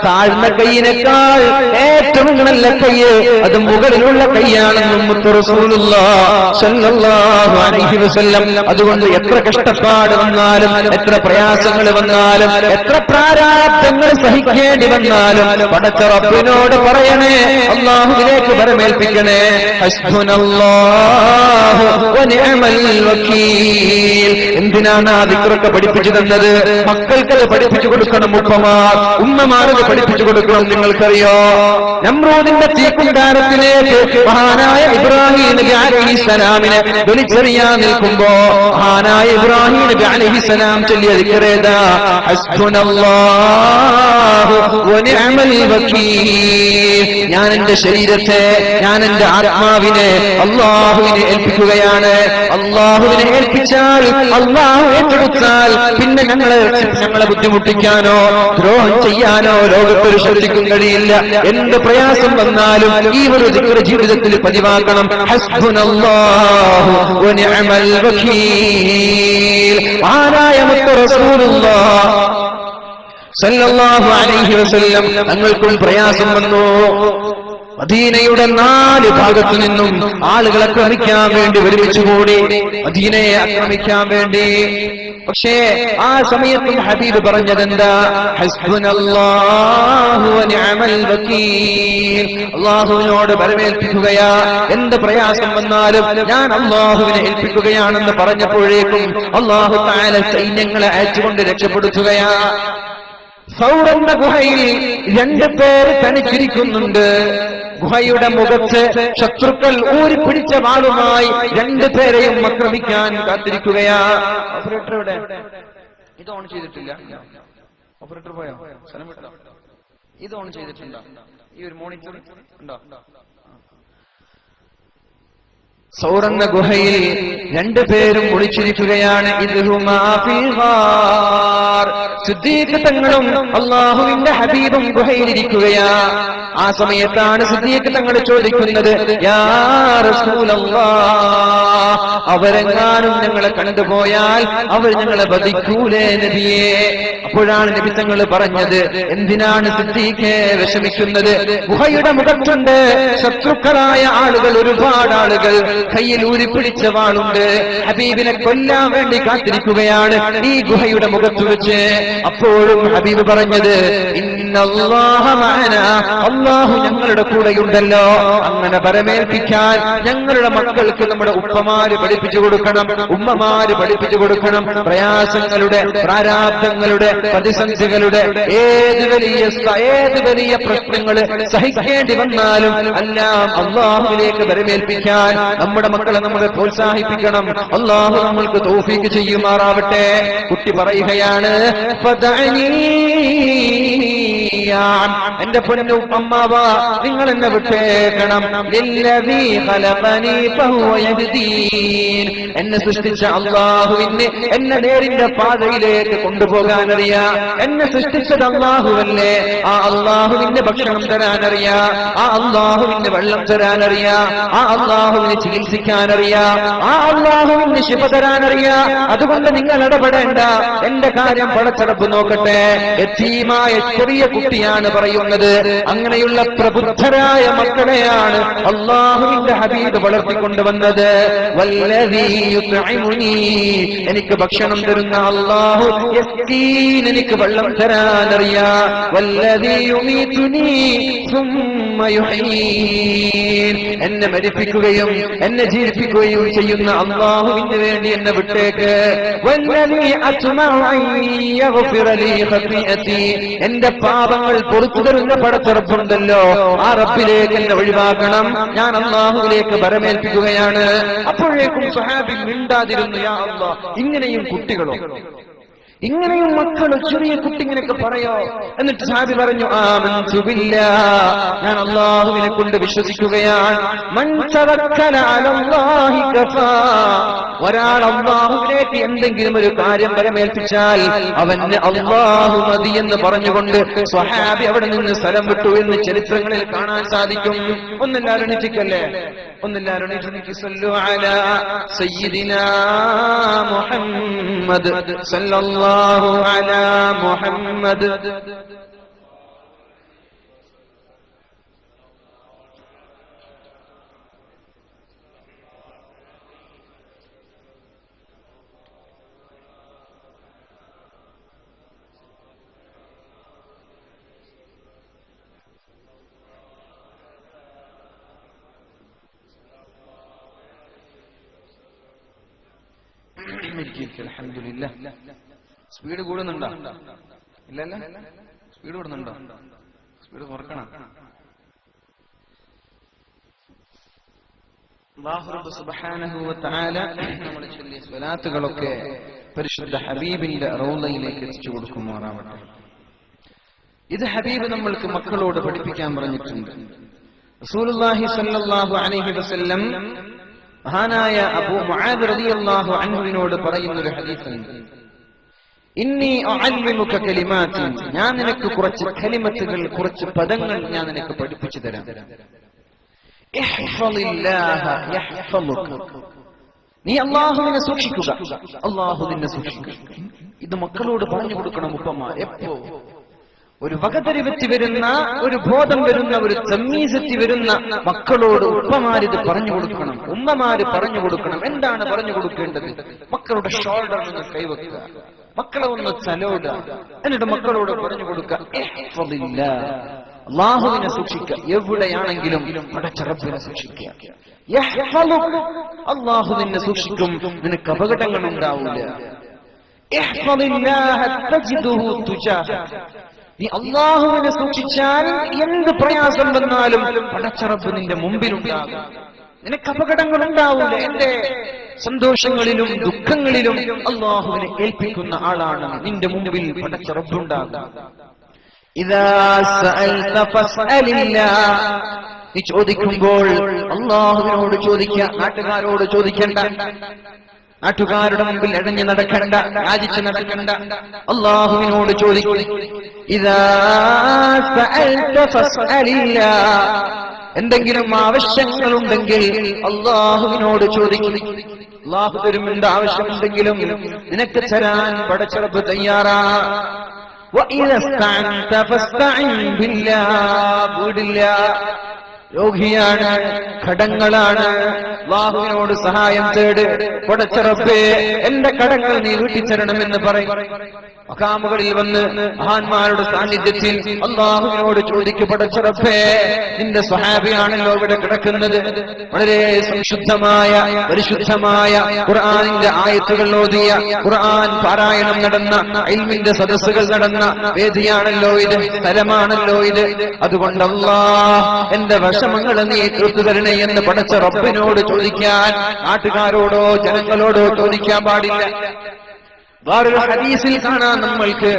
താഴ്ന്ന കൈയിനേക്കാൾ ഏറ്റവും നല്ല കയ്യ് അത് മുകളിലുള്ള കൈയാണെന്നും റസൂലുള്ളാഹി സ്വല്ലല്ലാഹു അലൈഹി വസല്ലം. അതുകൊണ്ട് എത്ര കഷ്ടപ്പാട് വന്നാലും, എത്ര പ്രയാസങ്ങൾ വന്നാലും, എത്ര പ്രാരാബ്ധങ്ങൾ സഹിക്കേണ്ടി വന്നാലും പടച്ച റബ്ബിനോട് പറയണേ, അല്ലാഹുവിലേക്ക് വരമേൽപ്പിക്കണേ. ഹസ്ബുനല്ലാഹു വനിഅമൽ വകീൽ. എന്തിനാണ് ആ ദിക്റൊക്കെ പഠിപ്പിച്ചു തന്നത്? മക്കൾക്കത് പഠിപ്പിച്ചു കൊടുക്കണം. ഉമ്മമാരത് പഠിപ്പിച്ചു കൊടുക്കണം. നിങ്ങൾക്കറിയോ, നമ്രൂദിന്റെ തീക്കുണ്ടാരത്തിലേക്ക് മഹാനായ ഇബ്രാഹിം നബി അലൈഹിസ്സലാമിനെ വിളിച്ചറിയാൻ നിൽക്കുമ്പോ മഹാനായ ഇബ്രാഹിം നബി അലൈഹിസ്സലാം ചൊല്ലിയ ദിക്റേതാ, ഹസ്ബുനല്ലാഹു വനിഅമൽ വകീൽ. ഞാൻ എന്റെ ശരീരത്തെ, ഞാൻ എന്റെ ആത്മാവിനെ അള്ളാഹുവിനെ ഏൽപ്പിക്കുകയാണ്. അള്ളാഹുവിനെ ഏൽപ്പിച്ചാൽ, അള്ളാഹു ഏറ്റെടുത്താൽ പിന്നെ ഞങ്ങളെ ബുദ്ധിമുട്ടിക്കാനോ ദ്രോഹം ചെയ്യാനോ ലോകത്തൊരു ശക്തിക്കും കഴിയില്ല. എന്ത് പ്രയാസം വന്നാലും ഈ ഒരു ദിക്ർ ജീവിതത്തിൽ പതിവാക്കണം. ഹസ്ബുനല്ലാഹു വനിഅമൽ വകീൽ. ആരായ മുത്ത് റസൂലുള്ളാഹ് സല്ലല്ലാഹു അലൈഹി വസല്ലം തങ്ങൾക്കും പ്രയാസം വന്നു. മദീനയുടെ 4 ഭാഗത്തു നിന്നും ആളുകൾ ആക്രമിക്കാൻ വേണ്ടി ഒരുമിച്ചുകൂടി, മദീനയെ ആക്രമിക്കാൻ വേണ്ടി. പക്ഷേ ആ സമയത്തും ഹബീബ് പറഞ്ഞതെന്താ? ഹസ്ബുനല്ലാഹു വനിഅമൽ വകീൽ. അല്ലാഹുവിനോട് ബലമേൽപ്പിക്കുകയാ. എന്ത് പ്രയാസം വന്നാലും ഞാൻ അല്ലാഹുവിനെ ഏൽപ്പിക്കുകയാണെന്ന് പറഞ്ഞപ്പോഴേക്കും അല്ലാഹു തആല സൈന്യങ്ങളെ അയച്ചുകൊണ്ട് രക്ഷപ്പെടുത്തുകയാ. സൗർ എന്ന ഗുഹയിൽ 2 പേര് തനിച്ചിരിക്കുന്നുണ്ട്. ഗുഹയുടെ മുഖത്ത് ശത്രുക്കൾ ഊരിപ്പിടിച്ച വാളുമായി 2 പേരെയും ആക്രമിക്കാൻ കാത്തിരിക്കുകയാ. ഓപ്പറേറ്റർ ഇവിടെ ഇത് ഓൺ ചെയ്തിട്ടില്ല. ഓപ്പറേറ്റർ പോയോ? സ്ഥലം വിട്ടോ? ഇത് ഓൺ ചെയ്തിട്ടുണ്ടോ? ഈ ഒരു മോണിറ്റർ ഉണ്ടോ? സൗർ എന്ന ഗുഹയിൽ 2 പേരും ഒളിച്ചിരിക്കുകയാണ്. സിദ്ദീഖ് തങ്ങളും അല്ലാഹുവിന്റെ ഹബീബും ഗുഹയിലിരിക്കുകയാ. ആ സമയത്താണ് സിദ്ദീഖ് തങ്ങൾ ചോദിക്കുന്നത്, യാ റസൂലല്ലാഹ്, അവരെങ്ങാനും ഞങ്ങളെ കണ്ടുപോയാൽ അവർ ഞങ്ങളെ വധിക്കൂലേ നബിയേ? അപ്പോഴാണ് നബി തങ്ങൾ പറഞ്ഞത്, എന്തിനാണ് സിദ്ദീഖേ വിഷമിക്കുന്നത്? ഗുഹയുടെ മുഖത്തുണ്ട് ശത്രുക്കളായ ആളുകൾ, ഒരുപാട് ആളുകൾ കയ്യിൽ ഊരിപ്പിടിച്ച വാളുണ്ട്. ഹബീബിനെ കൊല്ലാൻ വേണ്ടി കാത്തിരിക്കുകയാണ് ഈ ഗുഹയുടെ മുഖത്ത് വെച്ച്. അപ്പോഴും ഹബീബ് പറഞ്ഞത്, ഇന്നല്ലാഹ മഅനാ, അല്ലാഹു ഞങ്ങളുടെ കൂടെയുണ്ടല്ലോ. അങ്ങനെ പരമേൽപ്പിക്കാൻ ഞങ്ങളുടെ മക്കൾക്ക് നമ്മുടെ ഉപ്പമാര് പഠിപ്പിച്ചു കൊടുക്കണം, ഉമ്മമാര് പഠിപ്പിച്ചു കൊടുക്കണം. പ്രയാസങ്ങളുടെ, പ്രാരാബ്ദങ്ങളുടെ, പ്രതിസന്ധികളുടെ, ഏത് വലിയ പ്രശ്നങ്ങൾ സഹിക്കേണ്ടി വന്നാലും എല്ലാം അല്ലാഹുവിലേക്ക് പരമേൽപ്പിക്കാൻ നമ്മുടെ മക്കളെ നമ്മളെ പ്രോത്സാഹിപ്പിക്കണം. അല്ലാഹു നമ്മൾക്ക് തൗഫീഖ് ചെയ്യുമാറാവട്ടെ. കുട്ടി പറയുകയാണ്, എന്റെ പൊന്നു അമ്മാവ, നിങ്ങൾ എന്നെ വിട്ടേക്കണം. എന്നെ സൃഷ്ടിച്ച അല്ലാഹുവിന് എന്നെ നേരിന്റെ പാതയിലേക്ക് കൊണ്ടുപോകാൻ അറിയാ. എന്നെ സൃഷ്ടിച്ചത് അല്ലാഹുവല്ലേ. ആ അല്ലാഹുവിന്റെ ഭക്ഷണം തരാനറിയാ, ആ അല്ലാഹുവിന്റെ വെള്ളം തരാനറിയാ, ആ അല്ലാഹുവിന് ചികിത്സിക്കാനറിയാ, ആ അല്ലാഹുവിന് ശിഫ തരാനറിയാ. അതുകൊണ്ട് നിങ്ങൾ ഇടപെടേണ്ട, എന്റെ കാര്യം പടച്ചടപ്പ് നോക്കട്ടെ. യതീമായ ചെറിയ കുട്ടിയാണ് പറയുന്നത്. അങ്ങനെയുള്ള പ്രബുദ്ധരായ മക്കളെയാണ് അല്ലാഹുവിന്റെ ഹബീബ് വളർത്തിക്കൊണ്ടുവന്നത്. വല്ലദീ യുത്ഇമുനി, എനിക്ക് ഭക്ഷണം തരുന്ന അല്ലാഹു. യസ്കീൻ, എനിക്ക് വെള്ളം തരാനറിയാ. വല്ലദീ യുമീതുനി സുമ്മ യുഹീൻ, എന്നെ മരിപ്പിക്കുകയും എന്നെ ജീവിപ്പിക്കുകയും ചെയ്യുന്ന അല്ലാഹുവിന് വേണ്ടി എന്നെ വിട്ടേക്ക്. വല്ലദീ അത്മഉ അൻ യഗ്ഫിറ ലീ ഖതീഅതി, എന്റെ പാപങ്ങൾ പൊറുത്തു തരുന്ന പടച്ചറപ്പുണ്ടല്ലോ, ആ റബ്ബിലേക്ക് എന്നെ ഒഴിവാക്കണം. ഞാൻ അല്ലാഹുവിലേക്ക് പരമേൽപ്പിക്കുകയാണ്. അപ്പോഴേക്കും സ്വഹാബി മിണ്ടാതിരുന്നു. യാ അല്ലാഹ്, ഇങ്ങനെയും കുട്ടികളോ, ഇങ്ങനെയും മക്കളോ, ചെറിയ കുട്ടി ഇങ്ങനെയൊക്കെ പറയോ? എന്നിട്ട് സാബി പറഞ്ഞു, ആമന്തു ബില്ലാഹ്, ഞാൻ അല്ലാഹുവിനെ കൊണ്ട് വിശ്വസിക്കുകയാണ്. മൻ തവക്കല അലല്ലാഹി കഫാ, ഒരാൾ അല്ലാഹുവിലേക്ക് എന്തെങ്കിലും ഒരു കാര്യം പരമേൽപ്പിച്ചാൽ അവന് അല്ലാഹു മതി എന്ന് പറഞ്ഞുകൊണ്ട് സ്വഹാബി അവിടെ നിന്ന് സ്ഥലം വിട്ടു എന്ന് ചരിത്രങ്ങളിൽ കാണാൻ സാധിക്കും. ഒന്നെല്ലാവരും എണീറ്റിക്കല്ലേ, ഒന്നെല്ലാവരും എണീറ്റിക്ക്. സല്ലു അലാ സയ്യിദിനാ മുഹമ്മദ് സല്ലല്ലാഹു അലാ മുഹമ്മദ്. അൽഹംദുലില്ലാഹ്. സ്പീഡ് കൂടുന്നുണ്ടോ? ഇല്ലല്ല, സ്പീഡ് കൂടുന്നുണ്ടോ? സ്പീഡ് കുറക്കണം. അല്ലാഹു റബ്ബ് സുബ്ഹാനഹു വ തആല നമ്മൾ ചൊല്ലിയ സ്വലാത്തുകളൊക്കെ പരിശുദ്ധ ഹബീബിന്റെ റൗളയിലേക്ക് എത്തിച്ചു കൊടുക്കുമാറാവട്ടെ. ഇത് ഹബീബ് നമ്മൾക്ക് മക്കളോട് പഠിപ്പിക്കാൻ പറഞ്ഞിട്ടുണ്ട്. റസൂലുള്ളാഹി സ്വല്ലല്ലാഹു അലൈഹി വസല്ലം മഹാനായ അബൂ മുആദ് റളിയല്ലാഹു അൻഹുവിനോട് പറയുന്ന ഒരു ഹദീസുണ്ട്. ഇന്നി ഉഅല്ലിമുക കലിമാത്തിൻ, ഞാൻ നിനക്ക് കുറച്ച് കലിമത്തുകൾ, കുറച്ച് പദങ്ങൾ ഞാൻ നിനക്ക് പഠിപ്പിച്ചു തരാം. ഇഹ്ഫളില്ലാഹ യഹ്ഫളുക, നീ അല്ലാഹുവിനെ സൂക്ഷിക്കുക, അല്ലാഹു നിന്നെ സൂക്ഷിക്കും. ഇത് മക്കളോട് പറഞ്ഞു കൊടുക്കണം ഉപ്പമാർ. എപ്പോ ഒരു വകതിരിവെത്തി വരുന്ന, ഒരു ബോധം വരുന്ന, ഒരു തമ്മീസെത്തി വരുന്ന മക്കളോട് ഉപ്പമാരിത് പറഞ്ഞു കൊടുക്കണം, ഉമ്മമാര് പറഞ്ഞു കൊടുക്കണം. എന്താണ് പറഞ്ഞു കൊടുക്കേണ്ടത്? മക്കളുടെ ഷോൾഡറിൽ നിന്ന് കൈവെക്കുക, മക്കളെ ഒന്ന് തലോടുക, എന്നിട്ട് മക്കളോട് പറഞ്ഞു കൊടുക്കുക, അല്ലാഹുവിനെ സൂക്ഷിക്കുക. എവിടെയാണെങ്കിലും പടച്ച റബ്ബിനെ സൂക്ഷിക്കുക. അല്ലാഹു നിന്നെ സൂക്ഷിക്കും, നിനക്ക് അപകടങ്ങൾ ഉണ്ടാവില്ല. നീ അല്ലാഹുവിനെ സൂക്ഷിച്ചാൽ എന്ത് പ്രയാസം വന്നാലും പടച്ച റബ്ബ് നിന്റെ മുമ്പിലുണ്ടാകും, നിനക്ക് അപകടങ്ങൾ ഉണ്ടാവില്ല. എന്റെ സന്തോഷങ്ങളിലും ദുഃഖങ്ങളിലും അല്ലാഹുവിനെ ഏൽപ്പിക്കുന്ന ആളാണ് നിന്റെ മുമ്പിൽ പടച്ച റബ്ബുണ്ടാകും. ഇദാ സഅൽത ഫസ്അലില്ലാഹ്, നീ ചോദിക്കുമ്പോൾ അല്ലാഹുവിനോട് ചോദിക്കുക, നാട്ടുകാരോട് ചോദിക്കണ്ട, നാട്ടുകാരുടെ മുമ്പിൽ അടഞ്ഞു നടക്കണ്ട, യാചിച്ച് നടക്കണ്ട, അല്ലാഹുവിനോട് ചോദിക്കുക. ഇദാ സഅൽത ഫസ്അലില്ലാഹ്, എന്തെങ്കിലും ആവശ്യങ്ങളുണ്ടെങ്കിൽ അല്ലാഹുവിനോട് ചോദിക്കുക. അല്ലാഹു തരും. എന്ത് ആവശ്യമുണ്ടെങ്കിലും നിനക്ക് തരാൻ പടച്ച റബ്ബ് തയ്യാറാ. വീടില്ല, രോഗിയാണ്, കടങ്ങളാണ്, അല്ലാഹുവിനോട് സഹായം തേട്. പടച്ച റബ്ബേ എന്റെ കടങ്ങൾ നീ വീട്ടിത്തരണമെന്ന് പറയും. മഖാമുകളിൽ വന്ന് മഹാന്മാരുടെ സാന്നിധ്യത്തിൽ അല്ലാഹുവിനോട് ചോദിക്കും, പടച്ച റബ്ബേ നിന്റെ സ്വഹാബിയാണല്ലോ ഇവിടെ കിടക്കുന്നത്, വളരെ സംശുദ്ധമായ പരിശുദ്ധമായ ഖുർആനിന്റെ ആയത്തുകൾ ഓതിയ, ഖുർആൻ പാരായണം നടന്ന, ഇൽമിന്റെ സദസ്സുകൾ നടന്ന വേദിയാണല്ലോ ഇത്, സ്ഥലമാണല്ലോ ഇത്. അതുകൊണ്ട് അല്ലാഹ് എന്റെ വിഷമങ്ങൾ നീ തീർത്തു തരണേ എന്ന് പടച്ച റബ്ബിനോട് ചോദിക്കാൻ നാട്ടുകാരോടോ ജനങ്ങളോടോ ചോദിക്കാൻ പാടില്ല. വേറൊരു ഹദീസിൽ കാണാം നമ്മൾക്ക്,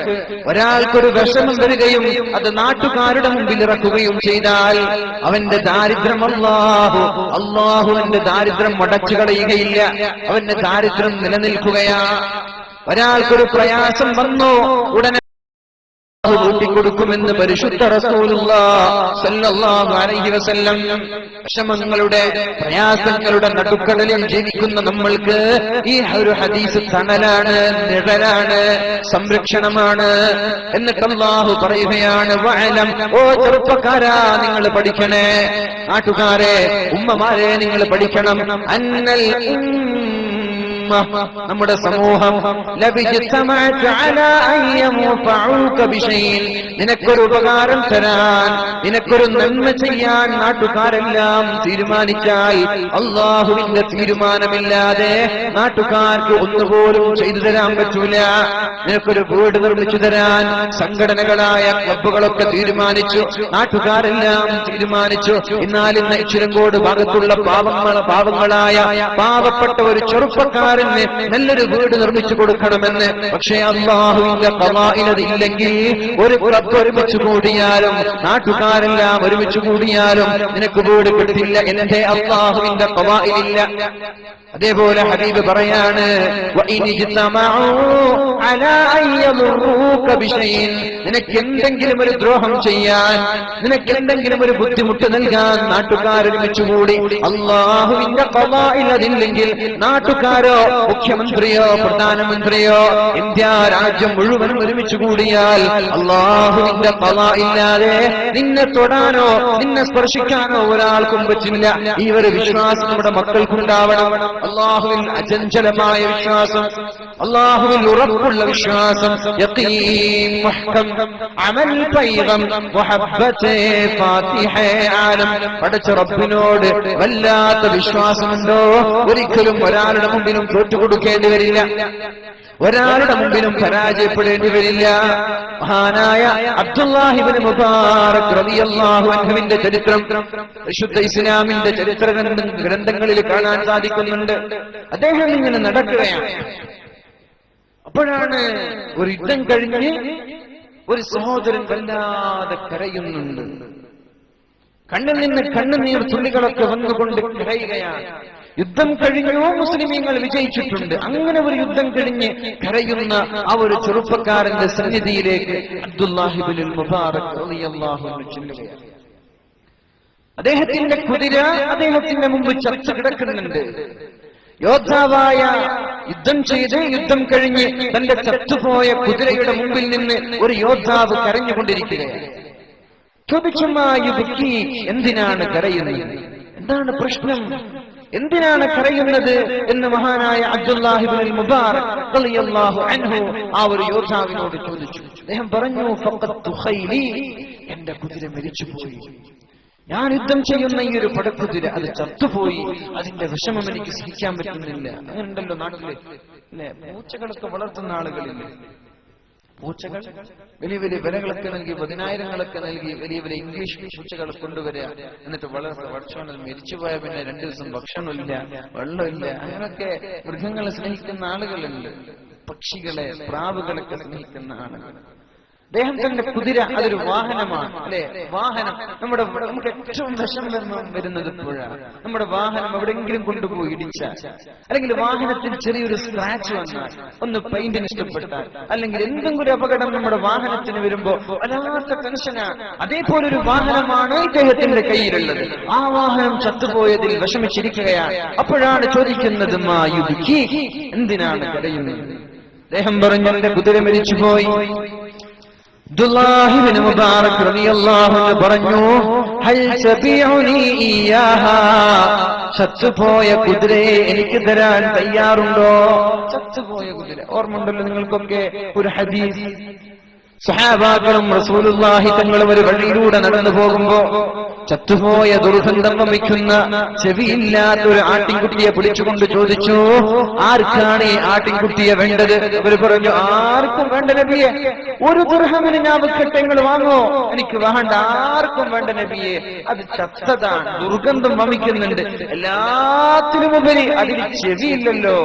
ഒരാൾക്കൊരു വിഷമം വരികയും അത് നാട്ടുകാരുടെ മുമ്പിൽ ഇറക്കുകയും ചെയ്താൽ അവന്റെ ദാരിദ്ര്യം അല്ലാഹു അവന്റെ ദാരിദ്ര്യം മുടച്ചു കളയുകയില്ല, അവന്റെ ദാരിദ്ര്യം നിലനിൽക്കുകയാ. ഒരാൾക്കൊരു പ്രയാസം വന്നോ ഉടനെ കൊടുക്കുമെന്ന് പരിശുദ്ധ റസൂലുള്ളാഹി സ്വല്ലല്ലാഹു അലൈഹി വസല്ലം. വിഷമങ്ങളുടെ പ്രയാസങ്ങളുടെ നടുക്കടലിൽ ജീവിക്കുന്ന നമ്മൾക്ക് ഈ ഒരു ഹദീസ് തണലാണ്, നിഴലാണ്, സംരക്ഷണമാണ്. എന്നിട്ട് അല്ലാഹു പറയുകയാണ്, വഅലം, ഓ ചെറുപ്പക്കാരാ നിങ്ങൾ പഠിക്കണേ, നാട്ടുകാരെ ഉമ്മമാരെ നിങ്ങൾ പഠിക്കണം, അന്നൽ നമ്മുടെ സമൂഹം നിനക്കൊരു ഉപകാരം തരാൻ, നിനക്കൊരു നന്മ ചെയ്യാൻ നാട്ടുകാരെല്ലാം തീരുമാനിച്ചാൽ അല്ലാഹുവിന്റെ തീരുമാനമില്ലാതെ നാട്ടുകാർക്ക് ഒന്നുപോലും ചെയ്തു തരാൻ പറ്റൂല. നിനക്കൊരു വീട് നിർമ്മിച്ചു തരാൻ സംഘടനകളായ ക്ലബ്ബുകളൊക്കെ തീരുമാനിച്ചു, നാട്ടുകാരെല്ലാം തീരുമാനിച്ചു. എന്നാൽ ഇന്ന് ഇച്ചിരങ്കോട് ഭാഗത്തുള്ള പാവങ്ങളായ പാവപ്പെട്ട ഒരു ചെറുപ്പക്കാരന് നല്ലൊരു വീട് നിർമ്മിച്ചു കൊടുക്കണമെന്ന്. പക്ഷേ അല്ലാഹുവിന്റെ ഖളാഇൽ ഇല്ലെങ്കിൽ ഒരു ക്ലബ്ബ് ഒരുമിച്ച് കൂടിയാലും നാട്ടുകാരെല്ലാം ഒരുമിച്ച് കൂടിയാലും നിനക്ക് വീട് കിട്ടില്ല. എന്റെ അല്ലാഹുവിന്റെ ഖളാഇലില്ല. അതേപോലെ ഹബീബ് പറയാണ്, നിനക്ക് എന്തെങ്കിലും ഒരു ദ്രോഹം ചെയ്യാൻ, നിനക്ക് എന്തെങ്കിലും ഒരു ബുദ്ധിമുട്ട് നൽകാൻ നാട്ടുകാരൊരുമിച്ചുകൂടി അല്ലാഹുവിന്റെ ഖളാഇൽ അതില്ലെങ്കിൽ നാട്ടുകാരോ മുഖ്യമന്ത്രിയോ പ്രധാനമന്ത്രിയോ ഇന്ത്യ രാജ്യം മുഴുവനും ഒരുമിച്ച് കൂടിയാൽ അല്ലാഹുവിന്റെ ഖളാഇല്ലാതെ നിന്നെ തൊടാനോ നിന്നെ സ്പർശിക്കാനോ ഒരാൾക്കും പറ്റില്ല. ഈ ഒരു വിശ്വാസം നമ്മുടെ മക്കൾക്കുണ്ടാവണം. അല്ലാഹുവിൽ അചഞ്ചലമായ വിശ്വാസം, അല്ലാഹുവിൽ ഉറപ്പുള്ള വിശ്വാസം, യഖീൻ മുഹ്കം, അമൽ പൈഗം, മുഹബ്ബത്തെ ഫാത്തിഹെ ആലം. പടച്ച റബ്ബിനോട് വല്ലാത്ത വിശ്വാസമുണ്ടോ ഒരിക്കലും ഒരാളുടെ മുമ്പിലും തോറ്റുകൊടുക്കേണ്ടി വരില്ല, ഒരാളുടെ മുമ്പിലും പരാജയപ്പെടേണ്ടി വരില്ല. മഹാനായ അബ്ദുല്ലാഹി ഇബ്നു മുബാറക് റളിയല്ലാഹു അൻഹുവിന്റെ ചരിത്രം വിശുദ്ധ ഇസ്ലാമിന്റെ ചരിത്ര ഗ്രന്ഥങ്ങളിൽ കാണാൻ സാധിക്കുന്നുണ്ട്. അദ്ദേഹം ഇങ്ങനെ നടക്കുകയാണ്. അപ്പോഴാണ് ഒരു യുദ്ധം കഴിഞ്ഞ് ഒരു സഹോദരൻ വല്ലാതെ കരയുന്നുണ്ട്. കണ്ണിൽ നിന്ന് കണ്ണുനീർ തുള്ളികളൊക്കെ വന്നുകൊണ്ട് കരയുകയാണ്. യുദ്ധം കഴിഞ്ഞോ മുസ്ലിമീങ്ങൾ വിജയിച്ചിട്ടുണ്ട്. അങ്ങനെ ഒരു യുദ്ധം കഴിഞ്ഞ് കരയുന്ന ആ ഒരു ചെറുപ്പക്കാരന്റെ സന്നിധിയിലേക്ക് അബ്ദുല്ലാഹി ഇബ്നുൽ മുബാറക് റളിയല്ലാഹു അൻഹു ചെല്ലുകയാണ്. അദ്ദേഹത്തിന്റെ കുതിര അദ്ദേഹത്തിന്റെ മുമ്പ് ചത്തു കിടക്കുന്നുണ്ട്. യോദ്ധാവായ യുദ്ധം ചെയ്ത് യുദ്ധം കഴിഞ്ഞ് തന്റെ ചത്തുപോയ കുതിരയുടെ മുമ്പിൽ നിന്ന് ഒരു യോദ്ധാവ് കരഞ്ഞുകൊണ്ടിരിക്കുകയാണ്. ചോദിച്ചുമായുബുക്കി, എന്തിനാണ് കരയുന്നത്? എന്താണ് പ്രശ്നം? എന്തിനാണ് കരയുന്നത് എന്ന് മഹാനായ അബ്ദുല്ലാഹി ഇബ്നുൽ മുബാറക് റളിയല്ലാഹു അൻഹു ആ ഒരു യോദ്ധാവിനോട് ചോദിച്ചു. അദ്ദേഹം പറഞ്ഞു, ഫഖത്തു ഖൈലി, എന്റെ കുതിര മരിച്ചുപോയി. ഞാൻ യുദ്ധം ചെയ്യുന്ന ഈ ഒരു പടക്കുതിര അത് ചത്തുപോയി. അതിന്റെ വിഷമം എനിക്ക് സഹിക്കാൻ പറ്റുന്നില്ല. അങ്ങനെയുണ്ടല്ലോ നാട്ടില്, അല്ലെ? പൂച്ചകളൊക്കെ വളർത്തുന്ന ആളുകളില്ലേ? പൂച്ചകൾ വലിയ വലിയ വിലകളൊക്കെ നൽകി, 10,000 നൽകി വലിയ വലിയ ഇംഗ്ലീഷ് പൂച്ചകളെ കൊണ്ടുവരിക, എന്നിട്ട് വളർത്തുക. ഭക്ഷണം മരിച്ചുപോയ പിന്നെ 2 ദിവസം ഭക്ഷണമില്ല, വെള്ളമില്ല. അങ്ങനെയൊക്കെ മൃഗങ്ങളെ സ്നേഹിക്കുന്ന ആളുകളുണ്ട്. പക്ഷികളെ, പ്രാവുകളൊക്കെ സ്നേഹിക്കുന്ന ആളുകൾ. അദ്ദേഹം തന്റെ കുതിര അതൊരു വാഹനമാണ്, അല്ലെ? വാഹനം നമുക്ക് ഏറ്റവും വിഷമം വരുന്നത് എപ്പോഴാണ്? നമ്മുടെ വാഹനം എവിടെയെങ്കിലും കൊണ്ടുപോയി ഇടിച്ചാൽ, അല്ലെങ്കിൽ വാഹനത്തിൽ ചെറിയൊരു സ്ക്രാച്ച് വന്നാൽ, ഒന്ന് പെയിന്റിന് ഇഷ്ടപ്പെട്ടാൽ, അല്ലെങ്കിൽ എന്തെങ്കിലും ഒരു അപകടം നമ്മുടെ വാഹനത്തിന് വരുമ്പോ വല്ലാത്ത ടെൻഷനാണ്. അതേപോലെ ഒരു വാഹനമാണ് ഇദ്ദേഹത്തിന്റെ കയ്യിലുള്ളത്. ആ വാഹനം ചത്തുപോയതിൽ വിഷമിച്ചിരിക്കുകയാണ്. അപ്പോഴാണ് ചോദിക്കുന്നത്, മായുബുക്കി, എന്തിനാണ് കരയുന്നത്? അദ്ദേഹം പറഞ്ഞു, എന്റെ കുതിര മരിച്ചുപോയി. അബ്ദുല്ലാഹി ഇബ്നു മുബാറക് റളിയല്ലാഹു അൻഹു പറഞ്ഞു, ഹൽ തബിഉനി ഇയാഹാ, ചത്തുപോയ കുതിരയെ എനിക്ക് തരാൻ തയ്യാറുണ്ടോ? ചത്തുപോയ കുതിര ഓർമ്മയുണ്ടല്ലോ നിങ്ങൾക്കൊക്കെ ഒരു ഹദീസ്. സഹാബാക്കളും റസൂലുള്ളാഹി തങ്ങളും ഒരു വഴിയിലൂടെ നടന്നു പോകുമ്പോ ചത്തുപോയ ദുർഗന്ധം വമിക്കുന്ന ചെവിയില്ലാത്ത ഒരു ആട്ടിൻകുട്ടിയെ പിടിച്ചുകൊണ്ട് ചോദിച്ചു, ആർക്കാണ് ഈ ആട്ടിൻകുട്ടിയെ വേണ്ടത്? അവർ പറഞ്ഞു, ആർക്കും വേണ്ട നബിയെ. 1 ദിർഹമിന് ഞാൻ വിൽക്കട്ടെ, നിങ്ങൾ വാങ്ങോ? എനിക്ക് വേണ്ട, ആർക്കും വേണ്ട നബിയെ. അത് ചത്തതാണ്, ദുർഗന്ധം വമിക്കുന്നുണ്ട്. എല്ലാത്തിനുമുപരി അതിന് ചെവിയില്ലല്ലോ.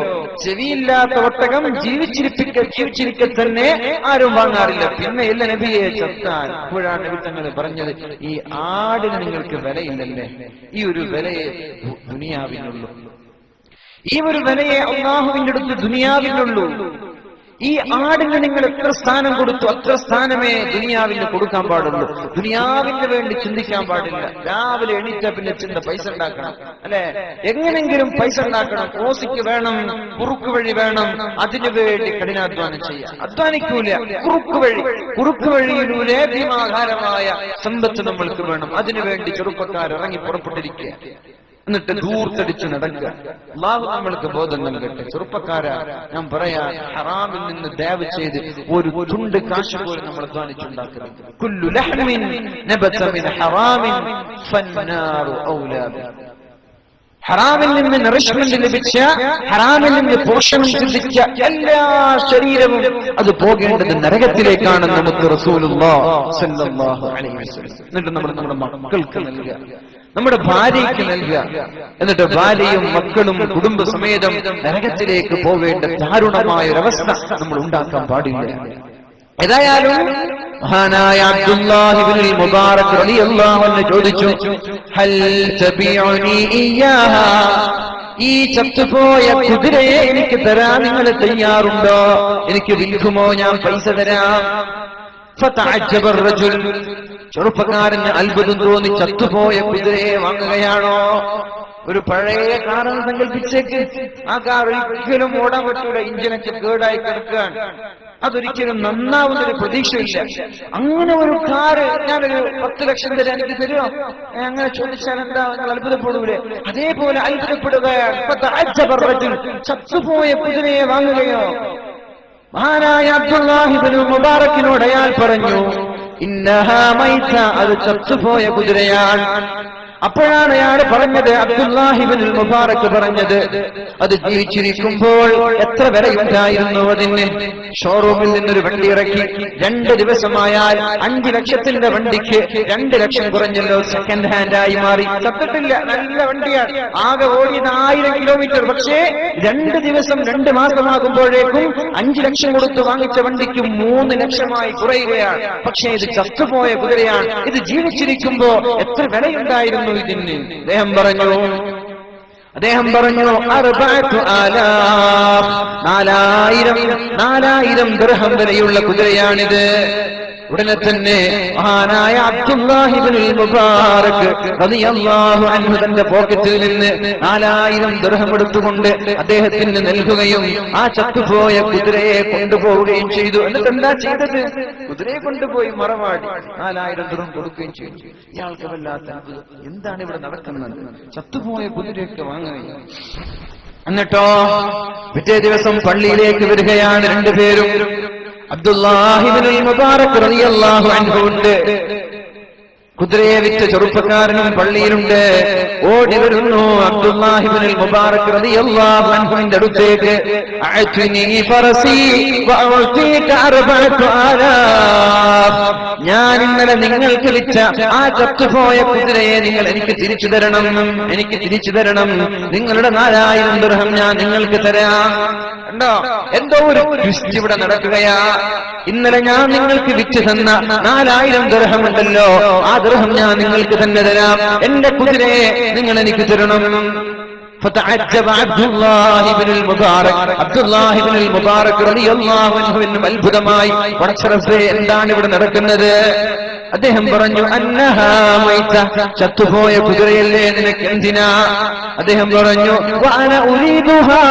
ചെവിയില്ലാത്ത ഒട്ടകം ജീവിച്ചിരിക്കെ തന്നെ ആരും വാങ്ങാറില്ല. പിന്നെ ഇല്ല നബിയെ, ചത്താൻ. അപ്പോഴാണ് നബി തങ്ങൾ പറഞ്ഞത്, ഈ ആടിന് നിങ്ങൾക്ക് വിലയില്ലല്ലേ? ഈ ഒരു വിലയെ ദുനിയാവിനുള്ളൂ. ഈ ഒരു വിലയെ അല്ലാഹുവിന്റെ അടുത്ത് ദുനിയാവിനുള്ളൂ. ഈ ആടിന് നിങ്ങൾ എത്ര സ്ഥാനം കൊടുത്തു, അത്ര സ്ഥാനമേ ദുനിയാവിന് കൊടുക്കാൻ പാടുള്ളൂ. ദുനിയാവിന് വേണ്ടി ചിന്തിക്കാൻ പാടില്ല. രാവിലെ എണീറ്റ പിന്നെ ചിന്ത പൈസ ഉണ്ടാക്കണം, അല്ലെ? എങ്ങനെങ്കിലും പൈസ ഉണ്ടാക്കണം. ഓസിക്ക് വേണം, കുറുക്ക് വഴി വേണം, അതിനു വേണ്ടി കഠിനാധ്വാനം ചെയ്യാം. അധ്വാനിക്കൂല, കുറുക്ക് വഴിയിലൂടെ ഭീമാകാരമായ സമ്പത്ത് നമ്മൾക്ക് വേണം. അതിനുവേണ്ടി ചെറുപ്പക്കാർ ഇറങ്ങി പുറപ്പെട്ടിരിക്കുക, എന്നിട്ട് ദൂർത്തടിച്ച് നടക്കുക. അല്ലാഹു നമ്മൾക്ക് ബോധം നൽകട്ടെ. ചെറുപ്പക്കാരാ, ഞാൻ പറയാ, ഹറാമിൽ നിന്ന് ദയവ് ചെയ്ത് ഒരു തുണ്ട് കാശ് പോലും നമ്മൾ അധ്വാനിച്ചുണ്ടാക്കരുത്. കുല്ലു ലഹ്മിൻ നബത മിൻ ഹറാമിൻ ഫന്നാറു ഔലാ ബിഹി. ഹറാമിൽ നിന്ന് നറിഷ്മെന്റ് ലഭിച്ച, ഹറാമിൽ നിന്ന് പോഷണം ചിന്തിച്ച എല്ലാ ശരീരവും അത് പോകേണ്ടത് നരകത്തിലേക്കാണ് നമുക്ക് റസൂലുള്ളാഹി സ്വല്ലല്ലാഹു അലൈഹി വസല്ലം. എന്നിട്ട് നമ്മൾ നമ്മുടെ മക്കൾക്ക് നൽകുക, നമ്മുടെ ഭാര്യയ്ക്ക് നൽകുക. എന്നിട്ട് ഭാര്യയും മക്കളും കുടുംബസമേതം നരകത്തിലേക്ക് പോവേണ്ട ദാരുണമായ ഒരവസ്ഥ നമ്മൾ ഉണ്ടാക്കാൻ പാടില്ല. ഏതായാലും മഹാനായ അബ്ദുല്ലാഹി ഇബ്നുൽ മുബാറക് റളിയല്ലാഹു അൻഹു ചോദിച്ചു, ഹൽ തബിഉനി ഇയാഹാ, ഈ ചത്തുപോയ കുതിരയെ എനിക്ക് തരാൻ നിങ്ങൾ തയ്യാറുണ്ടോ? എനിക്ക് വിൽക്കുമോ? ഞാൻ പൈസ തരാം. ഫതഅജ്ജബ الرجل, ചെറുപ്പക്കാരന് അത്ഭുതം തോന്നി. ചത്തുപോയ കുതിരയെ വാങ്ങുകയാണോ? ഒരു പഴയ കാറാണ് സങ്കല്പിച്ചേക്ക്. ആ കാർ ഒരിക്കലും ഓടാൻ പറ്റൂല, ഇഞ്ചിനൊക്കെ കേടായി കിടക്കുകയാണ്. അതൊരിക്കലും നന്നാവുന്നൊരു പ്രതീക്ഷയില്ല. അങ്ങനെ ഒരു കാറ് ഞാനൊരു 10 ലക്ഷം തരാൻ എനിക്ക് തരുമോ? അങ്ങനെ ചോദിച്ചാൽ എന്താ, നിങ്ങൾ അത്ഭുതപ്പെടൂലേ? അതേപോലെ അത്ഭുതപ്പെടുകയാണ്. ചത്തുപോയ കുതിരയെ വാങ്ങുകയോ? മഹാനായ അബ്ദുല്ലാഹി ഇബ്നു മുബാറക്കിനോട് അയാൾ പറഞ്ഞു, ഇന്നഹാ മൈത, അത് ചത്തുപോയ കുതിരയാണ്. അപ്പോഴാണ് അയാൾ പറഞ്ഞത്, അബ്ദുല്ലാഹി ഇബ്നുൽ മുബാറക് പറഞ്ഞത്, അത് ജീവിച്ചിരിക്കുമ്പോൾ എത്ര വിലയുണ്ടായിരുന്നു അതിന്. ഷോറൂമിൽ നിന്നൊരു വണ്ടി ഇറക്കി 2 ദിവസമായാൽ 5 ലക്ഷത്തിന്റെ വണ്ടിക്ക് 2 ലക്ഷം കുറഞ്ഞല്ലോ, സെക്കൻഡ് ഹാൻഡ് ആയി മാറി. ചത്തിട്ടില്ല, നല്ല വണ്ടിയാണ്, ആകെ ഓടിയത് 1000 കിലോമീറ്റർ. പക്ഷേ 2 ദിവസം 2 മാസമാകുമ്പോഴേക്കും 5 ലക്ഷം കൊടുത്ത് വാങ്ങിച്ച വണ്ടിക്ക് 3 ലക്ഷമായി കുറയുകയാണ്. പക്ഷേ ഇത് ചത്തുപോയ കുതിരയാണ്. ഇത് ജീവിച്ചിരിക്കുമ്പോ എത്ര വിലയുണ്ടായിരുന്നു ഇതിന്. അദ്ദേഹം പറഞ്ഞു 4000 ദിർഹം വിലയുള്ള കുതിരയാണിത്. ഉടനെ തന്നെ മഹാനായ അബ്ദുല്ലാഹി ഇബ്നുൽ മുബാറക് റളിയല്ലാഹു അൻഹു തന്റെ പോക്കറ്റിൽ നിന്ന് 4000 ദിർഹം എടുത്തുകൊണ്ട് അദ്ദേഹത്തിന് നൽകുകയും ആ ചത്തുപോയ കുതിരയെ കൊണ്ടുപോവുകയും ചെയ്തു. എന്നിട്ട് എന്താ ചെയ്തത്? കുതിരയെ കൊണ്ടുപോയി മറവാടി 4000 ദിർഹം കൊടുക്കുകയും ചെയ്തു. ഇയാൾക്ക് വല്ലാത്ത അത്ഭുതം, എന്താണ് ഇവിടെ നടക്കുന്നത്? ചത്തുപോയ കുതിരയൊക്കെ വാങ്ങുകയും. എന്നിട്ടോ പിറ്റേ ദിവസം പള്ളിയിലേക്ക് വരികയാണ് 2 പേരും. അബ്ദുല്ലാഹി ഇബ്നുൽ മുബാറക് റളിയല്ലാഹു അൻഹു ഉണ്ട്, കുതിരയെ വിറ്റ ചെറുപ്പക്കാരനും പള്ളിയിലുണ്ട്. ഓടി വരുന്നു അബ്ദുല്ലാഹി ഇബ്നുൽ മുബാറക് റളിയല്ലാഹു അൻഹുവിന്റെ അടുത്തേക്ക്. അഅ്തിനി ഫറസി വഅഅ്തിക 4000. ഞാൻ ഇന്നലെ നിങ്ങൾക്ക് വിറ്റ ആ ചത്തുപോയ കുതിരയെ നിങ്ങൾ എനിക്ക് തിരിച്ചു തരണം, എനിക്ക് തിരിച്ചു തരണം. നിങ്ങളുടെ 4000 ദിർഹം ഞാൻ നിങ്ങൾക്ക് തരാം. കണ്ടോ, എന്തോ ഒരു ട്വിസ്റ്റ് ഇവിടെ നടക്കുകയാ. ഇന്നലെ ഞാൻ നിങ്ങൾക്ക് വിറ്റ് തന്ന 4000 ദിർഹം ഉണ്ടല്ലോ, ആ ദിർഹം ഞാൻ നിങ്ങൾക്ക് തന്നെ തരാം. എന്റെ കുതിരയെ നിങ്ങൾ എനിക്ക് തരണം. فتعجب عبد الله بن المبارك റളിയല്ലാഹു അൻഹു അത്ഭുതമായി, പടച്ചറബേ എന്താണ് ഇവിടെ നടക്കുന്നത്? അദ്ദേഹം പറഞ്ഞു, അന്നഹാ മൈത, ചത്തുപോയ കുതിരയല്ലേ, നിനക്ക് എന്തിനാ? അദ്ദേഹം പറഞ്ഞു, വഅന ഉരീദുഹാ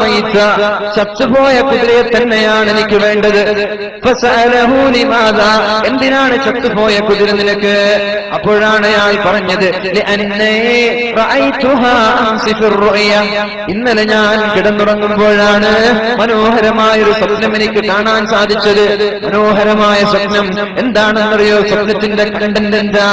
മൈത, ചത്തുപോയ കുതിരയെ തന്നെയാണ് എനിക്ക് വേണ്ടത്. ഫസഅലഹു ലിമാദാ, എന്തിനാണ് ചത്തുപോയ കുതിര നിനക്ക്? അപ്പോഴാണ് അയാൾ പറഞ്ഞത്, ലിഅന്നീ റഅയ്തുഹാ അംസി ഫിർ റുഅയ, ഇന്നലെ ഞാൻ കിടന്നുറങ്ങുമ്പോഴാണ് മനോഹരമായ ഒരു സ്വപ്നം എനിക്ക് കാണാൻ സാധിച്ചത്. മനോഹരമായ സ്വപ്നം എന്താണെന്നറിയോ? സ്വപ്നത്തിന്റെ കണ്ടന്റ് എന്താ?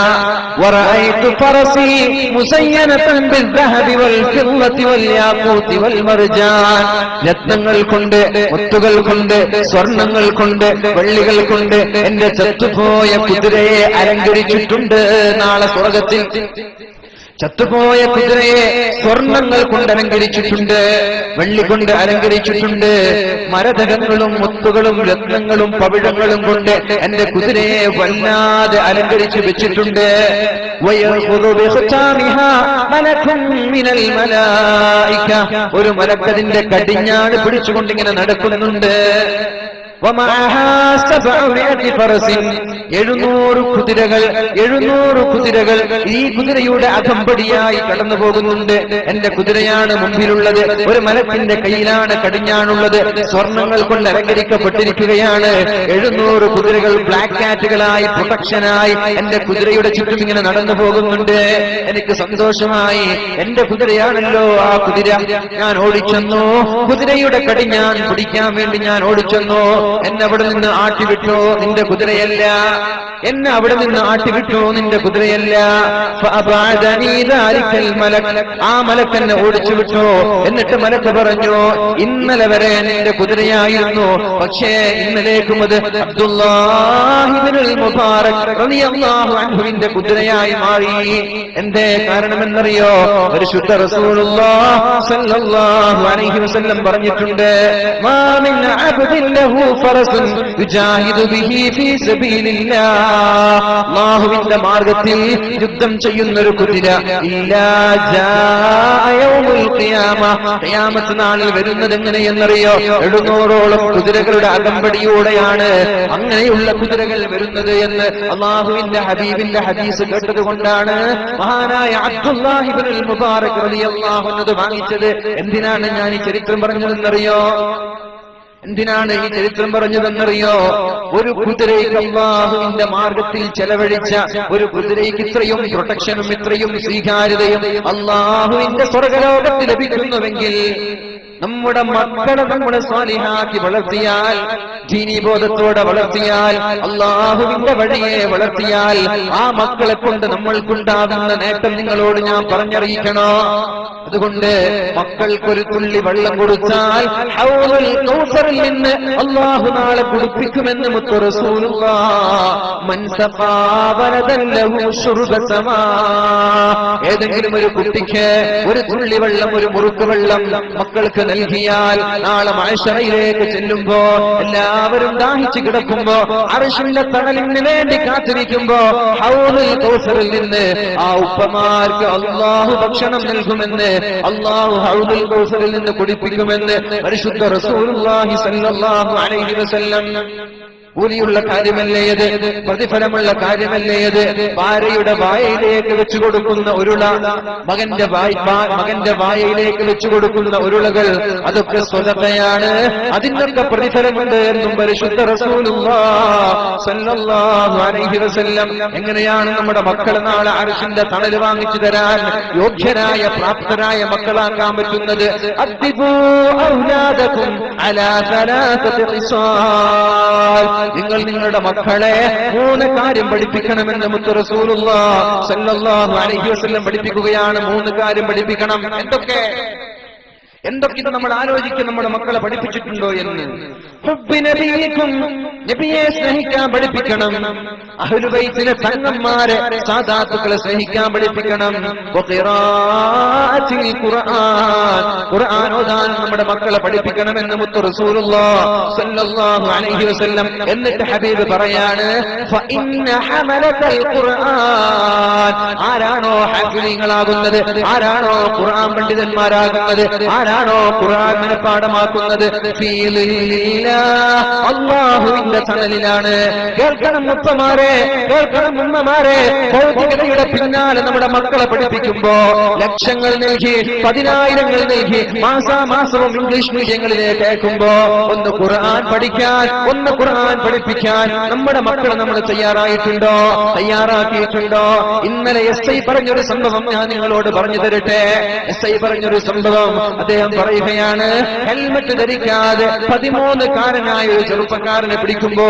വറഅയ്തു ഫറസി മുസയ്യനതൻ ബിദ്ദഹബി വൽ ഫിദ്ദതി വൽ യാഖൂതി വൽ മർജാൻ, രത്നങ്ങൾ കൊണ്ട്, മുത്തുകൾ കൊണ്ട്, സ്വർണങ്ങൾ കൊണ്ട്, വെള്ളികൾ കൊണ്ട് എന്റെ ചത്തുപോയ കുതിരയെ അലങ്കരിച്ചിട്ടുണ്ട്. നാളെ സ്വർഗത്തിൽ ചത്തുപോയ കുതിരയെ സ്വർണങ്ങൾ കൊണ്ട് അലങ്കരിച്ചിട്ടുണ്ട്, വെള്ളി കൊണ്ട് അലങ്കരിച്ചിട്ടുണ്ട്, മരതകങ്ങളും മുത്തുകളും രത്നങ്ങളും പവിഴങ്ങളും കൊണ്ട് എന്റെ കുതിരയെ വല്ലാതെ അലങ്കരിച്ചു വെച്ചിട്ടുണ്ട്. ഒരു മലക്കതിന്റെ കടിഞ്ഞാണ് പിടിച്ചുകൊണ്ടിങ്ങനെ നടക്കുന്നുണ്ട്. 700 കുതിരകൾ ഈ കുതിരയുടെ അകമ്പടിയായി കടന്നു പോകുന്നുണ്ട്. എന്റെ കുതിരയാണ് മുമ്പിലുള്ളത്. ഒരു മലക്കിന്റെ കയ്യിലാണ് കടിഞ്ഞാണുള്ളത്. സ്വർണങ്ങൾ കൊണ്ട് അലങ്കരിക്കപ്പെട്ടിരിക്കുകയാണ്. 700 കുതിരകൾ ബ്ലാക്ക് കാറ്റുകളായി, പ്രൊട്ടക്ഷനായി എന്റെ കുതിരയുടെ ചുറ്റും ഇങ്ങനെ നടന്നു പോകുന്നുണ്ട്. എനിക്ക് സന്തോഷമായി. എന്റെ കുതിരയാണല്ലോ ആ കുതിര. ഞാൻ ഓടിച്ചെന്നു, കുതിരയുടെ കടിഞ്ഞാൻ പിടിക്കാൻ വേണ്ടി ഞാൻ ഓടിച്ചെന്നു. എന്നെ അവിടെ നിന്ന് ആട്ടിവിട്ടോ, നിന്റെ കുതിരയല്ല. എന്നെ അവിടെ നിന്ന് ആട്ടിവിട്ടോ, നിന്റെ കുതിരയല്ല. ആ മലക്ക് എന്നെ ഓടിച്ചു വിട്ടോ. എന്നിട്ട് മലക്ക് പറഞ്ഞു, ഇന്നലെ വരെ നിന്റെ കുതിരയായിരുന്നു, പക്ഷേ ഇന്നലേക്കും അത് അബ്ദുല്ലാഹി ഇബ്നുൽ മുബാറക് റളിയല്ലാഹു അൻഹുവിന്റെ കുതിരയായി മാറി. എന്തേ കാരണമെന്നറിയോ? പരിശുദ്ധ റസൂലുള്ളാഹി സ്വല്ലല്ലാഹു അലൈഹി വസല്ലം പറഞ്ഞിട്ടുണ്ട്, മാ മിൻ അബ്ദിൻ ലഹു ഫറസുൻ യുജാഹിദു ബിഹി ഫീ സബീലില്ലാഹ്, അല്ലാഹുവിന്റെ മാർഗ്ഗത്തിൽ യുദ്ധം ചെയ്യുന്ന ഒരു കുതിര ഇല്ലാ ജാഅ യൗമുൽ ഖിയാമ, ഖിയാമത്ത് നാളിൽ വരുന്നത് എങ്ങനെയെന്നറിയോ? 700ഓളം കുതിരകളുടെ അകമ്പടിയോടെയാണ് അങ്ങനെയുള്ള കുതിരകൾ വരുന്നത് എന്ന് അല്ലാഹുവിന്റെ ഹബീബിന്റെ ഹദീസ് കേട്ടതുകൊണ്ടാണ് മഹാനായ അബ്ദുല്ലാഹി ഇബ്നുൽ മുബാറക് റളിയല്ലാഹു അൻഹു വാങ്ങിച്ചത്. എന്തിനാണ് ഞാൻ ഈ ചരിത്രം പറഞ്ഞതെന്നറിയോ? എന്തിനാണ് ഈ ചരിത്രം പറഞ്ഞതെന്നറിയോ? ഒരു കുതിരയ്ക്ക് അല്ലാഹുവിന്റെ മാർഗത്തിൽ ചെലവഴിച്ച ഒരു കുതിരയ്ക്ക് ഇത്രയും പ്രൊട്ടക്ഷനും ഇത്രയും സ്വീകാര്യതയും അല്ലാഹുവിന്റെ സ്വർഗലോകത്ത് ലഭിക്കുന്നുവെങ്കിൽ നമ്മുടെ മക്കളെ നമ്മൾ സ്വാലിഹാക്കി വളർത്തിയാൽ, ദീനീബോധത്തോടെ വളർത്തിയാൽ, അള്ളാഹുവിന്റെ വഴിയെ വളർത്തിയാൽ, ആ മക്കളെ കൊണ്ട് നമ്മൾക്കുണ്ടാകുന്ന നേട്ടം നിങ്ങളോട് ഞാൻ പറഞ്ഞറിയിക്കണോ? അതുകൊണ്ട് മക്കൾക്കൊരു തുള്ളി വെള്ളം കൊടുത്താൽ ഹൗലുൽ കൗസറിൽ നിന്ന് അള്ളാഹു നാളെ കുടിപ്പിക്കുമെന്ന് മുത്ത് റസൂലുള്ളാഹ്. മൻ സഖാ വലദൻ ലഹു ശുർബ സമാ. ഏതെങ്കിലും ഒരു കുട്ടിക്ക് ഒരു തുള്ളി വെള്ളം, ഒരു മുറുക്ക് വെള്ളം മക്കൾക്ക് നൽകിയാൽ നാളെ മഹ്ശറയിലേക്ക് ചെല്ലുമ്പോ, എല്ലാവരും ദാഹിച്ചു കിടക്കുമ്പോ, അർശിന്റെ തണലിന് വേണ്ടി കാത്തിരിക്കുമ്പോ, ഹൗലുൽ കൗസറിൽ നിന്ന് ആ ഉപ്പമാർക്ക് അള്ളാഹു ഭക്ഷണം നൽകുമെന്ന്, അള്ളാഹു ഹൗലുൽ കൗസറിൽ നിന്ന് കുടിപ്പിക്കുമെന്ന് പരിശുദ്ധ റസൂലുള്ളാഹി സ്വല്ലല്ലാഹു അലൈഹി വസല്ലം. കൂലിയുള്ള കാര്യമല്ലേ ഇത്? പ്രതിഫലമുള്ള കാര്യമല്ലേ ഇത്? ഭാര്യയുടെ വായയിലേക്ക് വെച്ചു കൊടുക്കുന്ന ഉരുള, മകന്റെ വായയിലേക്ക് വെച്ചു കൊടുക്കുന്ന ഉരുളകൾ, അതൊക്കെ സ്വതക്കയാണ്. അതിനൊക്കെ പ്രതിഫലമുണ്ട് എന്നും പരിശുദ്ധ റസൂലുള്ളാഹി സ്വല്ലല്ലാഹു അലൈഹി വസല്ലം. എങ്ങനെയാണ് നമ്മുടെ മക്കളെ നാളെ അർശിന്റെ തണൽ വാങ്ങിച്ചു തരാൻ യോഗ്യരായ, പ്രാപ്തരായ മക്കളാക്കാൻ പറ്റുന്നത്? അദ്ദിബൂ ഔലാദകും അലാ സലാസതി ഖിസാൽ. നിങ്ങൾ നിങ്ങളുടെ മക്കളെ 3 കാര്യം പഠിപ്പിക്കണമെന്ന് മുത്ത് റസൂലുള്ളാഹി സ്വല്ലല്ലാഹു അലൈഹി വസല്ലം പഠിപ്പിക്കുകയാണ്. 3 കാര്യം പഠിപ്പിക്കണം. എന്തൊക്കെ ഇത് നമ്മൾ ആലോചിക്കും, നമ്മുടെ മക്കളെ പഠിപ്പിച്ചിട്ടുണ്ടോ എന്ന്. നബിയെ സ്നേഹിക്കാൻ പഠിപ്പിക്കണം. അഹ്ലുൽ ബൈത്തിലെ തങ്ങന്മാരെ, സാദാത്തുക്കളെ സ്നേഹിക്കാൻ പഠിപ്പിക്കണം. ഖിറാഅത്തിൽ ഖുർആൻ, ഖുർആൻ ഓതാൻ നമ്മുടെ മക്കളെ പഠിപ്പിക്കണമെന്ന് മുത്ത് റസൂലുള്ളാഹി സ്വല്ലല്ലാഹു അലൈഹി വസല്ലം. എന്നിട്ട് ഹബീബ് പറയാണ്, ഫഇന്ന ഹമലതൽ ഖുർആൻ. ആരാണോ ഹാഫിളീങ്ങളാകുന്നത്, ആരാണോ ഖുർആൻ പണ്ഡിതന്മാരാകുന്നത്, ആരാണോ ഖുർആൻ മനഃപ്പാഠമാക്കുന്നത്, അല്ലാഹുവിന്റെ തണലിലാണ്. കേൾക്കണം ഉപ്പമാരെ, കേൾക്കണം ഉമ്മമാരെ. ഭൗതികതയുടെ പിന്നാലെ നമ്മുടെ മക്കളെ പഠിപ്പിക്കുമ്പോ ലക്ഷങ്ങൾ നൽകി, 10,000 നൽകി മാസാമാസവും ഇംഗ്ലീഷ് മീഡിയങ്ങളിലേക്ക് അയക്കുമ്പോ ഒന്ന് ഖുർആൻ പഠിക്കാൻ, ഒന്ന് ഖുർആൻ പഠിപ്പിക്കാൻ നമ്മുടെ മക്കളെ നമ്മൾ തയ്യാറായിട്ടുണ്ടോ, തയ്യാറാക്കിയിട്ടുണ്ടോ? ഇന്നലെ SI പറഞ്ഞൊരു സംഭവം ഞാൻ നിങ്ങളോട് പറഞ്ഞു തരട്ടെ. SI പറഞ്ഞൊരു സംഭവം. അദ്ദേഹം പറയുകയാണ്, ഹെൽമറ്റ് ധരിക്കാതെ 13-കാരനായ ഒരു ചെറുപ്പക്കാരനെ പിടിക്കുമ്പോ,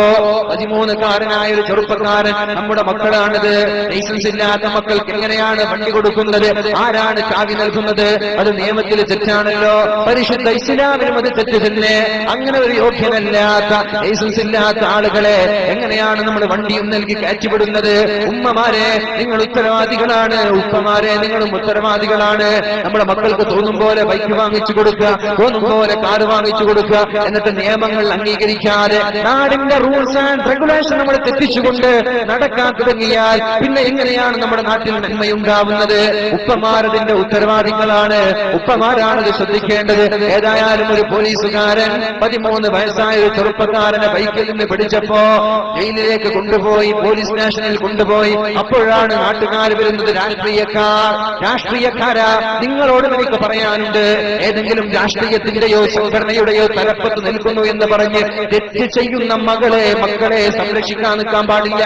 13-കാരനായ ഒരു ചെറുപ്പക്കാരൻ നമ്മുടെ മക്കളാണിത്. ലൈസൻസ് ഇല്ലാത്ത മക്കൾക്ക് എങ്ങനെയാണ് വണ്ടി കൊടുക്കുന്നത്? ആരാണ് ചാവി നൽകുന്നത്? അത് നിയമത്തിൽ തെറ്റാണല്ലോ. പരിശുദ്ധ ഇസ്ലാമിലും അത് തെറ്റ് തന്നെ. അങ്ങനെ ഒരു യോഗ്യനല്ലാത്ത, ലൈസൻസ് ഇല്ലാത്ത ആളുകളെ എങ്ങനെയാണ് നമ്മൾ വണ്ടിയും നൽകി കയറ്റിവിടുന്നത്? ഉമ്മമാരെ, നിങ്ങൾ ഉത്തരവാദികളാണ്. ഉപ്പമാരെ, നിങ്ങളും ഉത്തരവാദികളാണ്. നമ്മുടെ മക്കൾക്ക് തോന്നും പോലെ ബൈക്ക് വാങ്ങിച്ചു കൊടുക്കുക, തോന്നും പോലെ കാർ വാങ്ങിച്ചു കൊടുക്കുക. എന്നിട്ട് നിയമങ്ങൾ അംഗീകരിക്കാതെ, നാടിന്റെ റൂൾസ് ആൻഡ് റെഗുലേഷൻ നമ്മൾ തെറ്റിച്ചുകൊണ്ട് നടക്കാൻ തുടങ്ങിയാൽ പിന്നെ എങ്ങനെയാണ് നമ്മുടെ നാട്ടിൽ നന്മയുണ്ടാവുന്നത്? ഉപ്പമാരതിന്റെ ഉത്തരവാദികളാണ്. ഉപ്പമാരാണത് ശ്രദ്ധിക്കേണ്ടത്. ഏതായാലും ഒരു പോലീസുകാരൻ 13 വയസ്സായ ഒരു ചെറുപ്പക്കാരനെ ബൈക്കിൽ നിന്ന് പിടിച്ചപ്പോ ജയിലിലേക്ക് കൊണ്ടുപോയി, പോലീസ് സ്റ്റേഷനിൽ കൊണ്ടുപോയി. അപ്പോഴാണ് നാട്ടുകാർ വരുന്നത്. രാഷ്ട്രീയക്കാരാ, നിങ്ങളോട് എനിക്ക് പറയാനുണ്ട്. ഏതെങ്കിലും രാഷ്ട്രീയത്തിന്റെയോ സംഘടനയുടെയോ തലപ്പത്ത് നിൽക്കുന്നു എന്ന് പറഞ്ഞ് തെറ്റ് ചെയ്യുന്ന മക്കളെ സംരക്ഷിക്കാൻ നിൽക്കാൻ പാടില്ല.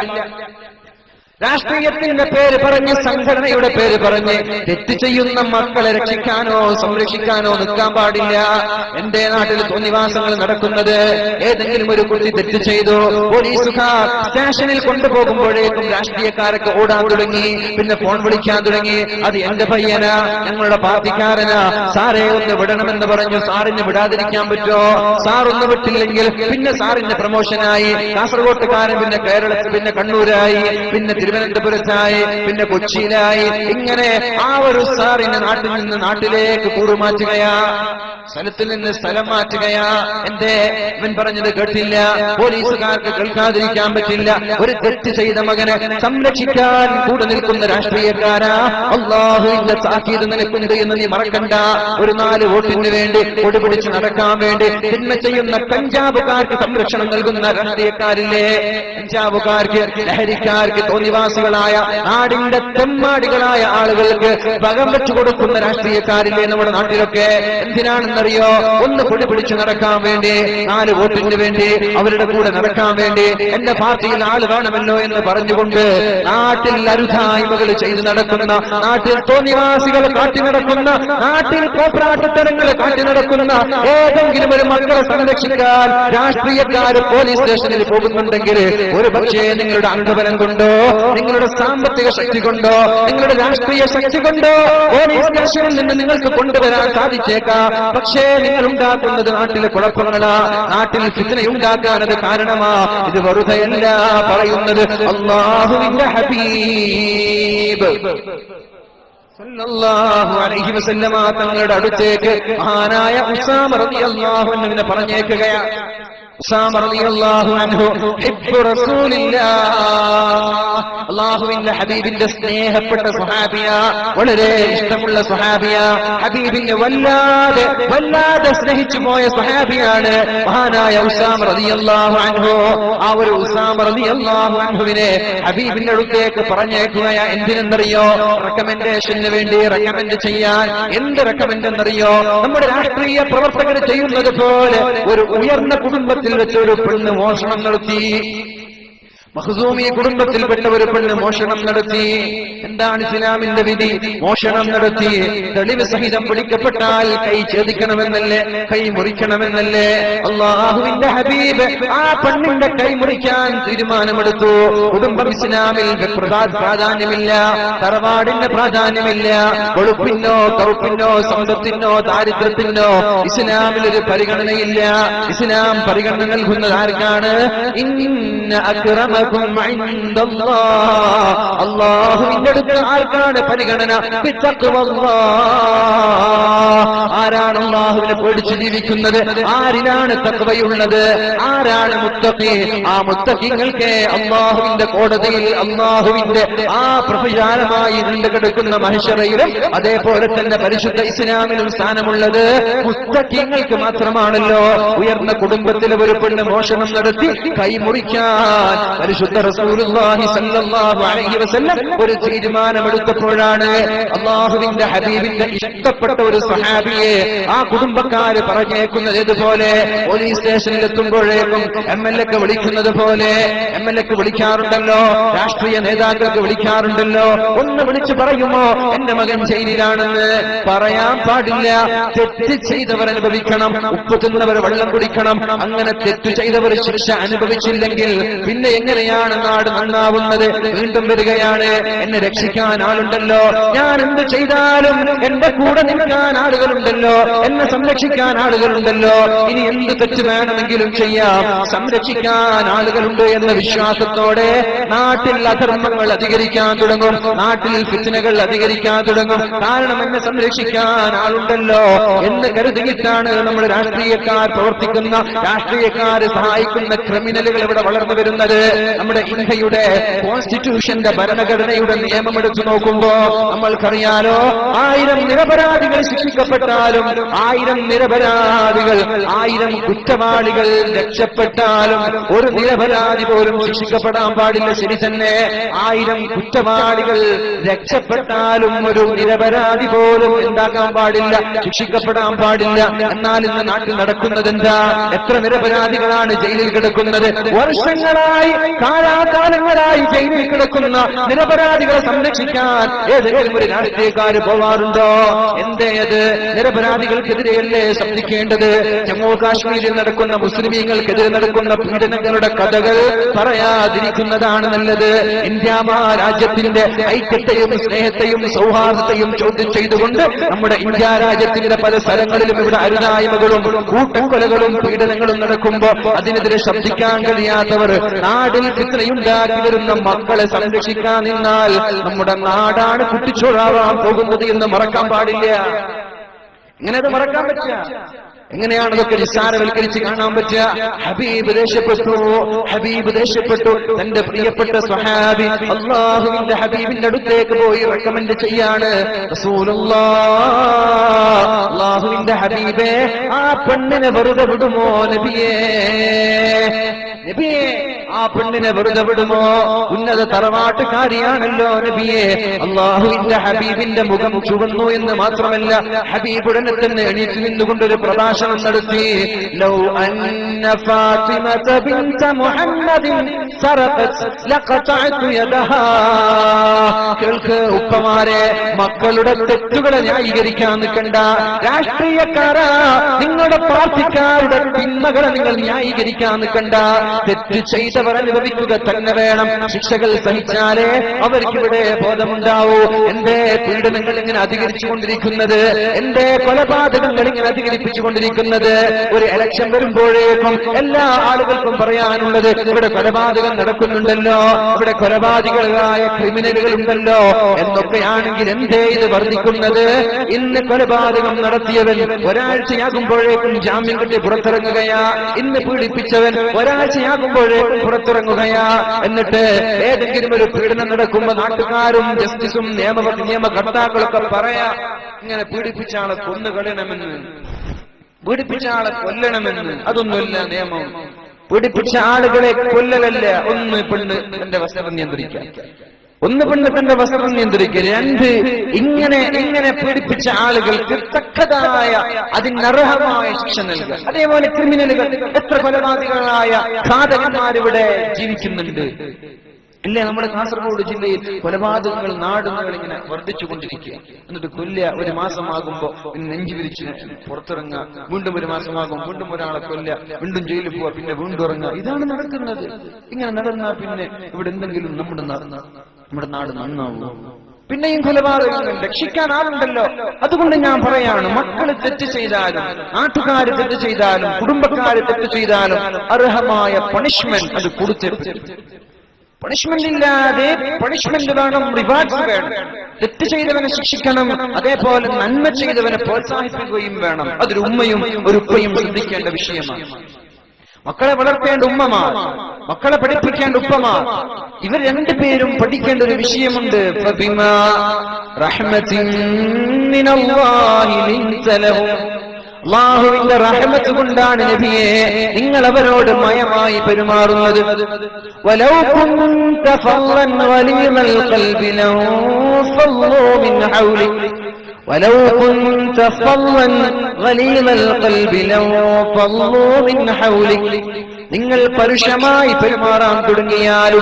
രാഷ്ട്രീയത്തിന്റെ പേര് പറഞ്ഞ്, സംഘടനയുടെ പേര് പറഞ്ഞ് തെറ്റ് ചെയ്യുന്ന മക്കളെ രക്ഷിക്കാനോ സംരക്ഷിക്കാനോ നിൽക്കാൻ പാടില്ല. എന്റെ നാട്ടിൽ തോന്നിവാസങ്ങൾ നടക്കുന്നത്, ഏതെങ്കിലും ഒരു കുട്ടി തെറ്റ് ചെയ്തു, പോലീസുകാർ സ്റ്റേഷനിൽ കൊണ്ടുപോകുമ്പോഴേക്കും രാഷ്ട്രീയക്കാരൊക്കെ ഓടാൻ തുടങ്ങി, പിന്നെ ഫോൺ വിളിക്കാൻ തുടങ്ങി. അത് എന്റെ പയ്യനാ, ഞങ്ങളുടെ പാർട്ടിക്കാരനാ, സാറെ ഒന്ന് വിടണമെന്ന് പറഞ്ഞു. സാറിന് വിടാതിരിക്കാൻ പറ്റോ? സാർ ഒന്ന് വിട്ടില്ലെങ്കിൽ പിന്നെ സാറിന്റെ പ്രമോഷനായി. കാസർഗോട്ടുകാരൻ പിന്നെ കേരളത്തിൽ, പിന്നെ കണ്ണൂരായി, പിന്നെ തിരുവനന്തപുരത്തായി, പിന്നെ കൊച്ചിയിലായി. ഇങ്ങനെ ആ ഒരു സാറിന്റെ നാട്ടിൽ നിന്ന് നാട്ടിലേക്ക് കൂറുമാറ്റുകയാ, സ്ഥലത്തിൽ നിന്ന് സ്ഥലം മാറ്റുകയാ. എന്തേ? ഇവൻ പറഞ്ഞത് കേട്ടില്ല. പോലീസുകാർക്ക് കേൾക്കാതിരിക്കാൻ പറ്റില്ല. ഒരു തെറ്റ് ചെയ്ത മകനെ സംരക്ഷിക്കാൻ കൂടെ നിൽക്കുന്ന രാഷ്ട്രീയക്കാരാ, അല്ലാഹുവിന്റെ താക്കീത് നിൽക്കുന്നത് എന്ന് നീ മറക്കണ്ട. ഒരു 4 വോട്ടിന് വേണ്ടി ഒടുപിടിച്ച് നടക്കാൻ വേണ്ടി തിന്മ ചെയ്യുന്ന കഞ്ചാവുകാർക്ക് സംരക്ഷണം നൽകുന്ന രാഷ്ട്രീയക്കാരില്ലേ? കഞ്ചാവുകാർക്ക്, ലഹരിക്കാർക്ക്, തോന്നി തോന്നിവാസികളായ നാടിന്റെ തെമ്മാടികളായ ആളുകൾക്ക് പകം വെച്ചു കൊടുക്കുന്ന രാഷ്ട്രീയക്കാരില്ലേ നമ്മുടെ നാട്ടിലൊക്കെ? എന്തിനാണെന്നറിയോ? ഒന്ന് പൊടി പിടിച്ചു നടക്കാൻ വേണ്ടി, 4 വോട്ടിന് വേണ്ടി, അവരുടെ കൂടെ നടക്കാൻ വേണ്ടി, എന്റെ പാർട്ടിയിൽ ആള് വേണമല്ലോ എന്ന് പറഞ്ഞുകൊണ്ട് നാട്ടിൽ അരുതായ്മകൾ ചെയ്തു നടക്കുന്ന, നാട്ടിൽ തോന്നിവാസികൾ കാട്ടി നടക്കുന്ന, നാട്ടിൽ കോപ്രാട്ടത്തരങ്ങൾ കാട്ടി നടക്കുന്ന ഏതെങ്കിലും ഒരു മക്കളെ സംരക്ഷിക്കാൻ രാഷ്ട്രീയക്കാർ പോലീസ് സ്റ്റേഷനിൽ പോകുന്നുണ്ടെങ്കിൽ ഒരു പക്ഷേ നിങ്ങളുടെ അംഗബലം കൊണ്ടോ, നിങ്ങളുടെ സാമ്പത്തിക ശക്തി കൊണ്ടോ, നിങ്ങളുടെ രാഷ്ട്രീയ ശക്തി കൊണ്ടോ പോലീസ് സ്റ്റേഷനിൽ നിന്ന് നിങ്ങൾക്ക് കൊണ്ടുവരാൻ സാധിച്ചേക്കാം. പക്ഷേ നിങ്ങൾ ഉണ്ടാക്കുന്നത് നാട്ടിലെ കുഴപ്പങ്ങളാ, നാട്ടിൽ ഫിത്നയുണ്ടാക്കാൻ അത് കാരണമാ. ഇത് വെറുതെയല്ല പറയുന്നത്. അല്ലാഹുവിന്റെ ഹബീബ് സല്ലല്ലാഹു അലൈഹി വസല്ലമ തങ്ങളുടെ അടുത്തേക്ക് മഹാനായ ഉസാമ റളിയല്ലാഹു അൻഹുവിനെ പറഞ്ഞേക്കുകയാണ്. ഉസാമ റളിയല്ലാഹു അൻഹു ഹിബ്ബു റസൂലില്ലാഹ്, അല്ലാഹുവിന്റെ ഹബീബിന്റെ സ്നേഹപ്പെട്ട സ്വഹാബിയ, വളരെ ഇഷ്ടമുള്ള സ്വഹാബിയ, ഹബീബിനെ വല്ലാതെ സ്നേഹിച്ചു പോയ സ്വഹാബിയാണ് മഹാനായ ഉസാമ റളിയല്ലാഹു അൻഹു. ആ ഒരു ഉസാമ റളിയല്ലാഹു അൻഹുവിനെ ഹബീബിന്റെ അടുത്തേക്ക് പറഞ്ഞേക്കുകയാ. എന്തിനെന്നറിയോ? റെക്കമെൻഡേഷന് വേണ്ടി, റെക്കമെൻഡ് ചെയ്യാൻ. എന്ത് റെക്കമെൻഡ് എന്നറിയോ? നമ്മുടെ രാഷ്ട്രീയ പ്രവർത്തകർ ചെയ്യുന്നത് പോലെ ഒരു ഉയർന്ന കുടുംബത്തിൽ വെച്ചൊരു പെണ്ണ് മോഷണം നടത്തി. മഖ്സൂമി കുടുംബത്തിൽപ്പെട്ട ഒരു പെണ്ണ് മോഷണം നടത്തി. എന്താണ് ഇസ്ലാമിന്റെ വിധി? മോഷണം നടത്തി തെളിവ് സഹിതം പിടിക്കപ്പെട്ടാൽ കൈ ഛേദിക്കണമെന്നല്ലേ, കൈ മുറിക്കണമെന്നല്ലേ? അല്ലാഹുവിന്റെ ഹബീബ് ആ പെണ്ണിന്റെ കൈ മുറിക്കാൻ തീരുമാനമെടുത്തു. കുടുംബം ഇസ്ലാമിൽ പ്രാധാന്യമില്ല, തറവാടിന്റെ പ്രാധാന്യമില്ല, വെളുപ്പിനോ കറുപ്പിനോ സമ്പത്തിനോ ദാരിദ്ര്യത്തിനോ ഇസ്ലാമിൽ ഒരു പരിഗണനയില്ല. ഇസ്ലാം പരിഗണന നൽകുന്നത് ആർക്കാണ്? ഇന്ന അക്രമ അല്ലാഹുവിന്റെ അടുത്ത് ആർക്കാണ് പരിഗണന? ആരാണ് അല്ലാഹുവിനെ പേടിച്ച് ജീവിക്കുന്നത്? ആരിലാണ് തഖ്വയുള്ളത്? ആരാണ് മുത്തഖി? ആ മുത്തഖികൾക്ക് അല്ലാഹുവിന്റെ കോടതിയിൽ, അല്ലാഹുവിന്റെ ആ പ്രഭുജാലമായി നീണ്ടു കിടക്കുന്ന മഹ്ശറയിലും അതേപോലെ തന്നെ പരിശുദ്ധ ഇസ്ലാമിലും സ്ഥാനമുള്ളത് മുത്തഖികൾക്ക് മാത്രമാണല്ലോ. ഉയർന്ന കുടുംബത്തിലെ ഒരു പെണ്ണ് മോഷണം നടത്തി കൈമുറിക്കാൻ പരിശുദ്ധ റസൂലുള്ളാഹി സ്വല്ലല്ലാഹു അലൈഹി വസല്ലം ഒരു തീരുമാനമെടുത്തപ്പോഴാണ് അല്ലാഹുവിന്റെ ഹബീബിന്റെ ഇഷ്ടപ്പെട്ട ഒരു സ്വഹാബിയെ ആ കുടുംബക്കാര് പറഞ്ഞേക്കുന്നത്. ഇതുപോലെ പോലീസ് സ്റ്റേഷനിൽ എത്തുമ്പോഴേക്കും MLA വിളിക്കുന്നത് പോലെ, MLA വിളിക്കാറുണ്ടല്ലോ, രാഷ്ട്രീയ നേതാക്കൾക്ക് വിളിക്കാറുണ്ടല്ലോ. ഒന്ന് വിളിച്ചു പറയുമോ എന്റെ മകൻ ജയിലിലാണെന്ന്? പറയാൻ പാടില്ല. തെറ്റ് ചെയ്തവർ അനുഭവിക്കണം, ഉപ്പ് തിന്നവർ വെള്ളം കുടിക്കണം. അങ്ങനെ തെറ്റു ചെയ്തവർ ശിക്ഷ അനുഭവിച്ചില്ലെങ്കിൽ പിന്നെ എങ്ങനെയാണ് നാട് നന്നാവുന്നത്? വീണ്ടും വരികയാണ്, എന്നെ രക്ഷിക്കാൻ ആളുണ്ടല്ലോ, ഞാൻ എന്ത് ചെയ്താലും എന്റെ കൂടെ നിൽക്കാൻ ആളുകളുണ്ടല്ലോ, എന്നെ സംരക്ഷിക്കാൻ ആളുകളുണ്ടല്ലോ, ഇനി എന്ത് തെറ്റ് വേണമെങ്കിലും ചെയ്യാം, സംരക്ഷിക്കാൻ ആളുകളുണ്ട് എന്ന വിശ്വാസത്തോടെ നാട്ടിൽ അധർമ്മങ്ങൾ അധികരിക്കാൻ തുടങ്ങും, നാട്ടിൽ ഫിത്നകൾ അധികരിക്കാൻ തുടങ്ങും. കാരണം എന്നെ സംരക്ഷിക്കാൻ ആളുണ്ടല്ലോ എന്ന് കരുതിയിട്ടാണ് നമ്മുടെ രാഷ്ട്രീയക്കാർ പ്രവർത്തിക്കുന്ന, രാഷ്ട്രീയക്കാരെ സഹായിക്കുന്ന ക്രിമിനലുകൾ ഇവിടെ വളർന്നു വരുന്നത്. നമ്മുടെ ഇന്ത്യയുടെ കോൺസ്റ്റിറ്റ്യൂഷന്റെ ഭരണഘടനയുടെ നിയമം എടുത്തു നോക്കുമ്പോ നമ്മൾക്കറിയാലോ, 1000 നിരപരാധികൾ ശിക്ഷിക്കപ്പെട്ടാലും, 1000 നിരപരാധികൾ, 1000 കുറ്റവാളികൾ രക്ഷപ്പെട്ടാലും ഒരു നിരപരാധി പോലും ശിക്ഷിക്കപ്പെടാൻ പാടില്ല. ശരി തന്നെ, 1000 കുറ്റവാളികൾ രക്ഷപ്പെട്ടാലും ഒരു നിരപരാധി പോലും എന്താക്കാൻ പാടില്ല, ശിക്ഷിക്കപ്പെടാൻ പാടില്ല. എന്നാൽ ഇന്ന് നാട്ടിൽ നടക്കുന്നത് എന്താ? എത്ര നിരപരാധികളാണ് ജയിലിൽ കിടക്കുന്നത്? വർഷങ്ങളായി, കാലാകാലങ്ങളായി ജയിലിൽ കിടക്കുന്ന നിരപരാധികളെ സംരക്ഷിക്കാൻ ഏതെങ്കിലും ഒരു രാഷ്ട്രീയക്കാര് പോവാറുണ്ടോ? എന്തേ അത്? നിരപരാധികൾക്കെതിരെയല്ലേ ശബ്ദിക്കേണ്ടത്? ജമ്മു കാശ്മീരിൽ നടക്കുന്ന മുസ്ലിമീങ്ങൾക്കെതിരെ നടക്കുന്ന പീഡനങ്ങളുടെ കഥകൾ പറയാതിരിക്കുന്നതാണ് നല്ലത്. ഇന്ത്യ മഹാരാജ്യത്തിന്റെ ഐക്യത്തെയും സ്നേഹത്തെയും സൗഹാർദ്ദത്തെയും ചോദ്യം ചെയ്തുകൊണ്ട് നമ്മുടെ ഇന്ത്യ രാജ്യത്തിന്റെ പല സ്ഥലങ്ങളിലും ഇവിടെ അരുതായ്മകളും കൂട്ടക്കൊലകളും പീഡനങ്ങളും നടക്കുമ്പോ അതിനെതിരെ ശബ്ദിക്കാൻ കഴിയാത്തവർ, നാടിൽ ഫിത്നയുണ്ടാക്കി വരുന്ന മക്കളെ സംരക്ഷിക്കാൻ നിന്നാൽ നമ്മുടെ നാടാണ് കുട്ടിച്ചോറാവാൻ പോകുന്നത് എന്ന് മറക്കാൻ പാടില്ല. എങ്ങനെ അത് മറക്കാൻ പറ്റുക? എങ്ങനെയാണ് അതൊക്കെ നിസ്സാരവൽക്കരിച്ച് കാണാൻ പറ്റുക? ഹബീബ് ദേഷ്യപ്പെട്ടു. തന്റെ പ്രിയപ്പെട്ട സ്വഹാബി അല്ലാഹുവിന്റെ ഹബീബിന്റെ അടുത്തേക്ക് പോയി റെക്കമെൻഡ് ചെയ്യാണ്. അല്ലാഹുവിന്റെ ഹബീബേ, ആ പെണ്ണിനെ വെറുതെ വിടുമോ നബിയേ? നബിയെ, ആ ആ പെണ്ണിനെ വെറുതെ വിടുമോ? ഉന്നത തറവാട്ടുകാരിയാണല്ലോ നബിയെ. അള്ളാഹുവിന്റെ ഹബീബിന്റെ മുഖം ചുവന്നു എന്ന് മാത്രമല്ല, ഹബീബ് ഉടനെ തന്നെ എണീറ്റ് നിന്നുകൊണ്ടൊരു പ്രഭാഷണം നടത്തി. ലൗ അന്ന ഫാത്തിമത ബിൻത മുഹമ്മദിൻ സറഖത് ലഖതഅതു യദഹാ. കേൾക്ക് ഉപ്പമാരെ, മക്കളുടെ തെറ്റുകളെ ന്യായീകരിക്കാൻ നിൽക്കണ്ട. രാഷ്ട്രീയക്കാരാ, നിങ്ങളുടെ പാർട്ടിക്കാരുടെ തിന്മകളെ നിങ്ങൾ ന്യായീകരിക്കാൻ നിൽക്കണ്ട. തെറ്റ് ചെയ്തവർ അനുഭവിക്കുക തന്നെ വേണം. ശിക്ഷകൾ സഹിച്ചാലേ അവർക്കിവിടെ ബോധമുണ്ടാവൂ. എന്റെ പീഡനങ്ങൾ ഇങ്ങനെ അധികരിച്ചുകൊണ്ടിരിക്കുന്നത്, എന്റെ കൊലപാതകങ്ങൾ ഇങ്ങനെ അധികരിപ്പിച്ചുകൊണ്ടിരിക്കുന്നത്. ഒരു ഇലക്ഷൻ വരുമ്പോഴേക്കും എല്ലാ ആളുകൾക്കും പറയാനുള്ളത്, ഇവിടെ കൊലപാതകം നടക്കുന്നുണ്ടല്ലോ, ഇവിടെ കൊലപാതകളായ ക്രിമിനലുകൾ ഉണ്ടല്ലോ എന്നൊക്കെയാണെങ്കിൽ എന്തേ ഇത് വർദ്ധിക്കുന്നത്? ഇന്ന് കൊലപാതകം നടത്തിയവൻ ഒരാഴ്ചയാകുമ്പോഴേക്കും ജാമ്യം കിട്ടി പുറത്തിറങ്ങുകയാ. ഇന്ന് പീഡിപ്പിച്ചവൻ ഒരാഴ്ചയാകുമ്പോഴേക്കും പുറത്തിറങ്ങുകയാ. എന്നിട്ട് ഏതെങ്കിലും ഒരു പീഡനം നടക്കുമ്പോ നാട്ടുകാരും ജസ്റ്റിസും നിയമകർത്താക്കളൊക്കെ പറയാ, ഇങ്ങനെ പീഡിപ്പിച്ച ആളെ കൊന്നുകളയണമെന്ന്, പീഡിപ്പിച്ച ആളെ കൊല്ലണമെന്ന്. അതൊന്നുമില്ല നിയമം. പീഡിപ്പിച്ച ആളുകളെ കൊല്ലലല്ല. ഒന്ന് പെണ്ണ് തന്റെ വസ്ത്രം നിയന്ത്രിക്കാം, ഒന്ന് പെണ്ണ് തന്റെ വസ്ത്രം നിയന്ത്രിക്കുക. രണ്ട്, ഇങ്ങനെ പീഡിപ്പിച്ച ആളുകൾക്ക് തക്കതായ അതിനർഹമായ ശിക്ഷ നൽകുക. അതേപോലെ ക്രിമിനലുകൾ, എത്ര കൊലപാതകളായ ഘാതകന്മാരിവിടെ ജീവിക്കുന്നുണ്ട് ഇല്ലേ? നമ്മുടെ കാസർഗോഡ് ജില്ലയിൽ കൊലപാതകങ്ങൾ നാടുകൾ ഇങ്ങനെ വർദ്ധിച്ചുകൊണ്ടിരിക്കുക. എന്നിട്ട് കൊല്ലുക, ഒരു മാസമാകുമ്പോ നെഞ്ചു വിരിച്ച് പുറത്തിറങ്ങുക, വീണ്ടും ഒരു മാസമാകും വീണ്ടും ഒരാളെ കൊല്ലുക, വീണ്ടും ജയിലിൽ പോവുക, പിന്നെ വീണ്ടും ഇറങ്ങുക. ഇതാണ് നടക്കുന്നത്. ഇങ്ങനെ നടന്നാൽ പിന്നെ ഇവിടെ എന്തെങ്കിലും നമ്മുടെ നാട് നന്നാവുമോ? പിന്നെയും കൊലപാതകങ്ങൾ രക്ഷിക്കാൻ ആളുണ്ടല്ലോ. അതുകൊണ്ട് ഞാൻ പറയാണ്, മക്കള് തെറ്റ് ചെയ്താലും, നാട്ടുകാര് തെറ്റ് ചെയ്താലും, കുടുംബക്കാര് തെറ്റ് ചെയ്താലും അർഹമായ പണിഷ്മെന്റ് അത് കൊടുത്തേ. പണിഷ്മെന്റ് ഇല്ലാതെ പണിഷ്മെന്റ് വേണം, റിവാർഡ്സ് വേണം. തെറ്റ് ചെയ്തവനെ ശിക്ഷിക്കണം, അതേപോലെ നന്മ ചെയ്തവനെ പ്രോത്സാഹിപ്പിക്കുകയും വേണം. അതൊരു ഉമ്മയും ഒരു ഉപ്പയും ശ്രദ്ധിക്കേണ്ട വിഷയമാണ്. മക്കളെ വളർത്തേണ്ട ഉമ്മമാർ, മക്കളെ പഠിപ്പിക്കേണ്ട ഉപ്പമാർ, ഇവർ രണ്ടുപേരും പഠിക്കേണ്ട ഒരു വിഷയമുണ്ട്. ഫബിമാ റഹ്മത്തിൻ മിനല്ലാഹി ലിൻത ലഹും. അല്ലാഹുവിന്റെ റഹ്മത്ത് കൊണ്ടാണ് നബിയെ നിങ്ങൾ അവരോട് മയമായി പെരുമാറുന്നത്. വലൗ കുൻത ഫളൻ ഗലീമൽ ഖൽബി ലൻഫളൂ മിൻ ഹൗലിക വലൗ കുൻത ഫളൻ ഗലീമൽ ഖൽബി ലൻഫളൂ മിൻ ഹൗലിക. നിങ്ങൾ പരുഷമായി പെരുമാറാൻ തുടങ്ങിയാൽ,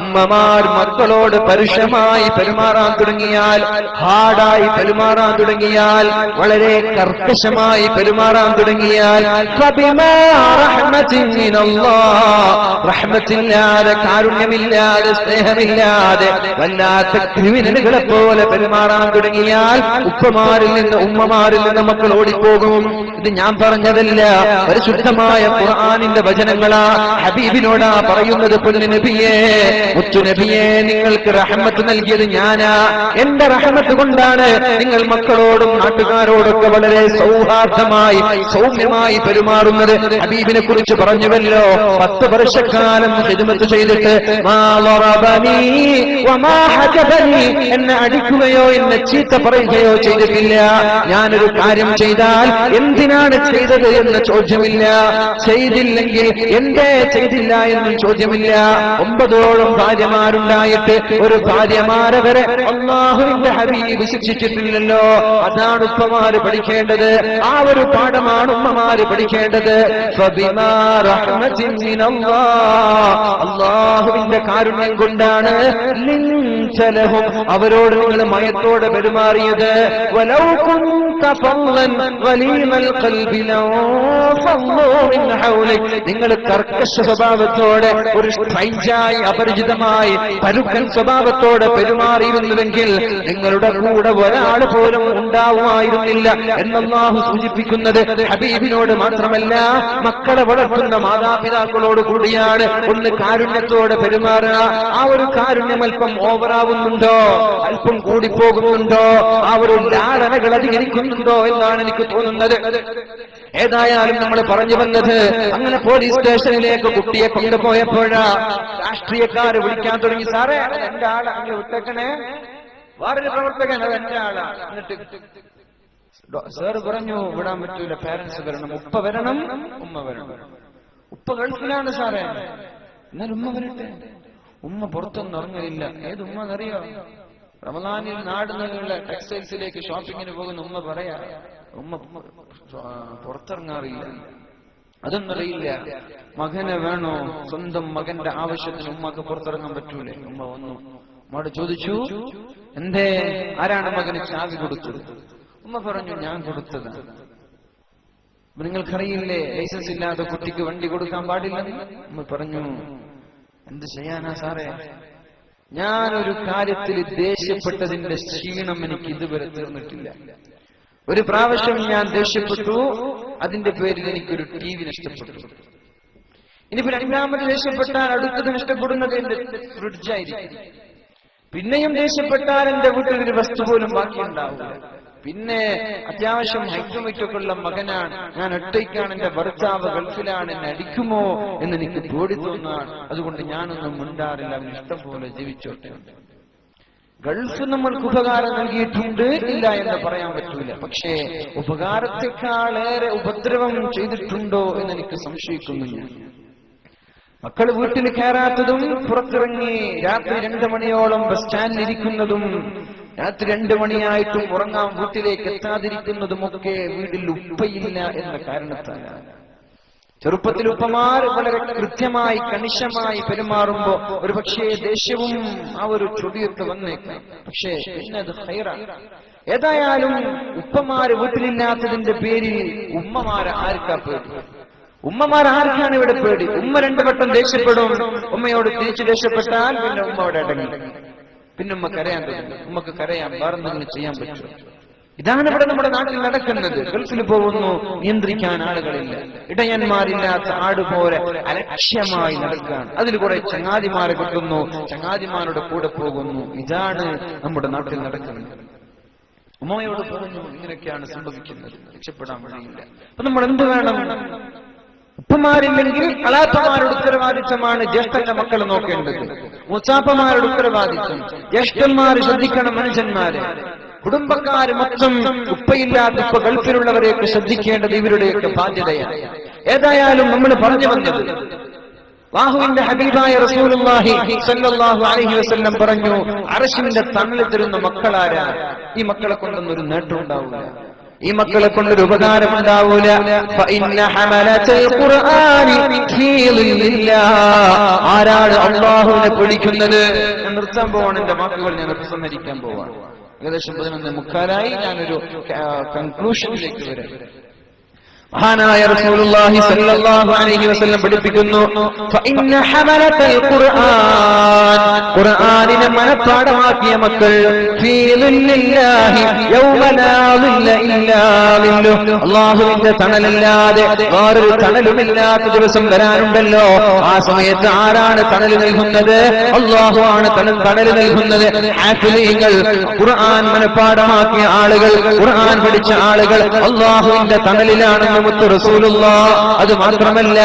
ഉമ്മമാർ മക്കളോട് പരുഷമായി പെരുമാറാൻ തുടങ്ങിയാൽ, ഹാർഡായി പെരുമാറാൻ തുടങ്ങിയാൽ, വളരെ കർക്കശമായി പെരുമാറാൻ തുടങ്ങിയാൽ, റഹ്മത്തില്ലാതെ, കാരുണ്യമില്ലാതെ, സ്നേഹമില്ലാതെ വല്ലാത്ത ക്രിമിനലുകളെ പോലെ പെരുമാറാൻ തുടങ്ങിയാൽ ഉപ്പമാരിൽ നിന്ന്, ഉമ്മമാരിൽ നിന്ന് മക്കൾ ഓടിപ്പോകും. ഇത് ഞാൻ പറഞ്ഞതല്ല, പരിശുദ്ധമായ ഖുർആനിന്റെ വചനങ്ങളാ. ഹബീബിനോടാ പറയുന്നത്. പൊന്നു നബിയേ, മുത്തു നബിയേ, നിങ്ങൾക്ക് റഹ്മത്ത് നൽകിയത് ഞാനാ. എന്റെ റഹ്മത്ത് കൊണ്ടാണ് നിങ്ങൾ മക്കളോടും നാട്ടുകാരോടൊക്കെ വളരെ സൗഹാർദ്ദമായി, സൗമ്യമായി പെരുമാറുന്നത്. ഹബീബിനെ കുറിച്ച് പറഞ്ഞുവല്ലോ, 10 വർഷക്കാലം ഖിദ്മത്ത് ചെയ്തിട്ട് എന്നെ അടിക്കുകയോ എന്നെ ചീത്ത പറയുകയോ ചെയ്തിട്ടില്ല. ഞാനൊരു കാര്യം ചെയ്താൽ എന്തിനാണ് ചെയ്തത് എന്ന ചോദ്യമില്ല, ചെയ്തില്ലെങ്കിൽ എന്തേ ചെയ്തില്ല എന്നും ചോദ്യമില്ല. 9ഓളം ഭാര്യമാരുണ്ടായിട്ട് ഒരു ഭാര്യമാരെ വരെ അല്ലാഹുവിന്റെ ഹബീബ് ശിക്ഷിച്ചിട്ടില്ലല്ലോ. അതാണ് ഉപ്പമാര് പഠിക്കേണ്ടത്. ആ ഒരു പാഠമാണ് ഉമ്മമാര് പഠിക്കേണ്ടത്. ഫബിമാ റഹ്മത്തിൻ മിനല്ലാഹ്, അല്ലാഹുവിന്റെ കാരുണ്യം കൊണ്ടാണ് ലിൻത ലഹും, അവരോട് നിങ്ങൾ മയത്തോടെ പെരുമാറിയത്. വലൗ കുൻത ഫളൻ ഗലീമൽ ഖൽബി ലൻഫളൂ മിൻ ഹൗലിക. നിങ്ങൾ കർക്കശ സ്വഭാവത്തോടെ, ഒരു സ്ട്രൈഞ്ചായി, അപരിചിതമായി, പരുക്കൻ സ്വഭാവത്തോടെ പെരുമാറിയിരുന്നുവെങ്കിൽ നിങ്ങളുടെ കൂടെ ഒരാൾ പോലും ഉണ്ടാവുമായിരുന്നില്ല എന്നല്ലാഹു സൂചിപ്പിക്കുന്നത് ഹബീബിനോട് മാത്രമല്ല, മക്കളെ വളർത്തുന്ന മാതാപിതാക്കളോട് കൂടിയാണ്. ഒന്ന് കാരുണ്യത്തോടെ പെരുമാറുക. ആ ഒരു കാരുണ്യം അല്പം ഓവറാവുന്നുണ്ടോ, അല്പം കൂടിപ്പോകുന്നുണ്ടോ, ആ ഒരു ലാളനകൾ അധികരിക്കുന്നുണ്ടോ എന്നാണ് എനിക്ക് തോന്നുന്നത്. ഏതായാലും നമ്മൾ പറഞ്ഞു വന്നത്, അങ്ങനെ പോലീസ് സ്റ്റേഷനിലേക്ക് കുട്ടിയെ കൊണ്ടുപോയപ്പോഴാ രാഷ്ട്രീയക്കാര് വിളിക്കാൻ തുടങ്ങി. സാറേ, എന്റെ ആളാ, അങ്ങനെ വിട്ടേക്കണേ, വേറൊരു പ്രവർത്തകൻ, അത് എന്റെ ആളാ. എന്നിട്ട് സാർ പറഞ്ഞു, വിടാൻ പറ്റൂല, പേരൻസ് വരണം, ഉപ്പ വരണം, ഉമ്മ വരണം. ഉപ്പ ഗൾഫിലാണ് സാറേ, എന്നാൽ ഉമ്മ വരട്ടെ. ഉമ്മ പുറത്തൊന്നും ഇറങ്ങലില്ല. ഏത് ഉമ്മ എന്നറിയോ? റമദാനിൽ നാടുന്നുള്ള ടെക്സ്റ്റൈൽസിലേക്ക് ഷോപ്പിങ്ങിന് പോകുന്ന ഉമ്മ പറയാ, ഉമ്മ പുറത്തിറങ്ങാറില്ല. അതൊന്നറിയില്ല. മകനെ വേണോ? സ്വന്തം മകന്റെ ആവശ്യത്തിന് ഉമ്മക്ക് പുറത്തിറങ്ങാൻ പറ്റൂലേ? ഉമ്മ വന്നു, ഉമ്മയോട് ചോദിച്ചു, എന്തേ, ആരാണ് മകന് ചാവി കൊടുത്തത്? ഉമ്മ പറഞ്ഞു, ഞാൻ കൊടുത്തതാണ്. നിങ്ങൾക്കറിയില്ലേ ലൈസൻസ് ഇല്ലാതെ കുട്ടിക്ക് വണ്ടി കൊടുക്കാൻ പാടില്ലെന്ന്? ഉമ്മ പറഞ്ഞു, എന്ത് ചെയ്യാനാ സാറേ, ഞാനൊരു കാര്യത്തിൽ ദേഷ്യപ്പെട്ടതിന്റെ ക്ഷീണം എനിക്ക് ഇതുവരെ തീർന്നിട്ടില്ല. ഒരു പ്രാവശ്യം ഞാൻ ദേഷ്യപ്പെട്ടു, അതിന്റെ പേരിൽ എനിക്കൊരു TV നഷ്ടപ്പെട്ടു. ഇനിയിപ്പോ രണ്ടാമത് ദേഷ്യപ്പെട്ടാൽ അടുത്തത് നഷ്ടപ്പെടുന്നത് എന്റെ ഫ്രിഡ്ജായിരിക്കും. പിന്നെയും ദേഷ്യപ്പെട്ടാൽ എന്റെ വീട്ടിൽ ഒരു വസ്തു പോലും ബാക്കിയുണ്ടാവില്ല. പിന്നെ അത്യാവശ്യം ഹൈറ്റുമൈറ്റൊക്കെ ഉള്ള മകനാണ്, ഞാൻ ഒറ്റയ്ക്കാണ്, എന്റെ ഭർത്താവ് ഗൾഫിലാണ്, എന്നെ അടിക്കുമോ എന്ന് എനിക്ക് പേടി തോന്നാണ്. അതുകൊണ്ട് ഞാനൊന്നും മിണ്ടാറില്ല, അവന് ഇഷ്ടം പോലെ ജീവിച്ചോട്ടെ. ഗൾഫ് നമ്മൾക്ക് ഉപകാരം നൽകിയിട്ടുണ്ട്, ഇല്ല എന്ന് പറയാൻ പറ്റൂല. പക്ഷേ ഉപകാരത്തെക്കാളേറെ ഉപദ്രവം ചെയ്തിട്ടുണ്ടോ എന്ന് എനിക്ക് സംശയിക്കുന്നു. ഞാൻ മക്കൾ വീട്ടിൽ കയറാത്തതും, പുറത്തിറങ്ങി രാത്രി 2 മണിയോളം ബസ് സ്റ്റാൻഡിൽ ഇരിക്കുന്നതും, രാത്രി 2 മണിയായിട്ടും ഉറങ്ങാൻ വീട്ടിലേക്ക് എത്താതിരിക്കുന്നതുമൊക്കെ വീട്ടിൽ ഉപ്പയില്ല എന്ന കാരണത്താലാണ്. ചെറുപ്പത്തിൽ ഉപ്പമാർ വളരെ കൃത്യമായി കണിശമായി പെരുമാറുമ്പോ ഒരു പക്ഷേ ദേഷ്യവും ആ ഒരു ചൊടിയൊക്കെ വന്നേക്കാം. പക്ഷേ പിന്നെ അത് ഹൈറാണ്. ഏതായാലും ഉപ്പമാര് വീട്ടിലില്ലാത്തതിന്റെ പേരിൽ ഉമ്മമാരെ ആർക്കാ പേടി? ഉമ്മമാർ ആർക്കാണ് ഇവിടെ പേടി? ഉമ്മ 2 വട്ടം ദേഷ്യപ്പെടും, ഉമ്മയോട് തിരിച്ചു ദേഷ്യപ്പെട്ടാൽ പിന്നെ ഉമ്മ അവിടെ അടങ്ങി, പിന്നെ ഉമ്മ കരയാൻ തുടങ്ങും. ഉമ്മക്ക് കരയാൻ വേറെന്തെങ്കിലും ചെയ്യാൻ പറ്റും. ഇതാണ് ഇവിടെ നമ്മുടെ നാട്ടിൽ നടക്കുന്നത്. ഗൾഫിൽ പോകുന്നു, നിയന്ത്രിക്കാൻ ആളുകളില്ല, ഇടയന്മാരില്ലാത്ത ആട് പോലെ അലക്ഷ്യമായി നടക്കുകയാണ്. അതിൽ കുറെ ചങ്ങാതിമാരെ കിട്ടുന്നു, ചങ്ങാതിമാരുടെ കൂടെ പോകുന്നു. ഇതാണ് നമ്മുടെ നാട്ടിൽ നടക്കുന്നത്. ഉമ്മയോട് പറഞ്ഞു, ഇങ്ങനെയൊക്കെയാണ് സംഭവിക്കുന്നത്, രക്ഷപ്പെടാൻ വഴിയില്ല. അപ്പൊ നമ്മൾ എന്ത് വേണം? ഉപ്പമാരില്ലെങ്കിൽ അളാപ്പമാരുടെ ഉത്തരവാദിത്തമാണ് ജ്യേഷ്ഠന്റെ മക്കൾ നോക്കേണ്ടത്. മുച്ചാപ്പമാരുടെ ഉത്തരവാദിത്തം. ജ്യേഷ്ഠന്മാർ ശ്രദ്ധിക്കണം, മനുഷ്യന്മാരെ. കുടുംബക്കാര് മൊത്തം ഉപ്പയില്ലാത്ത ഉപ്പ ഗൾഫിലുള്ളവരെയൊക്കെ ശ്രദ്ധിക്കേണ്ടത് ഇവരുടെയൊക്കെ ബാധ്യതയാണ്. ഏതായാലും നമ്മൾ പറഞ്ഞു വന്നത്, അല്ലാഹുവിന്റെ ഹബീബായ റസൂലുള്ളാഹി സ്വല്ലല്ലാഹു അലൈഹി വസല്ലം പറഞ്ഞു, അർശിന്റെ തണൽ തരുന്ന മക്കളാരാ? ഈ മക്കളെ കൊണ്ടൊന്നും ഒരു നേട്ടം ഉണ്ടാവില്ല, ഈ മക്കളെ കൊണ്ടൊരു ഉപകാരം ഉണ്ടാവൂല. ആരാണ് അല്ലാഹുവിനെ പിടിക്കുന്നത്? ഞാൻ നിർത്താൻ പോവാണ്, എന്റെ വാക്കുകൾ ഞാൻ ഉപസംഹരിക്കാൻ പോവാണ്. ഏകദേശം 11:45 ഞാനൊരു കൺക്ലൂഷനിലേക്ക് വരാം. മഹാനായ റസൂലുള്ളാഹി സ്വല്ലല്ലാഹു അലൈഹി വസല്ലം പഠിപ്പിക്കുന്നു, ഫഇന്ന ഹമലത്തുൽ ഖുർആൻ, ഖുർആനിനെ മനഃപാഠമാക്കിയ മക്കൾ, ഫീ ളില്ലാഹി യൗമ ലാ ളില്ല ഇല്ലാ ളില്ലു, അല്ലാഹുവിന്റെ തണലല്ലാതെ വേറൊരു തണലുമില്ലാത്ത ദിവസം വരാനുണ്ടല്ലോ. ആ സമയത്ത് ആരാണ് തണൽ നൽകുന്നത്? അല്ലാഹു ആണ് തണൽ നൽകുന്നത്. ഹാഫിളീങ്ങൾ, ഖുർആൻ മനഃപാഠമാക്കിയ ആളുകൾ, ഖുർആൻ പഠിച്ച ആളുകൾ അല്ലാഹുവിന്റെ തണലിലാണ് റസൂലുള്ളാഹ്. അത് മാത്രമല്ല,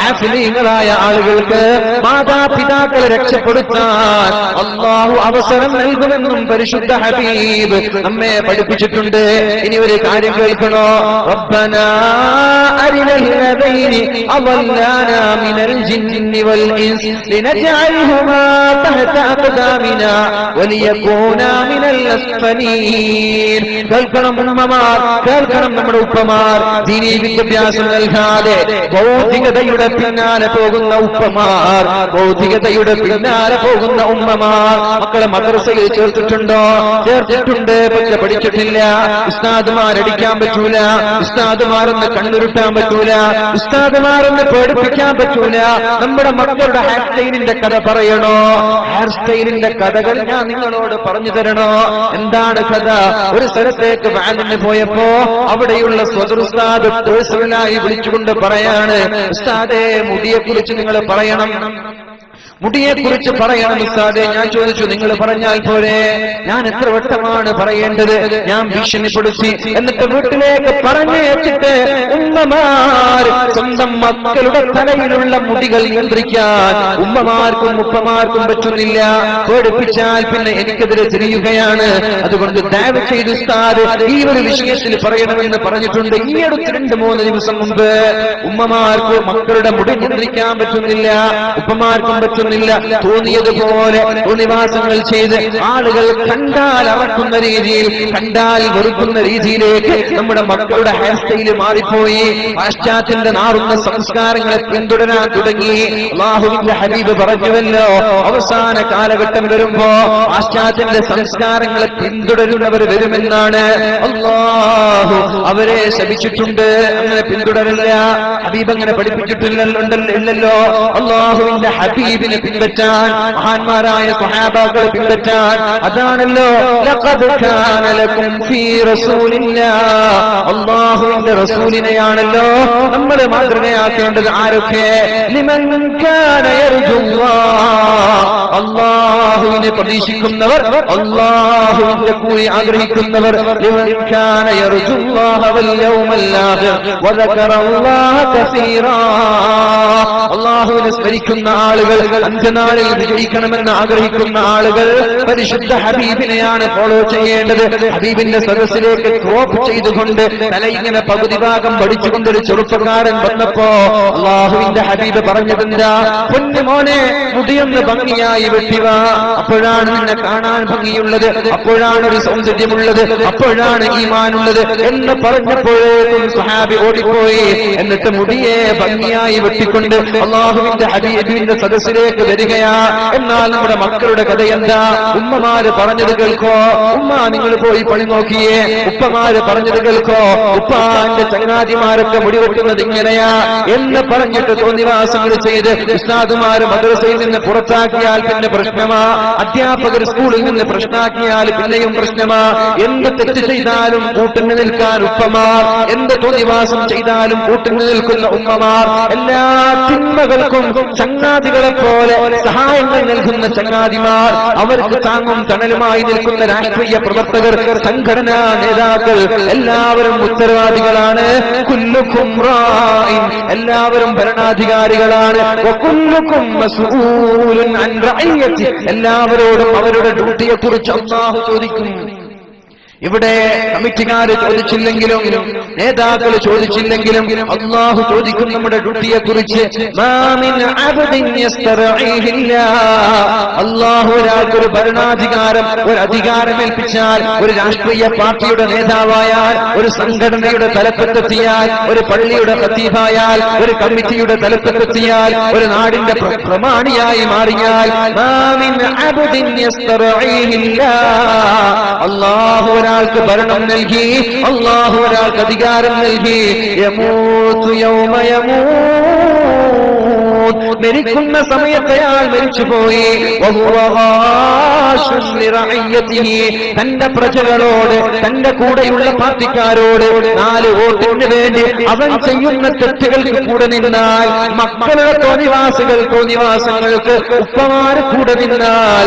ആഫിലീങ്ങളായ ആളുകൾക്ക് മാതാപിതാക്കളെ രക്ഷപ്പെടുത്താൻ അല്ലാഹു അവസരം നൽകുമെന്നും പരിശുദ്ധ ഹബീബ് നമ്മെ പഠിപ്പിച്ചിട്ടുണ്ട്. ഇനി ഒരു കാര്യം കേൾക്കണോ? റബ്ബനാ അരിനൽ ലദൈനി അളല്ലാനാ മിനൽ ജിന്നി വൽ ഇൻസ് ലിനജഅൽഹുമാ തഹത അഖദാമിനാ വലിയകൂനാ മിനൽ അസ്ഫലീൻ. കേൾക്കണം ഉമ്മമാർ, കേൾക്കണം നമ്മുടെ ഉപ്പമാർ. ദീനീ വിദ്യാഭ്യാസം നൽകാതെ ഭൗതികതയുടെ പിന്നാലെ പോകുന്ന ഉപ്പമാർ, ഭൗതികതയുടെ പിന്നാലെ പോകുന്ന ഉമ്മമാർ. മക്കളെ മദ്രസയിൽ ചേർത്തിട്ടുണ്ടോ? ചേർത്തിട്ടുണ്ട്, പക്ഷെ പഠിച്ചിട്ടില്ല. ഉസ്താദുമാരടിക്കാൻ പറ്റൂല, ഉസ്താദുമാരൊന്ന് കണ്ണുരുട്ടാൻ പറ്റൂല, ഉസ്താദുമാരൊന്ന് പേടിപ്പിക്കാൻ പറ്റൂല. നമ്മുടെ മക്കളുടെ ഹെയർ സ്റ്റൈലിന്റെ കഥ പറയണോ? ഹെയർ സ്റ്റൈലിന്റെ കഥകൾ ഞാൻ നിങ്ങളോട് പറഞ്ഞു തരണോ? എന്താണ് കഥ? ഒരു സ്ഥലത്തേക്ക് വാലിന് പോയപ്പോ അവിടെയുള്ള സ്വദുസ്താദ് പേഴ്സണലായി വിളിച്ചുകൊണ്ട് പറയാണ്, ഉസ്താദേ, മുടിയെ കുറിച്ച് നിങ്ങൾ പറയണം. മുടിയെ കുറിച്ച് പറയണം ഉസ്താദേ. ഞാൻ ചോദിച്ചു, നിങ്ങൾ പറഞ്ഞാൽ പോരെ? ഞാൻ എത്ര വട്ടമാണ് പറയേണ്ടത്? ഞാൻ ഭീഷണിപ്പെടുത്തി. എന്നിട്ട് വീട്ടിലേക്ക് പറഞ്ഞയച്ചിട്ട് ഉമ്മമാർ സ്വന്തം മക്കളുടെ തലയിലുള്ള മുടികൾ നിയന്ത്രിക്കാൻ ഉമ്മമാർക്കും ഉപ്പമാർക്കും പറ്റുന്നില്ല. പേടിപ്പിച്ചാൽ പിന്നെ എനിക്കെതിരെ തിരിയുകയാണ്. അതുകൊണ്ട് ദയവ് ചെയ്ത് ഉസ്താദ് ഈ ഒരു വിഷയത്തിൽ പറയണമെന്ന് പറഞ്ഞിട്ടുണ്ട്. ഈ അടുത്ത് 2-3 ദിവസം മുമ്പ് ഉമ്മമാർക്ക് മക്കളുടെ മുടി നിയന്ത്രിക്കാൻ പറ്റുന്നില്ല, ഉപ്പമാർക്കും പറ്റുന്നില്ല. തോന്നിയതുപോലെ തോന്നിവാസങ്ങൾ ചെയ്ത് ആളുകൾ കണ്ടാൽ അറക്കുന്ന രീതിയിൽ, കണ്ടാൽ വെറുക്കുന്ന രീതിയിലേക്ക് നമ്മുടെ മക്കളുടെ ഹെയർ സ്റ്റൈല് മാറിപ്പോയി. പാശ്ചാത്യന്റെ നാറുന്ന സംസ്കാരങ്ങളെ പിന്തുടരാൻ തുടങ്ങി. അല്ലാഹുവിന്റെ ഹബീബ് പറഞ്ഞുവല്ലോ, അവസാന കാലഘട്ടം വരുമ്പോ പാശ്ചാത്യന്റെ സംസ്കാരങ്ങളെ പിന്തുടരുന്നവർ വരുമെന്നാണ്. അല്ലാഹു അവരെ ശപിച്ചിട്ടുണ്ട്. അങ്ങനെ പിന്തുടരില്ല. ഹബീബ് അങ്ങനെ പഠിപ്പിച്ചിട്ടില്ലല്ലോ. അല്ലാഹുവിന്റെ ഹബീബിനെ പിൻപറ്റാൻ, മഹാന്മാരായ സ്വഹാബാക്കളെ പിൻപറ്റാൻ. അതാണല്ലോ ലഖദ് കാന ലകും ഫീ റസൂലില്ലാഹ്, അല്ലാഹുവിന്റെ റസൂലിനെയാണല്ലോ നമ്മൾ മാതൃകയാക്കേണ്ടത്. ആരൊക്കെ? ലിമൻ കാന യർജുല്ലാഹ്, അല്ലാഹുവിനെ പ്രതീക്ഷിക്കുന്നവർ, അല്ലാഹുവിന്റെ കൂലി ആഗ്രഹിക്കുന്നവർ. ലിമൻ കാന യർജുല്ലാഹ വൽ യൗമൽ ആഖിർ വദകറല്ലാഹ കസീറാ, അല്ലാഹുവിനെ സ്മരിക്കുന്ന ആളുകൾ, അന്ത്യനാളിൽ വിജയിക്കണമെന്ന് ആഗ്രഹിക്കുന്ന ആളുകൾ പരിശുദ്ധ ഹബീബിനെയാണ് ഫോളോ ചെയ്യേണ്ടത്. ഹബീബിന്റെ സദസ്സിലേക്ക് ക്രോപ്പ് ചെയ്തുകൊണ്ട് തലയിങ്ങനെ പകുതി ഭാഗം പഠിച്ചുകൊണ്ടൊരു ചെറുപ്പക്കാരൻ വന്നപ്പോ അല്ലാഹുവിന്റെ ഹബീബ് പറഞ്ഞതെന്താ? പൊന്നു മോനെ, മുടിയൊന്ന് ഭംഗിയായി വെട്ടിവ, അപ്പോഴാണ് നിന്നെ കാണാൻ ഭംഗിയുള്ളത്, അപ്പോഴാണ് ഒരു സൗന്ദര്യമുള്ളത്, അപ്പോഴാണ് ഈമാനുള്ളത് എന്ന് പറഞ്ഞപ്പോഴേക്കും സ്വഹാബി ഓടിപ്പോയി. എന്നിട്ട് മുടിയെ ഭംഗിയായി വെട്ടിക്കൊണ്ട് അല്ലാഹുവിന്റെ ഹബീബിന്റെ സദസ്സിലേക്ക് വരികയാ. എന്നാൽ നമ്മുടെ മക്കളുടെ കഥ എന്താ? ഉമ്മമാര് പറഞ്ഞത് കേൾക്കോ, ഉമ്മ നിങ്ങൾ പോയി പണി നോക്കിയേ. ഉപ്പമാര് പറഞ്ഞത് കേൾക്കോ, ഉപ്പാന്റെ ചങ്ങാതിമാരൊക്കെ മുടിവെട്ടുന്നത് ഇങ്ങനെയാ എന്ന് പറഞ്ഞിട്ട് തോന്നിവാസങ്ങൾ ചെയ്ത് ഉസ്താദുമാര് മദ്രസയിൽ നിന്ന് പുറത്താക്കിയാൽ പിന്നെ പ്രശ്നമാ, അധ്യാപകർ സ്കൂളിൽ നിന്ന് പ്രശ്നാക്കിയാൽ പിന്നെയും പ്രശ്നമാ. എന്ത് തെറ്റ് ചെയ്താലും കൂട്ടിന് നിൽക്കാൻ ഉപ്പമാർ, എന്ത് തോന്നിവാസം ചെയ്താലും കൂട്ടിന് നിൽക്കുന്ന ഉമ്മമാർ, എല്ലാ തിന്മകൾക്കും ചങ്ങാതികളെ പോലെ സഹായങ്ങൾ നൽകുന്ന ചങ്ങാതിമാർ, അവർക്ക് താങ്ങും തണലുമായി നിൽക്കുന്ന രാഷ്ട്രീയ പ്രവർത്തകർ, സംഘടനാ നേതാക്കൾ, എല്ലാവരും ഉത്തരവാദികളാണ്. കുല്ലുക്കും റാഇൻ, എല്ലാവരും ഭരണാധികാരികളാണ്. വകുല്ലുക്കും മസ്ഊലുൻ അൻ റഅയ്യതി, എല്ലാവരോടും അവരുടെ ഡ്യൂട്ടിയെ കുറിച്ച് അല്ലാഹു ചോദിക്കും. ഇവിടെ കമ്മിറ്റിക്കാര് ചോദിച്ചില്ലെങ്കിലും നേതാക്കൾ ചോദിച്ചില്ലെങ്കിലും അല്ലാഹു ചോദിക്കും നമ്മുടെ ഡ്യൂട്ടിയെ കുറിച്ച്. അല്ലാഹു ഒരാൾക്കൊരു ഭരണാധികാരം, ഒരു അധികാരം ഏൽപ്പിച്ചാൽ, ഒരു രാഷ്ട്രീയ പാർട്ടിയുടെ നേതാവായാൽ, ഒരു സംഘടനയുടെ തലപ്പത്തെത്തിയാൽ, ഒരു പള്ളിയുടെ ഖതീബായാൽ, ഒരു കമ്മിറ്റിയുടെ തലപ്പത്തെത്തിയാൽ, ഒരു നാടിന്റെ പ്രമാണിയായി മാറിയാൽ, അല്ലാഹു ഒരാൾക്ക് ഭരണം നൽകി, അല്ലാഹു ഒരാൾക്ക് അധികാരം നൽകി. യമൂതു യൗമ യമൂത്, മരിക്കുന്ന സമയത്ത് അയാൾ മരിച്ചുപോയി. തന്റെ പ്രജകളോട്, തന്റെ കൂടെയുള്ള പാർട്ടിക്കാരോട് 4 വോട്ടിന് വേണ്ടി അവൻ ചെയ്യുന്ന തെറ്റുകൾക്ക് കൂടെ നിന്നാൽ, മക്കളുടെ തോന്നിവാസങ്ങൾക്ക് ഉപ്പമാര് കൂടെ നിന്നാൽ,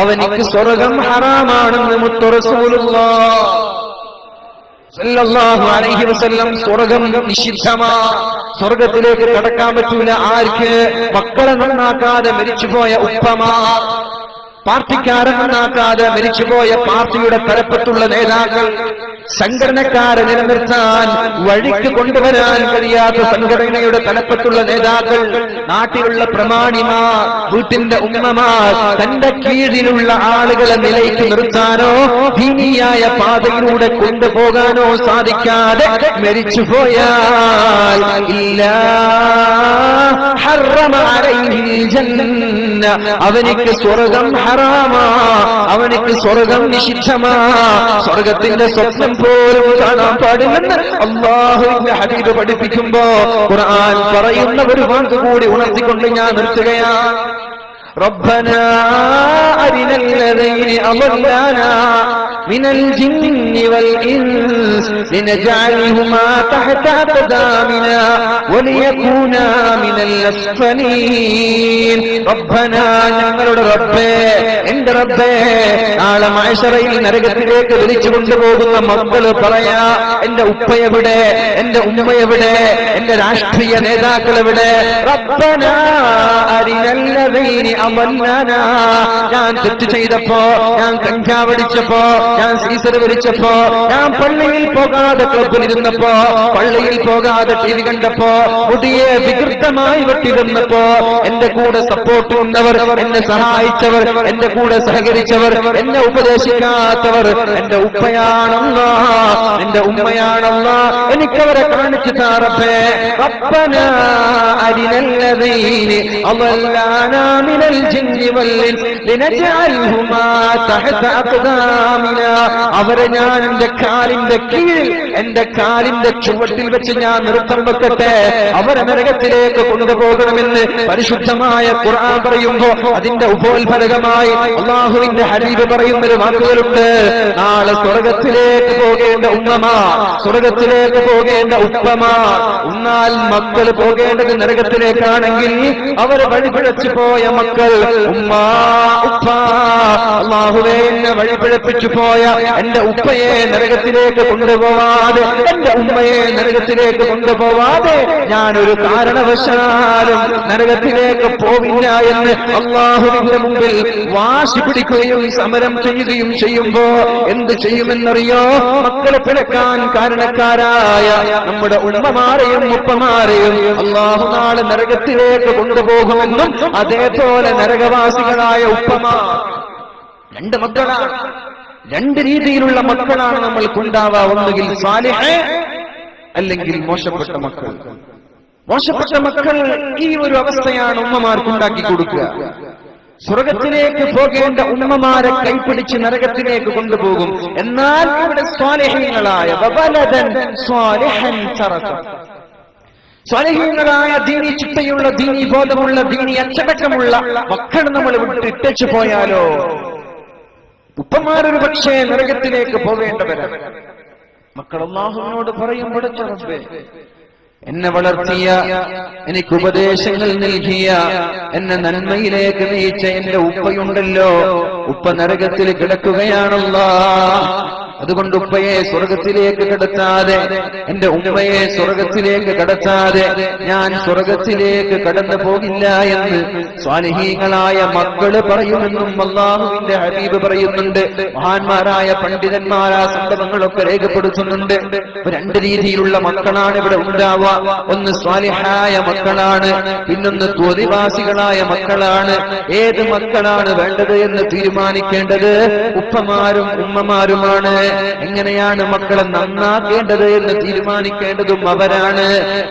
അവനിക്ക് സ്വർഗം ഹറാമാണെന്ന് മുത്ത് റസൂലുള്ളാഹ് സല്ലല്ലാഹു അലൈഹി വസല്ലം. സ്വർഗം നിഷിദ്ധമാ, സ്വർഗത്തിലേക്ക് കടക്കാൻ പറ്റൂല. ആർക്ക്? മക്കളെ നന്നാക്കാതെ മരിച്ചുപോയ ഉപ്പമാർ, പാർട്ടിക്കാരെ നന്നാക്കാതെ മരിച്ചുപോയ പാർട്ടിയുടെ തലപ്പത്തുള്ള നേതാക്കൾ, സംഘടനക്കാരെ നിലനിർത്താൻ വഴിക്ക് കൊണ്ടുവരാൻ കഴിയാത്ത സംഘടനയുടെ തലപ്പത്തുള്ള നേതാക്കൾ, നാട്ടിലുള്ള പ്രമാണിമാർ, വീട്ടിന്റെ ഉമ്മമാർ, തന്റെ കീഴിലുള്ള ആളുകളെ നിലയ്ക്ക് നിർത്താനോ ദീനിയായ പാതയിലൂടെ കൊണ്ടുപോകാനോ സാധിക്കാതെ മരിച്ചുപോയാൽ അവനിക്ക് സ്വർഗം ഹറാമാ, അവനിക്ക് സ്വർഗം നിഷിദ്ധമാ. സ്വർഗത്തിന്റെ സ്വപ്നം പോലും കാണാൻ പാടില്ലെന്ന് അല്ലാഹുവിന്റെ ഹബീബ് പഠിപ്പിക്കുമ്പോ ഖുർആൻ പറയുന്ന ഒരു വാക്ക് കൂടി ഉണർത്തിക്കൊണ്ട് ഞാൻ നിർത്തുകയാണ്. ربنا أرنا الذين أضلانا من الجن والإنس لنجعلهما تحت أقدامنا وليكونا من الأسفلين ربنا ഞങ്ങളുടെ റബ്ബേ എന്റെ റബ്ബേ നാളെ മഹ്ശറയിൽ നരകത്തിലേക്ക് വലിച്ചു കൊണ്ടുപോകുന്ന മക്കള് പറയാ എന്റെ ഉപ്പയെവിടെ, എന്റെ ഉമ്മയെവിടെ, എന്റെ രാഷ്ട്രീയ നേതാക്കൾ എവിടെ? റബ്ബനാ അരിനല്ലദീന അമന്നാനാ, ഞാൻ തെറ്റ് ചെയ്തപ്പോ, ഞാൻ കഞ്ചാവടിച്ചപ്പോ, ഞാൻ സീസർ വലിച്ചപ്പോ, ഞാൻ പള്ളിയിൽ പോകാതെ ക്ലബിലിരുന്നപ്പോ, പള്ളിയിൽ പോകാതെ ടിവി കണ്ടപ്പോ, മുടിയെ വികൃതമായി വെട്ടിരുന്നപ്പോ, എന്റെ കൂടെ സപ്പോർട്ട് വന്നവർ, എന്നെ സഹായിച്ചവർ, എന്റെ കൂടെ സഹകരിച്ചവർ, എന്നെ ഉപദേശിക്കാത്തവർ എന്റെ ഉപ്പയാണല്ലാ, എന്റെ ഉമ്മയാണല്ലാ, എനിക്കവരെ കാണിച്ചു താറപ്പേ. റബ്ബനാ അരിനല്ലദീന അളല്ലാനാ മിനൽ ജിന്നി വൽ ഇൻസ് ലിനജഅൽഹുമാ തഹത അഖ്ദാമിനാ, അവരെ ഞാൻ എന്റെ കാലിന്റെ കീഴിൽ, എന്റെ കാലിന്റെ ചുവട്ടിൽ വെച്ച് ഞാൻ നൃത്തം വെക്കട്ടെ, അവരെ നരകത്തിലേക്ക് കൊണ്ടുപോകണമെന്ന് പരിശുദ്ധമായ ഖുർആൻ പറയുമ്പോ അതിന്റെ ഉപോത്ഫലകമായി അല്ലാഹുവിന്റെ ഹബീബ് പറയുന്നൊരു വാക്കുകളുണ്ട്. നാളെ സ്വർഗത്തിലേക്ക് പോകേണ്ട ഉമ്മമാർ, സ്വർഗത്തിലേക്ക് പോകേണ്ട ഉപ്പമാർ, എന്നാൽ മക്കൾ പോകേണ്ടത് നരകത്തിലേക്കാണെങ്കിൽ അവർ വഴിപിഴച്ചു പോയ മക്കൾ, ഉമ്മ ഉപ്പ, അല്ലാഹുവേ എന്നെ വഴിപിഴപ്പിച്ചു പോയ എന്റെ ഉപ്പയെ നരകത്തിലേക്ക് കൊണ്ടുപോവാതെ, എന്റെ ഉമ്മയെ നരകത്തിലേക്ക് കൊണ്ടുപോവാതെ ഞാനൊരു കാരണവശാലും നരകത്തിലേക്ക് പോവില്ല എന്ന് അല്ലാഹുവിന്റെ മുമ്പിൽ വാശി പിടിക്കുകയും സമരം ചെയ്യുകയും ചെയ്യുമ്പോ എന്ത് ചെയ്യുമെന്നറിയോ? മക്കളെ പിഴക്കാൻ കാരണക്കാരായ നമ്മുടെ ഉമ്മമാരെയും ഉപ്പമാരെയും അല്ലാഹു നാളെ നരകത്തിലേക്ക് കൊണ്ടുപോകുമെന്നും അതേപോലെ നരകവാസികളായ ഉപ്പമാർ, രണ്ട് മക്കളാണ്, രണ്ട് രീതിയിലുള്ള മക്കളാണ് നമ്മൾക്കുണ്ടാവുക. ഒന്നുകിൽ സാലിഹ് അല്ലെങ്കിൽ മോശപ്പെട്ട മക്കൾ. മോശപ്പെട്ട മക്കൾ ഈ ഒരു അവസ്ഥയാണ് ഉമ്മമാർക്കുണ്ടാക്കി കൊടുക്കുക. സ്വർഗത്തിലേക്ക് പോകേണ്ട ഉമ്മമാരെ കൈപ്പിടിച്ച് നരകത്തിലേക്ക് കൊണ്ടുപോകും. എന്നാൽ ഇവിടെ സ്വാലിഹീങ്ങളായ സ്വാലിഹീങ്ങളായ ദീനി ചിട്ടയുള്ള, ദീനി ബോധമുള്ള, ദീനി അച്ചടക്കമുള്ള മക്കൾ നമ്മൾ വിട്ടിട്ടു പോയാലോ ഉപ്പമാരൊരു പക്ഷേ നരകത്തിലേക്ക് പോവേണ്ടവരാണ്. മക്കൾ അല്ലാഹുവിനോട് പറയും, പടച്ച റബ്ബേ, എന്നെ വളർത്തിയ, എനിക്ക് ഉപദേശങ്ങൾ നൽകിയ, എന്നെ നന്മയിലേക്ക് നയിച്ച എന്റെ ഉപ്പയുണ്ടല്ലോ, ഉപ്പ നരകത്തിൽ കിടക്കുകയാണല്ലോ. അതുകൊണ്ട് ഉപ്പയെ സ്വർഗത്തിലേക്ക് കടത്താതെ, എന്റെ ഉമ്മയെ സ്വർഗത്തിലേക്ക് കടത്താതെ ഞാൻ സ്വർഗത്തിലേക്ക് കടന്നു പോകില്ല എന്ന് സ്വാലിഹീങ്ങളായ മക്കള് പറയുമെന്നും അല്ലാഹുവിന്റെ ഹബീബ് പറയുന്നുണ്ട്. മഹാന്മാരായ പണ്ഡിതന്മാരാ സംഭവങ്ങളൊക്കെ രേഖപ്പെടുത്തുന്നുണ്ട്. രണ്ട് രീതിയിലുള്ള മക്കളാണ് ഇവിടെ ഉണ്ടാവുക. ഒന്ന് സ്വാലിഹായ മക്കളാണ്, പിന്നൊന്ന് ത്വരിവാസികളായ മക്കളാണ്. ഏത് മക്കളാണ് വേണ്ടത് എന്ന് തീരുമാനിക്കേണ്ടത് ഉപ്പമാരും ഉമ്മമാരുമാണ്. എങ്ങനെയാണ് മക്കളെ നന്നാക്കേണ്ടത് എന്ന് തീരുമാനിക്കേണ്ടതും അവരാണ്.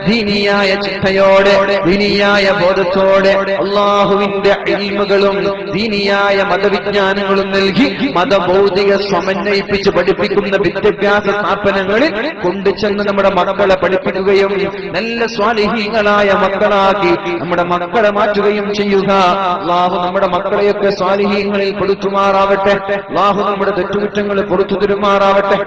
ദീനിയായ ചിട്ടയോടെ, ദീനിയായ ബോധത്തോടെ, അല്ലാഹുവിന്റെ ഇൽമുകളും ദീനിയായ മതവിജ്ഞാനങ്ങളും നൽകി മതബൗദ്ധിക സമന്വയിപ്പിച്ച് പഠിപ്പിക്കുന്ന വിദ്യാഭ്യാസ സ്ഥാപനങ്ങളിൽ കൊണ്ടുചെന്ന് നമ്മുടെ മക്കളെ പഠിപ്പിക്കുകയും നല്ല സ്വാലിഹീങ്ങളായ മക്കളാക്കി നമ്മുടെ മക്കളെ മാറ്റുകയും ചെയ്യുക. അല്ലാഹു നമ്മുടെ മക്കളെയൊക്കെ സ്വാലിഹീങ്ങളിൽ പെടുത്തുമാറാവട്ടെ. അല്ലാഹു നമ്മുടെ തെറ്റുകുറ്റങ്ങൾ പുറത്തു തരുമാറാവട്ടെ.